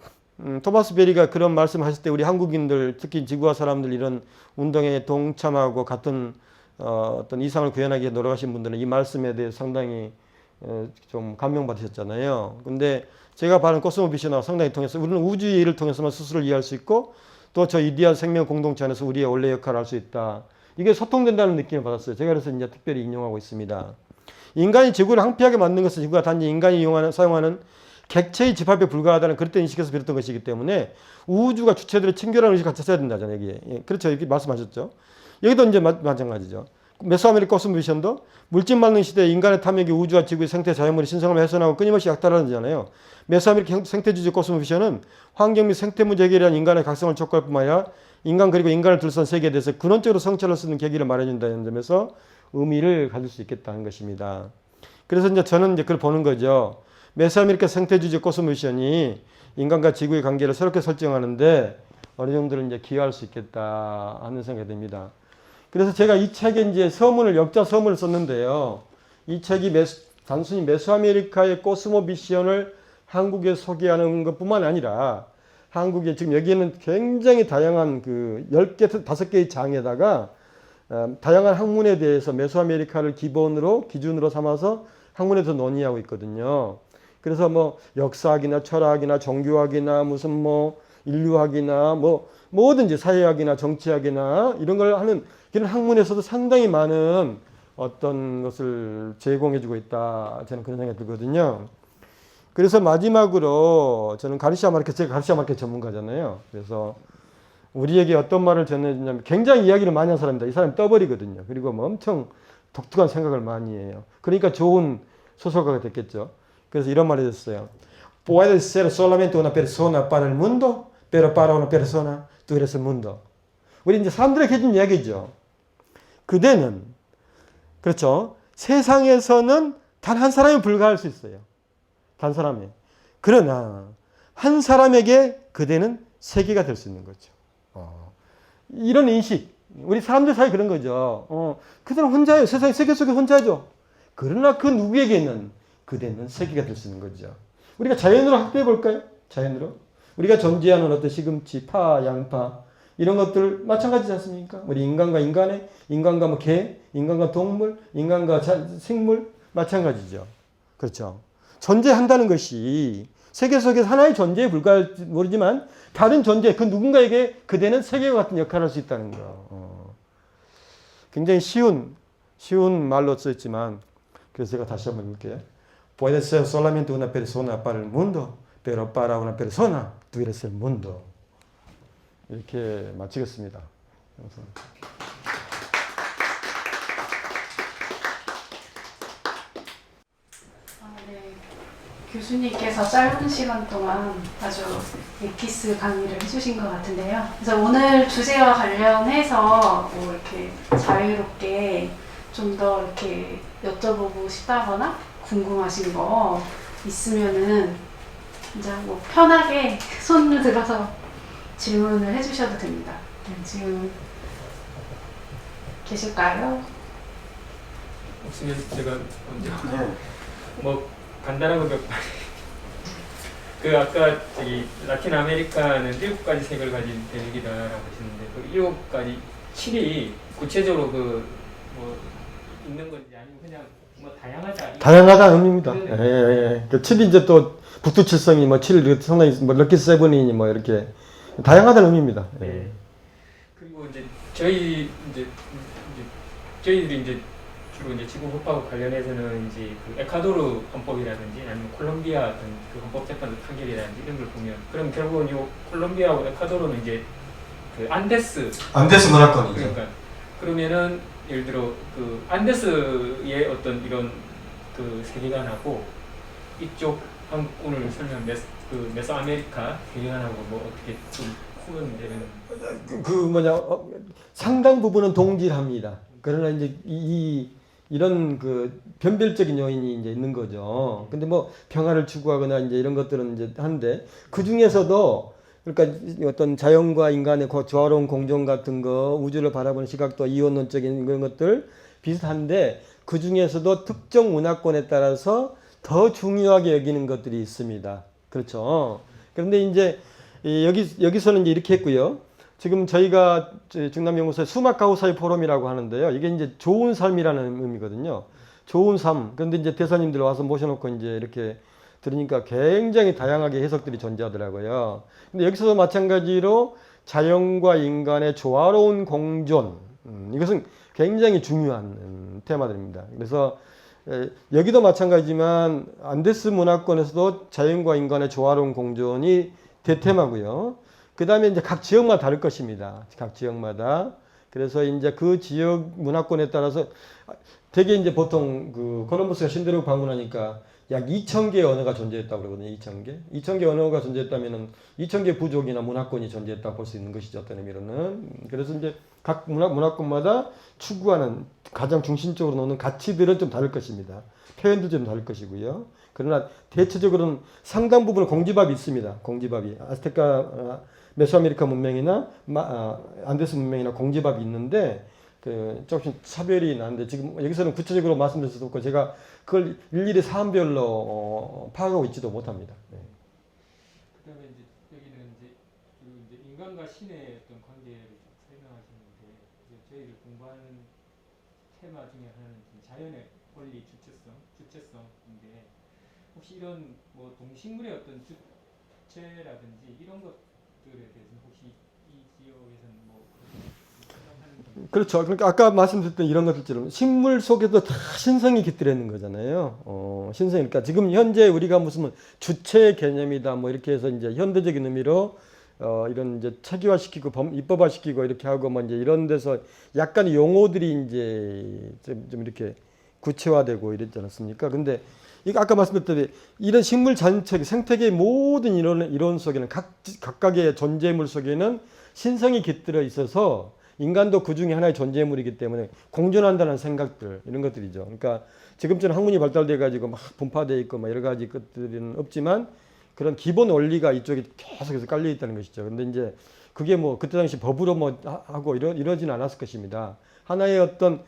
토마스 베리가 그런 말씀하실 때 우리 한국인들 특히 지구화 사람들 이런 운동에 동참하고 같은 어떤 이상을 구현하기 위해 노력하신 분들은 이 말씀에 대해 상당히 좀 감명받으셨잖아요. 근데 제가 바른 코스모비션하고 상당히 통해서 우리는 우주의 일을 통해서만 스스로를 이해할 수 있고 또 저 이디한 생명 공동체 안에서 우리의 원래 역할을 할 수 있다. 이게 소통된다는 느낌을 받았어요. 제가 그래서 이제 특별히 인용하고 있습니다. 인간이 지구를 항피하게 만든 것은 지구가 단지 인간이 사용하는 객체의 집합에 불과하다는 그릇된 인식에서 비롯된 것이기 때문에 우주가 주체들의 친결한 의식을 갖춰야 된다잖아요. 이게. 예, 그렇죠. 이렇게 말씀하셨죠. 여기도 이제 마찬가지죠. 메소아메리카 코스모비션도 물질 만능 시대에 인간의 탐욕이 우주와 지구의 생태 자연물의 신성함을 훼손하고 끊임없이 약탈하잖아요. 메소아메리카 생태주의 코스모비션은 환경 및 생태 문제 해결에 대한 인간의 각성을 촉구할 뿐만 아니라 인간 그리고 인간을 둘러싼 세계에 대해서 근원적으로 성찰할 수 있는 계기를 마련해준다는 점에서 의미를 가질 수 있겠다는 것입니다. 그래서 이제 저는 이제 그걸 보는 거죠. 메소아메리카 생태주의 코스모비션이 인간과 지구의 관계를 새롭게 설정하는데 어느 정도는 이제 기여할 수 있겠다 하는 생각이 듭니다. 그래서 제가 이 책에 이제 서문을 역자 서문을 썼는데요. 이 책이 단순히 메소아메리카의 코스모비션을 한국에 소개하는 것뿐만 아니라 한국에 지금 여기에는 굉장히 다양한 그 10개, 5개의 장에다가 다양한 학문에 대해서 메소아메리카를 기준으로 삼아서 학문에서 논의하고 있거든요. 그래서 뭐 역사학이나 철학이나 종교학이나 무슨 뭐 인류학이나 뭐 뭐든지 사회학이나 정치학이나 이런 걸 하는 이런 학문에서도 상당히 많은 어떤 것을 제공해주고 있다. 저는 그런 생각이 들거든요. 그래서 마지막으로 저는 제가 가르시아 마르케 전문가잖아요. 그래서 우리에게 어떤 말을 전해주냐면 굉장히 이야기를 많이 한 사람입니다. 이 사람이 떠버리거든요. 그리고 뭐 엄청 독특한 생각을 많이 해요. 그러니까 좋은 소설가가 됐겠죠. 그래서 이런 말을 했어요. Puede ser solamente una persona para el mundo, pero para una persona tú eres el mundo. 우리 이제 사람들에게 해준 이야기죠. 그대는 그렇죠. 세상에서는 단 한 사람에 불과할 수 있어요. 단 사람에. 그러나 한 사람에게 그대는 세계가 될 수 있는 거죠. 이런 인식. 우리 사람들 사이 그런 거죠. 그대는 혼자예요. 세상 세계 속에 혼자죠. 그러나 그 누구에게는 그대는 세계가 될 수 있는 거죠. 우리가 자연으로 학대해 볼까요? 자연으로. 우리가 존재하는 어떤 시금치, 파, 양파 이런 것들 마찬가지지 않습니까? 우리 인간과 뭐 개, 인간과 동물, 인간과 생물 마찬가지죠. 그렇죠. 존재한다는 것이 세계 속에서 하나의 존재에 불과할지 모르지만 다른 존재, 그 누군가에게 그대는 세계와 같은 역할을 할 수 있다는 거. 굉장히 쉬운 말로 써있지만 그래서 제가 다시 한번 읽을게요. Puede ser solamente una persona para el mundo, pero para una persona tú eres el mundo. 이렇게 마치겠습니다. 네. 교수님께서 짧은 시간 동안 아주 엑기스 강의를 해주신 것 같은데요. 그래서 오늘 주제와 관련해서 뭐 이렇게 자유롭게 좀 더 이렇게 여쭤보고 싶다거나 궁금하신 거 있으면은 이제 뭐 편하게 손을 들어서 질문을 해주셔도 됩니다. 지금 계실까요? 없으면 제가 먼저 뭐 간단한 거 몇 마디. 그 아까 저기 라틴 아메리카는 7가지 색을 가진 대륙이다라고 하시는데 그 7가지 7이 구체적으로 그 뭐 있는 건지 아니면 그냥 뭐 다양하다는 의미입니다. 예. 그 7이 이제 또 북두칠성이 뭐 7, 상당히 뭐 럭키 세븐이니 뭐 이렇게 다양하다는 의미입니다. 예. 네. 그리고 이제 저희들이 이제 주로 이제 지구 법하고 관련해서는 이제 그 에콰도르 헌법이라든지 아니면 콜롬비아 어떤 그 헌법재판소 판결이라든지 이런 걸 보면 그럼 결국은 요 콜롬비아하고 에콰도르는 이제 그 안데스 문화권이죠. 그러니까 그러면은 예를 들어 그 안데스의 어떤 이런 그 세계관하고 이쪽 오늘 설명한 메소아메리카 세계관하고 뭐 어떻게 좀 구분되는 상당 부분은 동질합니다. 그러나 이제 이런 그 변별적인 요인이 이제 있는 거죠. 근데 뭐 평화를 추구하거나 이제 이런 것들은 이제 한데 그 중에서도 그러니까 어떤 자연과 인간의 조화로운 공존 같은 거, 우주를 바라보는 시각도 이원론적인 그런 것들 비슷한데 그 중에서도 특정 문화권에 따라서 더 중요하게 여기는 것들이 있습니다. 그렇죠. 그런데 이제 여기서는 이제 이렇게 했고요. 지금 저희가 중남연구소의 수막가우사의 포럼이라고 하는데요. 이게 이제 좋은 삶이라는 의미거든요. 좋은 삶. 그런데 이제 대사님들 와서 모셔놓고 이제 이렇게 들으니까 굉장히 다양하게 해석들이 존재하더라고요. 근데 여기서도 마찬가지로 자연과 인간의 조화로운 공존. 이것은 굉장히 중요한 테마들입니다. 그래서 여기도 마찬가지지만 안데스 문화권에서도 자연과 인간의 조화로운 공존이 대테마고요. 그 다음에 이제 각 지역마다 다를 것입니다. 각 지역마다. 그래서 이제 그 지역 문화권에 따라서 되게 이제 보통 그 콜럼버스가 신대륙 방문하니까 약 2,000개의 언어가 존재했다고 그러거든요. 2,000개. 2,000개 언어가 존재했다면은 2,000개 부족이나 문화권이 존재했다고 볼 수 있는 것이죠. 어떤 의미로는. 그래서 이제 각 문화권마다 추구하는 가장 중심적으로 놓는 가치들은 좀 다를 것입니다. 표현도 좀 다를 것이고요. 그러나 대체적으로는 상당 부분은 공집합이 있습니다. 공집합이. 아스테카, 메소아메리카 문명이나 안데스 문명이나 공집합이 있는데 그 조금씩 차별이 나는데 지금 여기서는 구체적으로 말씀드릴 수도 없고 제가 그걸 일일이 사안별로 파악하고 있지도 못합니다. 네. 그다음에 이제 여기는 이제 인간과 신의 어떤 관계를 쭉 설명하시는데 이제 저희를 공부하는 테마 중에 하나는 자연의 원리 주체성인데 혹시 이런 뭐 동식물의 어떤 주체라든지 이런 것들에 대해서는 혹시 이 지역에서는 뭐 그렇죠. 그러니까 아까 말씀드렸던 이런 것들처럼 식물 속에도 다 신성이 깃들어 있는 거잖아요. 신성이. 그러니까 지금 현재 우리가 무슨 주체 개념이다 뭐 이렇게 해서 이제 현대적인 의미로 이런 이제 체계화시키고 입법화시키고 이렇게 하고 뭐 이제 이런 데서 약간 용어들이 이제 좀 이렇게 구체화되고 이랬지 않았습니까? 근데 이거 아까 말씀드렸듯이 이런 식물 전체 생태계의 모든 이론 속에는 각각의 존재물 속에는 신성이 깃들어 있어서 인간도 그 중에 하나의 존재물이기 때문에 공존한다는 생각들 이런 것들이죠. 그러니까 지금처럼 학문이 발달돼 가지고 막 분파돼 있고 막 여러 가지 것들은 없지만 그런 기본 원리가 이쪽에 계속해서 깔려 있다는 것이죠. 근데 이제 그게 뭐 그때 당시 법으로 뭐 하고 이러지는 않았을 것입니다. 하나의 어떤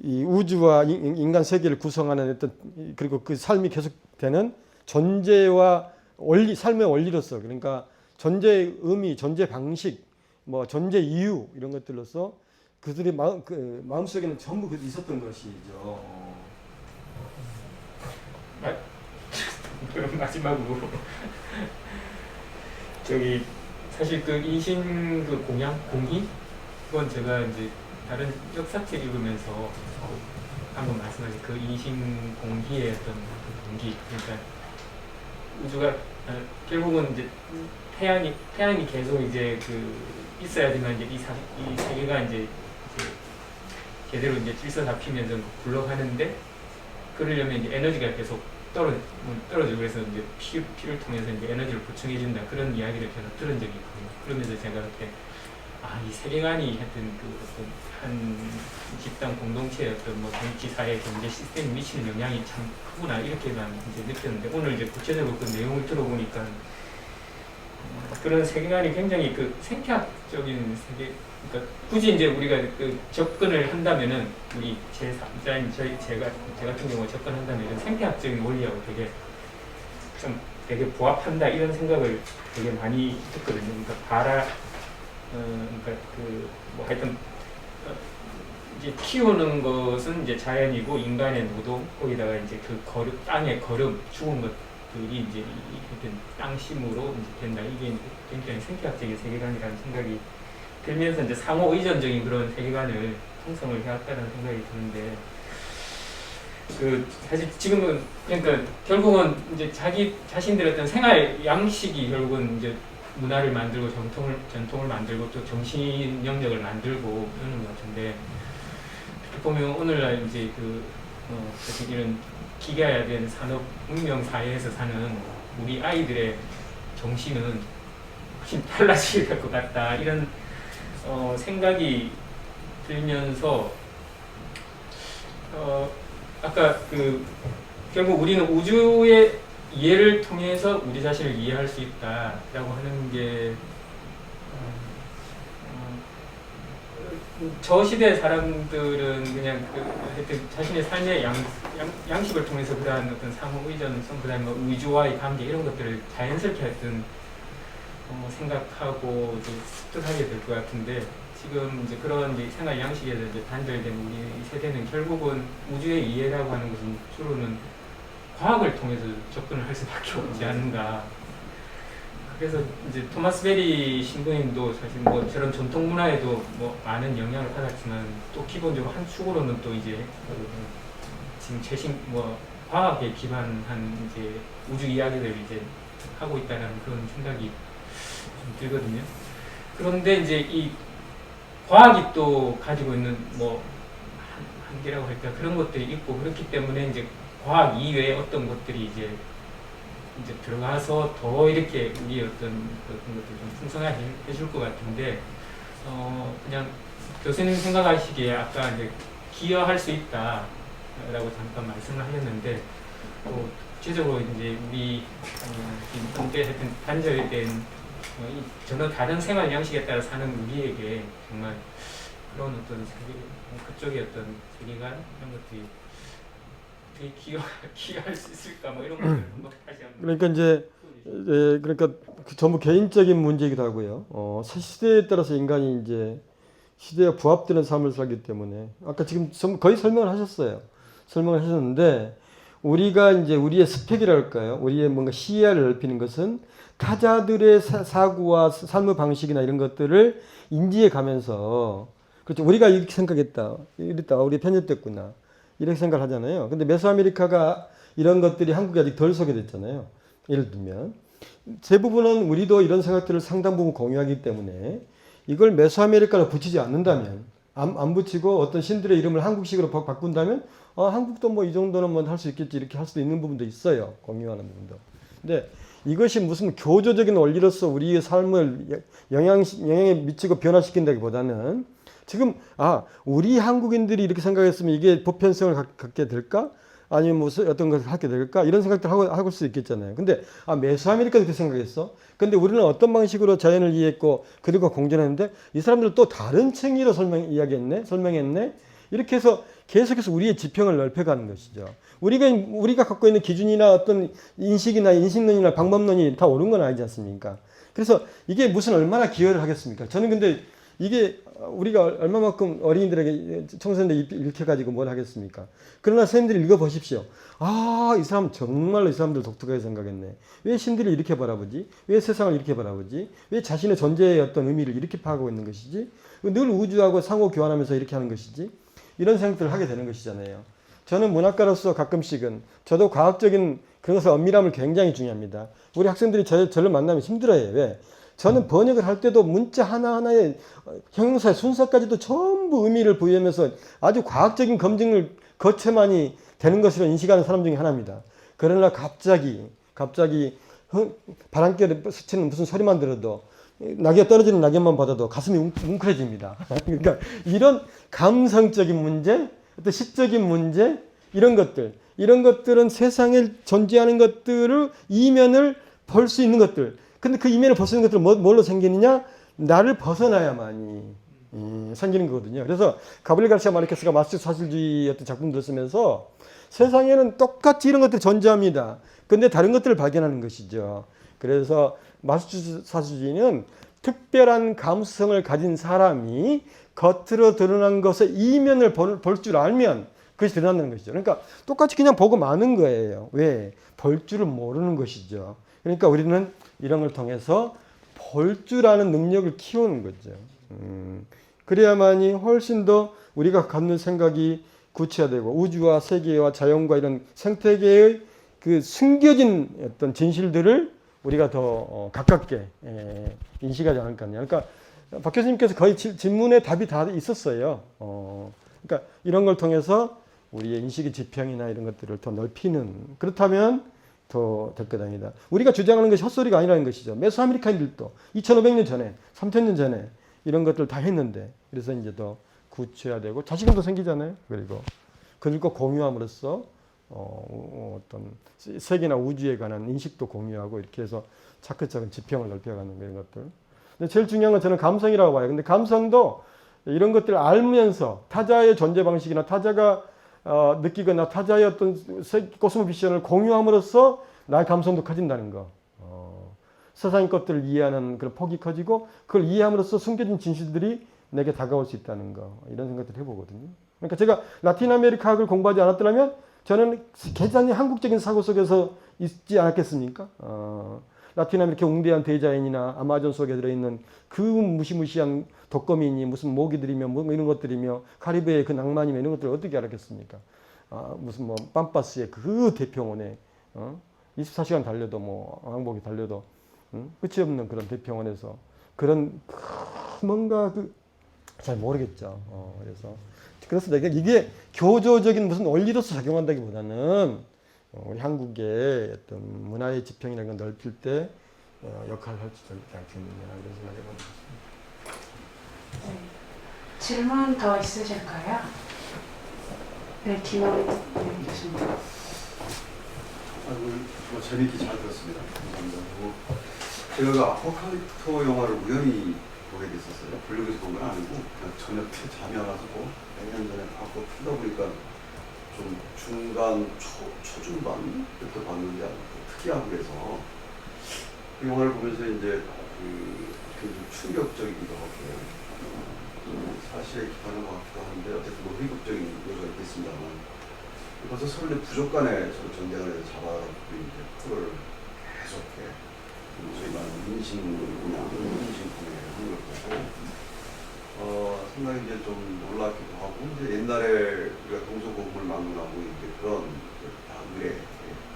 이 우주와 인간 세계를 구성하는 어떤 그리고 그 삶이 계속되는 존재와 원리, 삶의 원리로서 그러니까 존재의 의미, 존재 방식 뭐 존재 이유 이런 것들로서 그들의 마음속에는 전부 있었던 것이죠. 그럼 마지막으로 저기 사실 그 인신 그 공희 그건 제가 이제 다른 역사책 읽으면서 한번 말씀하신 그 인신 공희의 어떤 그 동기 그러니까 우주가 결국은 이제 태양이 계속 이제 그 있어야지만 이제 이 세계가 이제 제대로 이제 질서 잡히면서 굴러가는데 그러려면 이제 에너지가 계속 떨어지고 그래서 이제 피를 통해서 이제 에너지를 보충해준다 그런 이야기를 제가 들은 적이 있거든요. 그러면서 제가 그렇게 이 세계관이 하여튼 그 어떤 한 집단 공동체의 어떤 뭐 정치, 사회, 경제 시스템이 미치는 영향이 참 크구나 이렇게만 이제 느꼈는데 오늘 이제 구체적으로 그 내용을 들어보니까 그런 세계관이 굉장히 그 생태학적인 세계, 그러니까 굳이 이제 우리가 그 접근을 한다면은 우리 제가 같은 경우 접근한다면 이런 생태학적인 원리하고 되게 부합한다 이런 생각을 되게 많이 듣거든요. 그러니까 그러니까 그 뭐 하여튼 이제 키우는 것은 이제 자연이고 인간의 노동 거기다가 이제 그 땅의 걸음 죽은 것들이 이제 땅심으로 이제 된다. 이게 굉장히 생태학적인 세계관이라는 생각이 들면서 이제 상호 의존적인 그런 세계관을 형성을 해왔다는 생각이 드는데 그 사실 지금은 그러니까 결국은 이제 자기 자신들의 어떤 생활 양식이 결국은 이제 문화를 만들고 전통을 만들고 또 정신 영역을 만들고 이러는 것 같은데 보면 오늘날 이제 이런 기계화된 산업 문명 사회에서 사는 우리 아이들의 정신은 훨씬 달라질 것 같다 이런 생각이 들면서 아까 결국 우리는 우주의 이해를 통해서 우리 자신을 이해할 수 있다라고 하는 게 저 시대 사람들은 그냥 하여튼 자신의 삶의 양식을 통해서 그러한 어떤 상호 의존성, 그다음에 뭐 의주와의 관계 이런 것들을 자연스럽게 하여튼 생각하고 이제 습득하게 될 것 같은데 지금 이제 그런 이제 생활 양식에서 이제 단절된 우리 세대는 결국은 우주의 이해라고 하는 것은 주로는 과학을 통해서 접근을 할 수밖에 없지 않는가. 그래서 이제 토마스 베리 신부님도 사실 뭐 저런 전통 문화에도 뭐 많은 영향을 받았지만 또 기본적으로 한 축으로는 또 이제 지금 최신 뭐 과학에 기반한 이제 우주 이야기를 이제 하고 있다는 그런 생각이 좀 들거든요. 그런데 이제 이 과학이 또 가지고 있는 뭐 한계라고 할까 그런 것들이 있고 그렇기 때문에 이제 과학 이외의 어떤 것들이 이제 들어가서 더 이렇게 우리 어떤 그런 것들 좀 풍성하게 해줄 것 같은데 그냥 교수님 생각하시기에 아까 이제 기여할 수 있다라고 잠깐 말씀을 하셨는데 또 구체적으로 이제 우리 현재 하여튼 단절된 전혀 다른 생활 양식에 따라 사는 우리에게 정말 그런 어떤 세계, 그쪽의 어떤 세계관 이런 것들이 어떻게 기여할 수 있을까 뭐 이런 것들 한번 다시 한번. 그러니까 이제 그러니까 전부 개인적인 문제이기도 하고요. 시대에 따라서 인간이 이제 시대와 부합되는 삶을 살기 때문에 아까 지금 거의 설명을 하셨어요. 설명을 하셨는데 우리가 이제 우리의 스펙이랄까요? 우리의 뭔가 시야를 넓히는 것은 타자들의 사고와 삶의 방식이나 이런 것들을 인지해 가면서 그렇죠. 우리가 이렇게 생각했다. 이랬다. 우리 편협됐구나. 이렇게 생각을 하잖아요. 근데 메소아메리카가 이런 것들이 한국에 아직 덜 소개됐잖아요. 예를 들면 대부분은 우리도 이런 생각들을 상당 부분 공유하기 때문에 이걸 메소아메리카로 붙이지 않는다면 안 붙이고 어떤 신들의 이름을 한국식으로 바꾼다면 한국도 뭐 이 정도는 뭐 할 수 있겠지 이렇게 할 수도 있는 부분도 있어요. 공유하는 부분도. 근데 이것이 무슨 교조적인 원리로서 우리의 삶을 영향에 미치고 변화시킨다기보다는 지금 우리 한국인들이 이렇게 생각했으면 이게 보편성을 갖게 될까? 아니면 무슨 어떤 것을 하게 될까? 이런 생각들 하고 수 있겠잖아요. 근데 메소아메리카도 그렇게 생각했어. 근데 우리는 어떤 방식으로 자연을 이해했고 그들과 공존했는데 이 사람들은 또 다른 층위로 설명했네. 이렇게 해서 계속해서 우리의 지평을 넓혀가는 것이죠. 우리가 갖고 있는 기준이나 어떤 인식이나 인식론이나 방법론이 다 옳은 건 아니지 않습니까? 그래서 이게 무슨 얼마나 기여를 하겠습니까? 저는 근데 이게 우리가 얼마만큼 어린이들에게 청소년들 읽혀가지고 뭘 하겠습니까? 그러나 선생님들이 읽어보십시오. 이 사람 정말로 이 사람들 독특하게 생각했네. 왜 신들을 이렇게 바라보지? 왜 세상을 이렇게 바라보지? 왜 자신의 존재의 어떤 의미를 이렇게 파악하고 있는 것이지? 늘 우주하고 상호 교환하면서 이렇게 하는 것이지? 이런 생각들을 하게 되는 것이잖아요. 저는 문학가로서 가끔씩은 저도 과학적인 그런 것의 엄밀함을 굉장히 중요합니다. 우리 학생들이 저를 만나면 힘들어해요. 왜? 저는 번역을 할 때도 문자 하나하나의 형용사의 순서까지도 전부 의미를 부여하면서 아주 과학적인 검증을 거쳐만이 되는 것으로 인식하는 사람 중에 하나입니다. 그러나 갑자기 바람결에 스치는 무슨 소리만 들어도 낙엽 떨어지는 낙엽만 받아도 가슴이 뭉클해집니다. 그러니까 이런 감성적인 문제, 어떤 시적인 문제 이런 것들은 세상에 존재하는 것들을 이면을 볼 수 있는 것들. 근데 그 이면을 볼 수 있는 것들은 뭘로 생기느냐? 나를 벗어나야만이 생기는 거거든요. 그래서 가브리엘 가르시아 마르케스가 마르크스 사실주의 어떤 작품들을 쓰면서 세상에는 똑같이 이런 것들이 존재합니다. 근데 다른 것들을 발견하는 것이죠. 그래서 마르크스 사실주의는 특별한 감수성을 가진 사람이 겉으로 드러난 것의 이면을 볼 줄 알면 그것이 드러난다는 것이죠. 그러니까 똑같이 그냥 보고 마는 거예요. 왜? 볼 줄을 모르는 것이죠. 그러니까 우리는 이런 걸 통해서 볼 줄 아는 능력을 키우는 거죠. 그래야만이 훨씬 더 우리가 갖는 생각이 구체화되고 우주와 세계와 자연과 이런 생태계의 그 숨겨진 어떤 진실들을 우리가 더 가깝게 인식하지 않을까. 그러니까 박 교수님께서 거의 질문에 답이 다 있었어요. 그러니까 이런 걸 통해서 우리의 인식의 지평이나 이런 것들을 더 넓히는 그렇다면 더 될 거다니다. 우리가 주장하는 것이 헛소리가 아니라는 것이죠. 메소아메리카인들도 2500년 전에 3000년 전에 이런 것들 다 했는데 그래서 이제 더 구체화되고 자신감도 생기잖아요. 그리고 그들과 공유함으로써 어떤 세계나 우주에 관한 인식도 공유하고 이렇게 해서 차근차근 지평을 넓혀가는 그런 것들. 근데 제일 중요한 건 저는 감성이라고 봐요. 근데 감성도 이런 것들을 알면서 타자의 존재 방식이나 타자가 느끼거나 타자의 어떤 코스모비션을 공유함으로써 나의 감성도 커진다는 거. 세상의 것들을 이해하는 그런 폭이 커지고 그걸 이해함으로써 숨겨진 진실들이 내게 다가올 수 있다는 거 이런 생각들을 해보거든요. 그러니까 제가 라틴 아메리카 학을 공부하지 않았더라면 저는 계산이 한국적인 사고 속에서 있지 않았겠습니까? 라틴 아메리카 웅대한 대자연이나 아마존 속에 들어있는 그 무시무시한 독거미니 무슨 모기들이며 뭐 이런 것들이며 카리브해의 그 낭만이며 이런 것들을 어떻게 알았겠습니까? 무슨 뭐 빰바스의 그 대평원에 24시간 달려도 뭐 항복이 달려도 끝이 없는 그런 대평원에서 그런 뭔가 잘 모르겠죠. 그래서 이게 교조적인 무슨 원리로서 작용한다기보다는 우리 한국의 어떤 문화의 지평이라는 걸 넓힐 때 역할을 할지 않겠느냐 이런 생각을 해봅니다. 네. 질문 더 있으실까요? 네, 김원 교수님. 뭐 재밌게 잘 들었습니다. 감사합니다. 그리고 제가 그 아포칼립토 영화를 우연히 보게 됐었어요. 블로그에서 본 건 아니고 그냥 저녁 때 잠이 안 와서 몇 년 전에 갖고 풀다 보니까 좀 중간 초중반부터 봤는데 특이하고 그래서 그 영화를 보면서 이제 굉장히 충격적이기도 하고 사실에 기반한 것 같기도 한데 어쨌든 뭐 회국적인 요소가 있겠습니다만 벌써 서울대 부족간에 서로 전쟁을 해서 잡아가지고 이제 프로를 계속해 소위 말하는 인신공양, 인신공양을 하는 걸 보고 상당히 이제 좀 놀랍기도 하고 이제 옛날에 우리가 동서고금을 막론하고 이제 그런 의뢰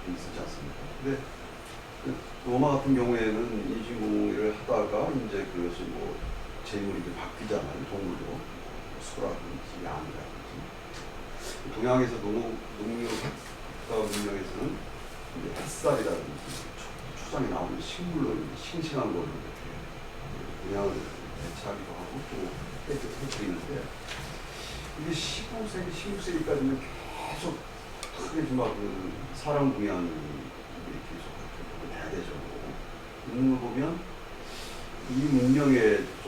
있었지 않습니까? 근데 그 로마 같은 경우에는 인신공양을 하다가 이제 그것이 뭐 재물이 이제 바뀌잖아요. 동물로 소라든지 양이라든지 동양에서 농業문명에서는 이제 햇살이라든지 초장에 나오는 식물로 싱싱한 걸로 이렇게 동양을 대체하기도 하고 또 해드리는데 이게 15세기, 16세기까지는 계속 크게 그 사람 동양이 계속 대대적으로 있는 걸 보면 이 문명의 좀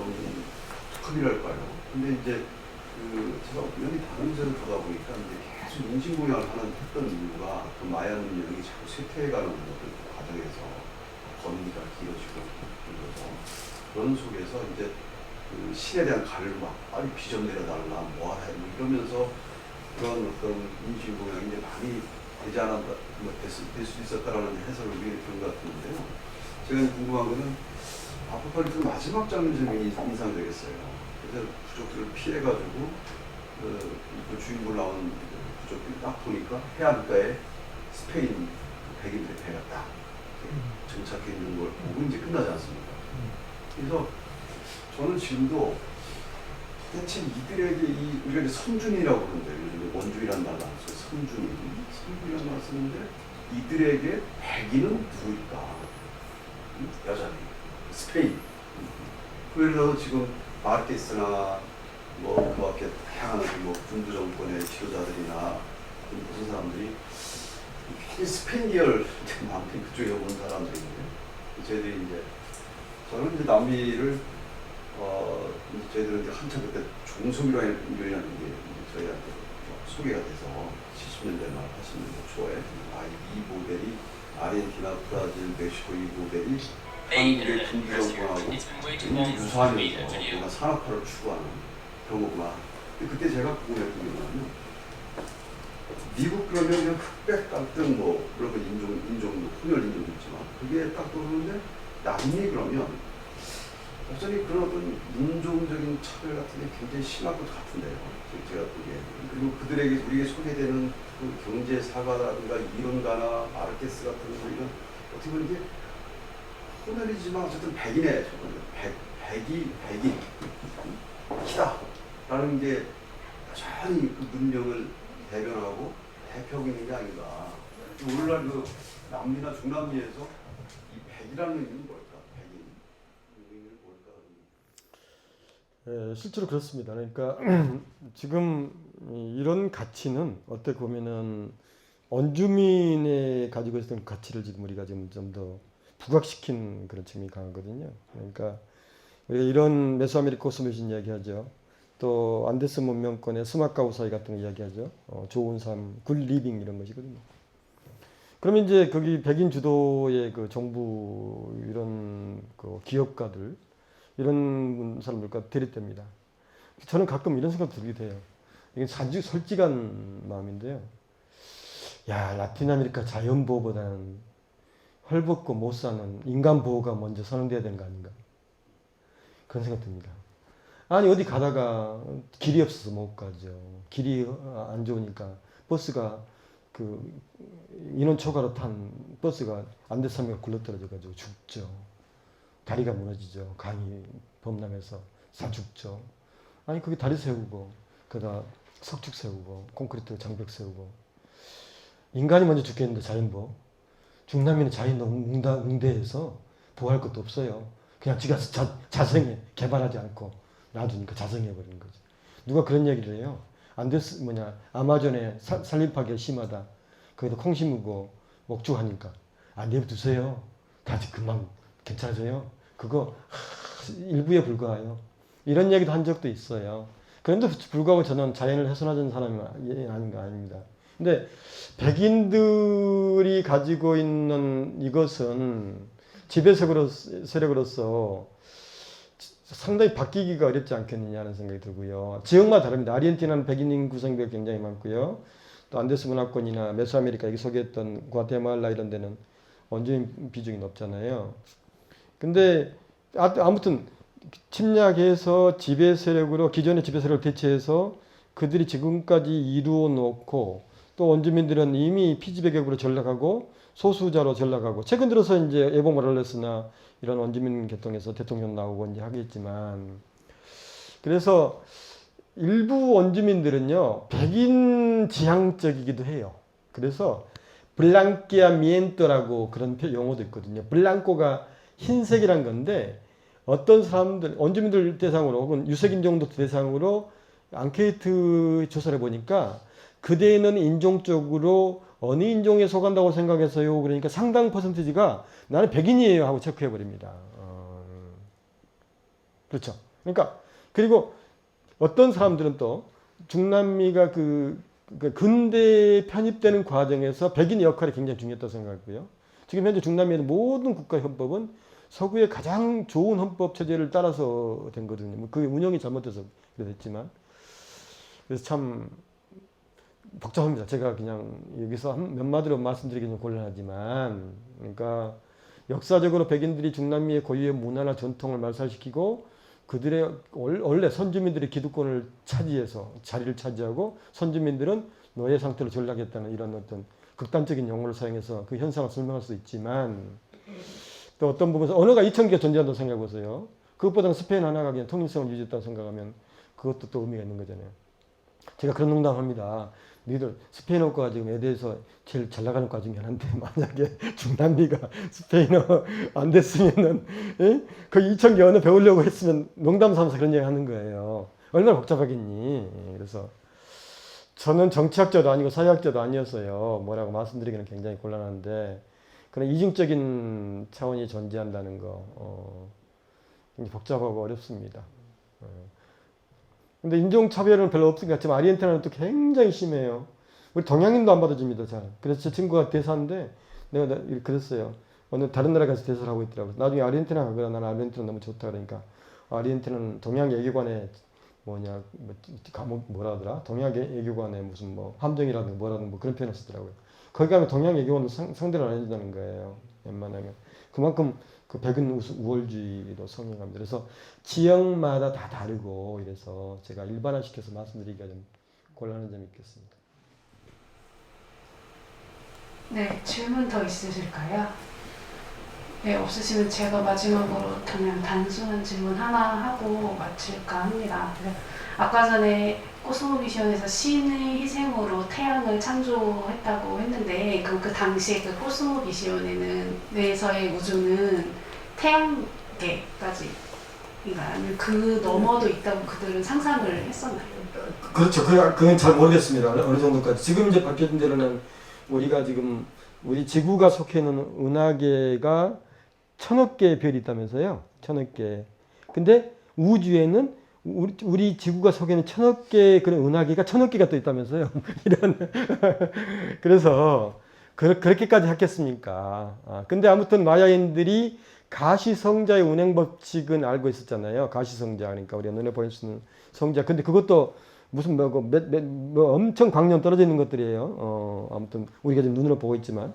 특징이랄까요. 근데 이제 제가 우연히 다른 데를 보다 보니까 이제 계속 인신공양을 했던 이유가 그 마야 문명이 자꾸 쇠퇴해가는 그 과정에서 거리가 길어지고 그런 속에서 이제 그 신에 대한 갈을 막 빨리 비전 내려달라 뭐하라 이러면서 그런 어떤 인신공양이 이제 많이 되지 않았다, 될 수 있었다라는 해석을 우리가 그런 것 같은데요. 제가 궁금한 거는 아포칼립스 마지막 장면이 좀 인상적이었어요. 그래서 부족들을 피해가지고 그 주인공 나온 부족들이 딱 보니까 해안가에 스페인 백인들의 배가 딱 정착해 있는 걸 보고 이제 끝나지 않습니까? 그래서 저는 지금도 대체 이들에게 우리가 이제 선준이라고 그러는데 요즘 원주이라는 말을 안 써요. 선준이라는 말을 쓰는데 이들에게 백인은 누구일까? 여자니 스페인. 그래서 지금 마르케스나 뭐 그 앞에 향하는 뭐 군부 정권의 지도자들이나 무슨 사람들이 스페인 계열 남편 그쪽에 온 사람들인데 저희들이 이제 저는 이제 남미를 저희들은 이제 한참 그때 종소미라는 게 저희한테 소개가 돼서 70년대 말 80년대 초에 이 모델이 아르헨티나, 브라질, 멕시코 이 모델이 한국의 군부 정권하고 유사하면서 우리가 산업화를 추구하는 그런 거구나. 근데 그때 제가 궁금했던 게 뭐냐면 미국 그러면 그냥 흑백 갈등 뭐 그런 거 인종도 혼혈 인종도 있지만 그게 딱 떠오르는데 남미 그러면 여전히 그런 어떤 인종적인 차별 같은 게 굉장히 심할 것 같은데요. 제가 보기에는. 그리고 그들에게 우리에게 소개되는 그 경제 사과라든가 이론가나 마르케스 같은 거 이런 어떻게 보면 이게 혼혈이지만 어쨌든 백인의 백인 키다라는 게 여전히 그 문명을 대변하고 대표하고 있는 게 아닌가. 오늘날 그 남미나 중남미에서 이 백이라는 의미는 뭘까? 백인 의미는 뭘까? 실제로 그렇습니다. 그러니까 지금 이런 가치는 어떻게 보면은 원주민의 가지고 있었던 가치를 지금 우리가 지금 좀 더 부각시킨 그런 측면이 강하거든요. 그러니까 우리가 이런 메소아메리카 코스모신 이야기하죠. 또 안데스 문명권의 스마카우 사이 같은 거 이야기하죠. 좋은 삶, 굿 리빙 이런 것이거든요. 그러면 이제 거기 백인 주도의 그 정부 이런 그 기업가들 이런 사람들과 대립됩니다. 저는 가끔 이런 생각 들기도 해요. 이게 아주 솔직한 마음인데요. 야, 라틴 아메리카 자연 보호보다는 헐벗고 못 사는 인간 보호가 먼저 선언돼야 되는 거 아닌가? 그런 생각 듭니다. 아니 어디 가다가 길이 없어서 못 가죠. 길이 안 좋으니까 버스가 그 인원 초과로 탄 버스가 안대섬에 굴러떨어져가지고 죽죠. 다리가 무너지죠. 강이 범람해서 다 죽죠. 아니 거기 다리 세우고 그다 석축 세우고 콘크리트 장벽 세우고 인간이 먼저 죽겠는데 자연보호. 중남미는 자연 웅대해서 보호할 것도 없어요. 그냥 지가 자생해 개발하지 않고 놔두니까 자생해버리는 거죠. 누가 그런 얘기를 해요. 안데스 아마존에 산림파괴 심하다. 거기다 콩 심고 목축하니까 내버두세요. 다시 금방 괜찮아져요. 그거 일부에 불과해요. 이런 얘기도 한 적도 있어요. 그런데 불구하고 저는 자연을 훼손하는 사람이 아닙니다. 근데 백인들이 가지고 있는 이것은 지배 세력으로서 상당히 바뀌기가 어렵지 않겠느냐는 생각이 들고요. 지역마다 다릅니다. 아르헨티나는 백인 인구 구성비가 굉장히 많고요. 또 안데스 문화권이나 메소아메리카 여기 소개했던 과테말라 이런 데는 원주민 비중이 높잖아요. 근데 아무튼 침략해서 지배 세력으로 기존의 지배 세력을 대체해서 그들이 지금까지 이루어 놓고 또 원주민들은 이미 피지배격으로 전락하고 소수자로 전락하고 최근 들어서 이제 에보 모랄레스나 이런 원주민 계통에서 대통령 나오고 이제 하겠지만 그래서 일부 원주민들은요 백인 지향적이기도 해요. 그래서 블랑키아미엔토라고 그런 용어도 있거든요. 블랑코가 흰색이란 건데 어떤 사람들 원주민들 대상으로 혹은 유색인종도 대상으로 앙케이트 조사를 보니까 그대는 인종적으로 어느 인종에 속한다고 생각해서요. 그러니까 상당 퍼센티지가 나는 백인이에요 하고 체크해버립니다. 그렇죠. 그러니까 그리고 어떤 사람들은 또 중남미가 그 근대에 편입되는 과정에서 백인의 역할이 굉장히 중요했다고 생각하고요. 지금 현재 중남미의 모든 국가 헌법은 서구의 가장 좋은 헌법 체제를 따라서 된 거거든요. 그 운영이 잘못돼서 그랬지만 그래서 참 복잡합니다. 제가 그냥 여기서 몇 마디로 말씀드리기 좀 곤란하지만 그러니까 역사적으로 백인들이 중남미의 고유의 문화나 전통을 말살시키고 그들의 원래 선주민들이 기득권을 차지해서 자리를 차지하고 선주민들은 노예 상태로 전락했다는 이런 어떤 극단적인 용어를 사용해서 그 현상을 설명할 수 있지만 또 어떤 부분에서 언어가 2000개가 존재한다고 생각해 보세요. 그것보다는 스페인 하나가 그냥 통일성을 유지했다고 생각하면 그것도 또 의미가 있는 거잖아요. 제가 그런 농담합니다. 너희들 스페인어가 지금 애대에서 제일 잘 나가는 과 중에 하나인데 만약에 중남미가 스페인어 안 됐으면은 그 2000개 언어 배우려고 했으면 농담 삼아서 그런 얘기 하는 거예요. 얼마나 복잡하겠니. 그래서 저는 정치학자도 아니고 사회학자도 아니었어요. 뭐라고 말씀드리기는 굉장히 곤란한데 그런 이중적인 차원이 존재한다는 거 굉장히 복잡하고 어렵습니다. 근데 인종차별은 별로 없을 것 같지만 아르헨티나는 또 굉장히 심해요. 우리 동양인도 안 받아줍니다. 잘. 그래서 제 친구가 대사인데 내가 그랬어요. 어느 다른 나라 가서 대사를 하고 있더라고요. 나중에 아르헨티나 가거나 나는 아르헨티나 너무 좋다 그러니까 아르헨티나는 동양외교관에 뭐라 하더라? 동양외교관에 무슨 뭐 함정이라든가 뭐라든가 뭐 그런 표현을 쓰더라고요. 거기 가면 동양외교관을 상대를 안 해준다는 거예요. 웬만하면. 그만큼 그 백인 우월주의로 성행합니다. 그래서 지역마다 다 다르고 이래서 제가 일반화시켜서 말씀드리기가 좀 곤란한 점이 있겠습니다. 네, 질문 더 있으실까요? 네, 없으시면 제가 마지막으로 그냥 단순한 질문 하나 하고 마칠까 합니다. 아까 전에 코스모비션에서 신의 희생으로 태양을 창조했다고 했는데 그 당시에 그 코스모비션에는 내에서의 우주는 태양계까지 아니면 그 너머도 있다고 그들은 상상을 했었나요? 그렇죠. 그건 잘 모르겠습니다. 어느 정도까지. 지금 이제 밝혀진 대로는 우리가 지금 우리 지구가 속해 있는 은하계가 1000억 개의 별이 있다면서요. 1000억 개. 근데 우주에는 우리 지구가 속해 있는 1000억 개의 그런 은하계가 1000억 개가 또 있다면서요. 이런. 그래서 그렇게까지 했겠습니까? 근데 아무튼 마야인들이 가시성자의 운행 법칙은 알고 있었잖아요. 가시성자, 그러니까 우리가 눈에 보일 수 있는 성자. 근데 그것도 무슨 뭐 엄청 광년 떨어져 있는 것들이에요. 아무튼 우리가 지금 눈으로 보고 있지만.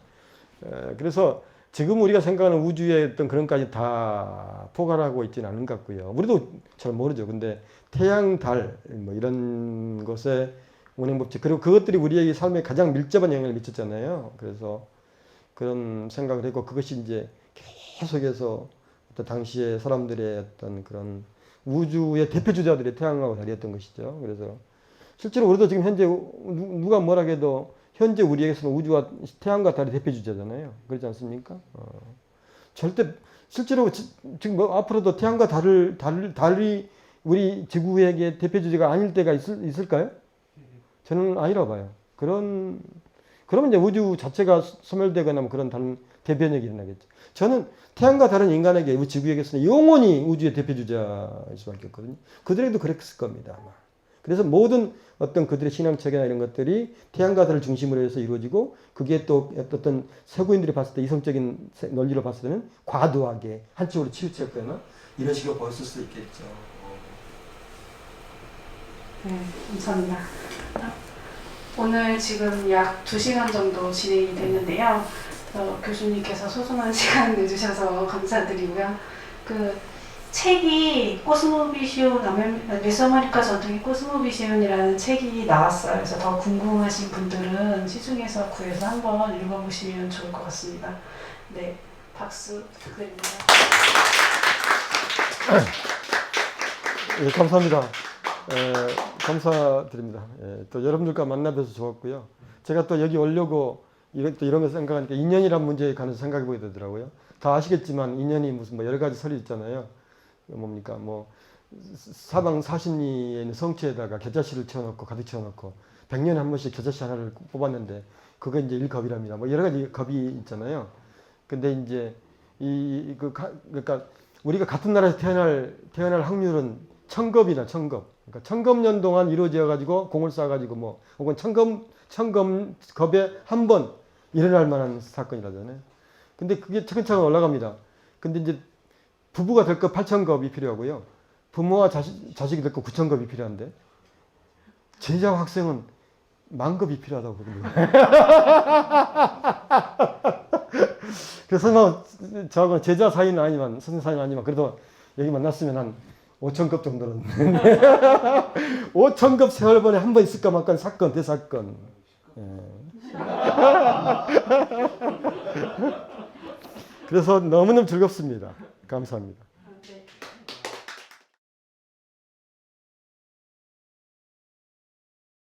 그래서 지금 우리가 생각하는 우주의 어떤 그런까지 다 포괄하고 있지는 않은 것 같고요. 우리도 잘 모르죠. 근데 태양, 달, 뭐 이런 것의 운행 법칙, 그리고 그것들이 우리의 삶에 가장 밀접한 영향을 미쳤잖아요. 그래서 그런 생각을 했고, 그것이 이제 계속해서 어떤 당시의 사람들의 어떤 그런 우주의 대표 주자들이 태양하고 달이었던 것이죠. 그래서 실제로 우리도 지금 현재 누가 뭐라 해도 현재 우리에게서는 우주와 태양과 달이 대표 주자잖아요. 그렇지 않습니까? 절대 실제로 지금 뭐 앞으로도 태양과 달이 우리 지구에게 대표 주자가 아닐 때가 있을까요? 저는 아니라고 봐요. 그러면 이제 우주 자체가 소멸되거나 뭐 그런 다른 대변혁이 일어나겠죠. 저는 태양과 다른 인간에게 우리 지구에게서는 영원히 우주의 대표 주자일 수밖에 없거든요. 그들에게도 그랬을 겁니다. 아마. 그래서 모든 어떤 그들의 신앙체계나 이런 것들이 태양과 달을 중심으로 해서 이루어지고, 그게 또 어떤 세고인들이 봤을 때 이성적인 논리로 봤을 때는 과도하게 한쪽으로 치우쳤거나 이런 식으로 보였을 수도 있겠죠. 네, 감사합니다. 오늘 지금 약 2시간 정도 진행이 됐는데요. 교수님께서 소중한 시간 내주셔서 감사드리고요. 그 책이 코스모비시온, 메소아메리카 전통의 코스모비시온이라는 책이 나왔어요. 그래서 더 궁금하신 분들은 시중에서 구해서 한번 읽어보시면 좋을 것 같습니다. 네, 박수 부탁드립니다. 예, 감사합니다. 감사드립니다. 또 여러분들과 만나뵈서 좋았고요. 제가 또 여기 오려고 이런 거 생각하니까 인연이란 문제에 관해서 생각해 보게 되더라고요. 다 아시겠지만 인연이 무슨 뭐 여러 가지 설이 있잖아요. 뭡니까 뭐 사방 40리에 있는 성체에다가 겨자씨를 채워놓고 가득 채워놓고 100년에 한 번씩 겨자씨 하나를 뽑았는데 그거 이제 일겁이랍니다. 뭐 여러 가지 겁이 있잖아요. 근데 이제 그러니까 우리가 같은 나라에서 태어날 확률은 1000겁이나 1000겁. 그러니까 1000겁년 동안 이루어져 가지고 공을 쌓아 가지고 뭐 혹은 1000겁에 한 번 일어날 만한 사건이라잖아요. 근데 그게 차근차근 올라갑니다. 근데 이제 부부가 될 거 8000겁이 필요하고요. 부모와 자식이 될 거 9000겁이 필요한데 제자와 학생은 10,000겁이 필요하다고 그러거든요. 그래서 뭐 저하고는 제자 사이는 아니지만 선생 사이는 아니지만 그래도 여기 만났으면 한 5,000겁 정도는 5,000겁 세월번에 한 번 있을까 말까 사건 대사건. 그래서 너무너무 즐겁습니다. 감사합니다.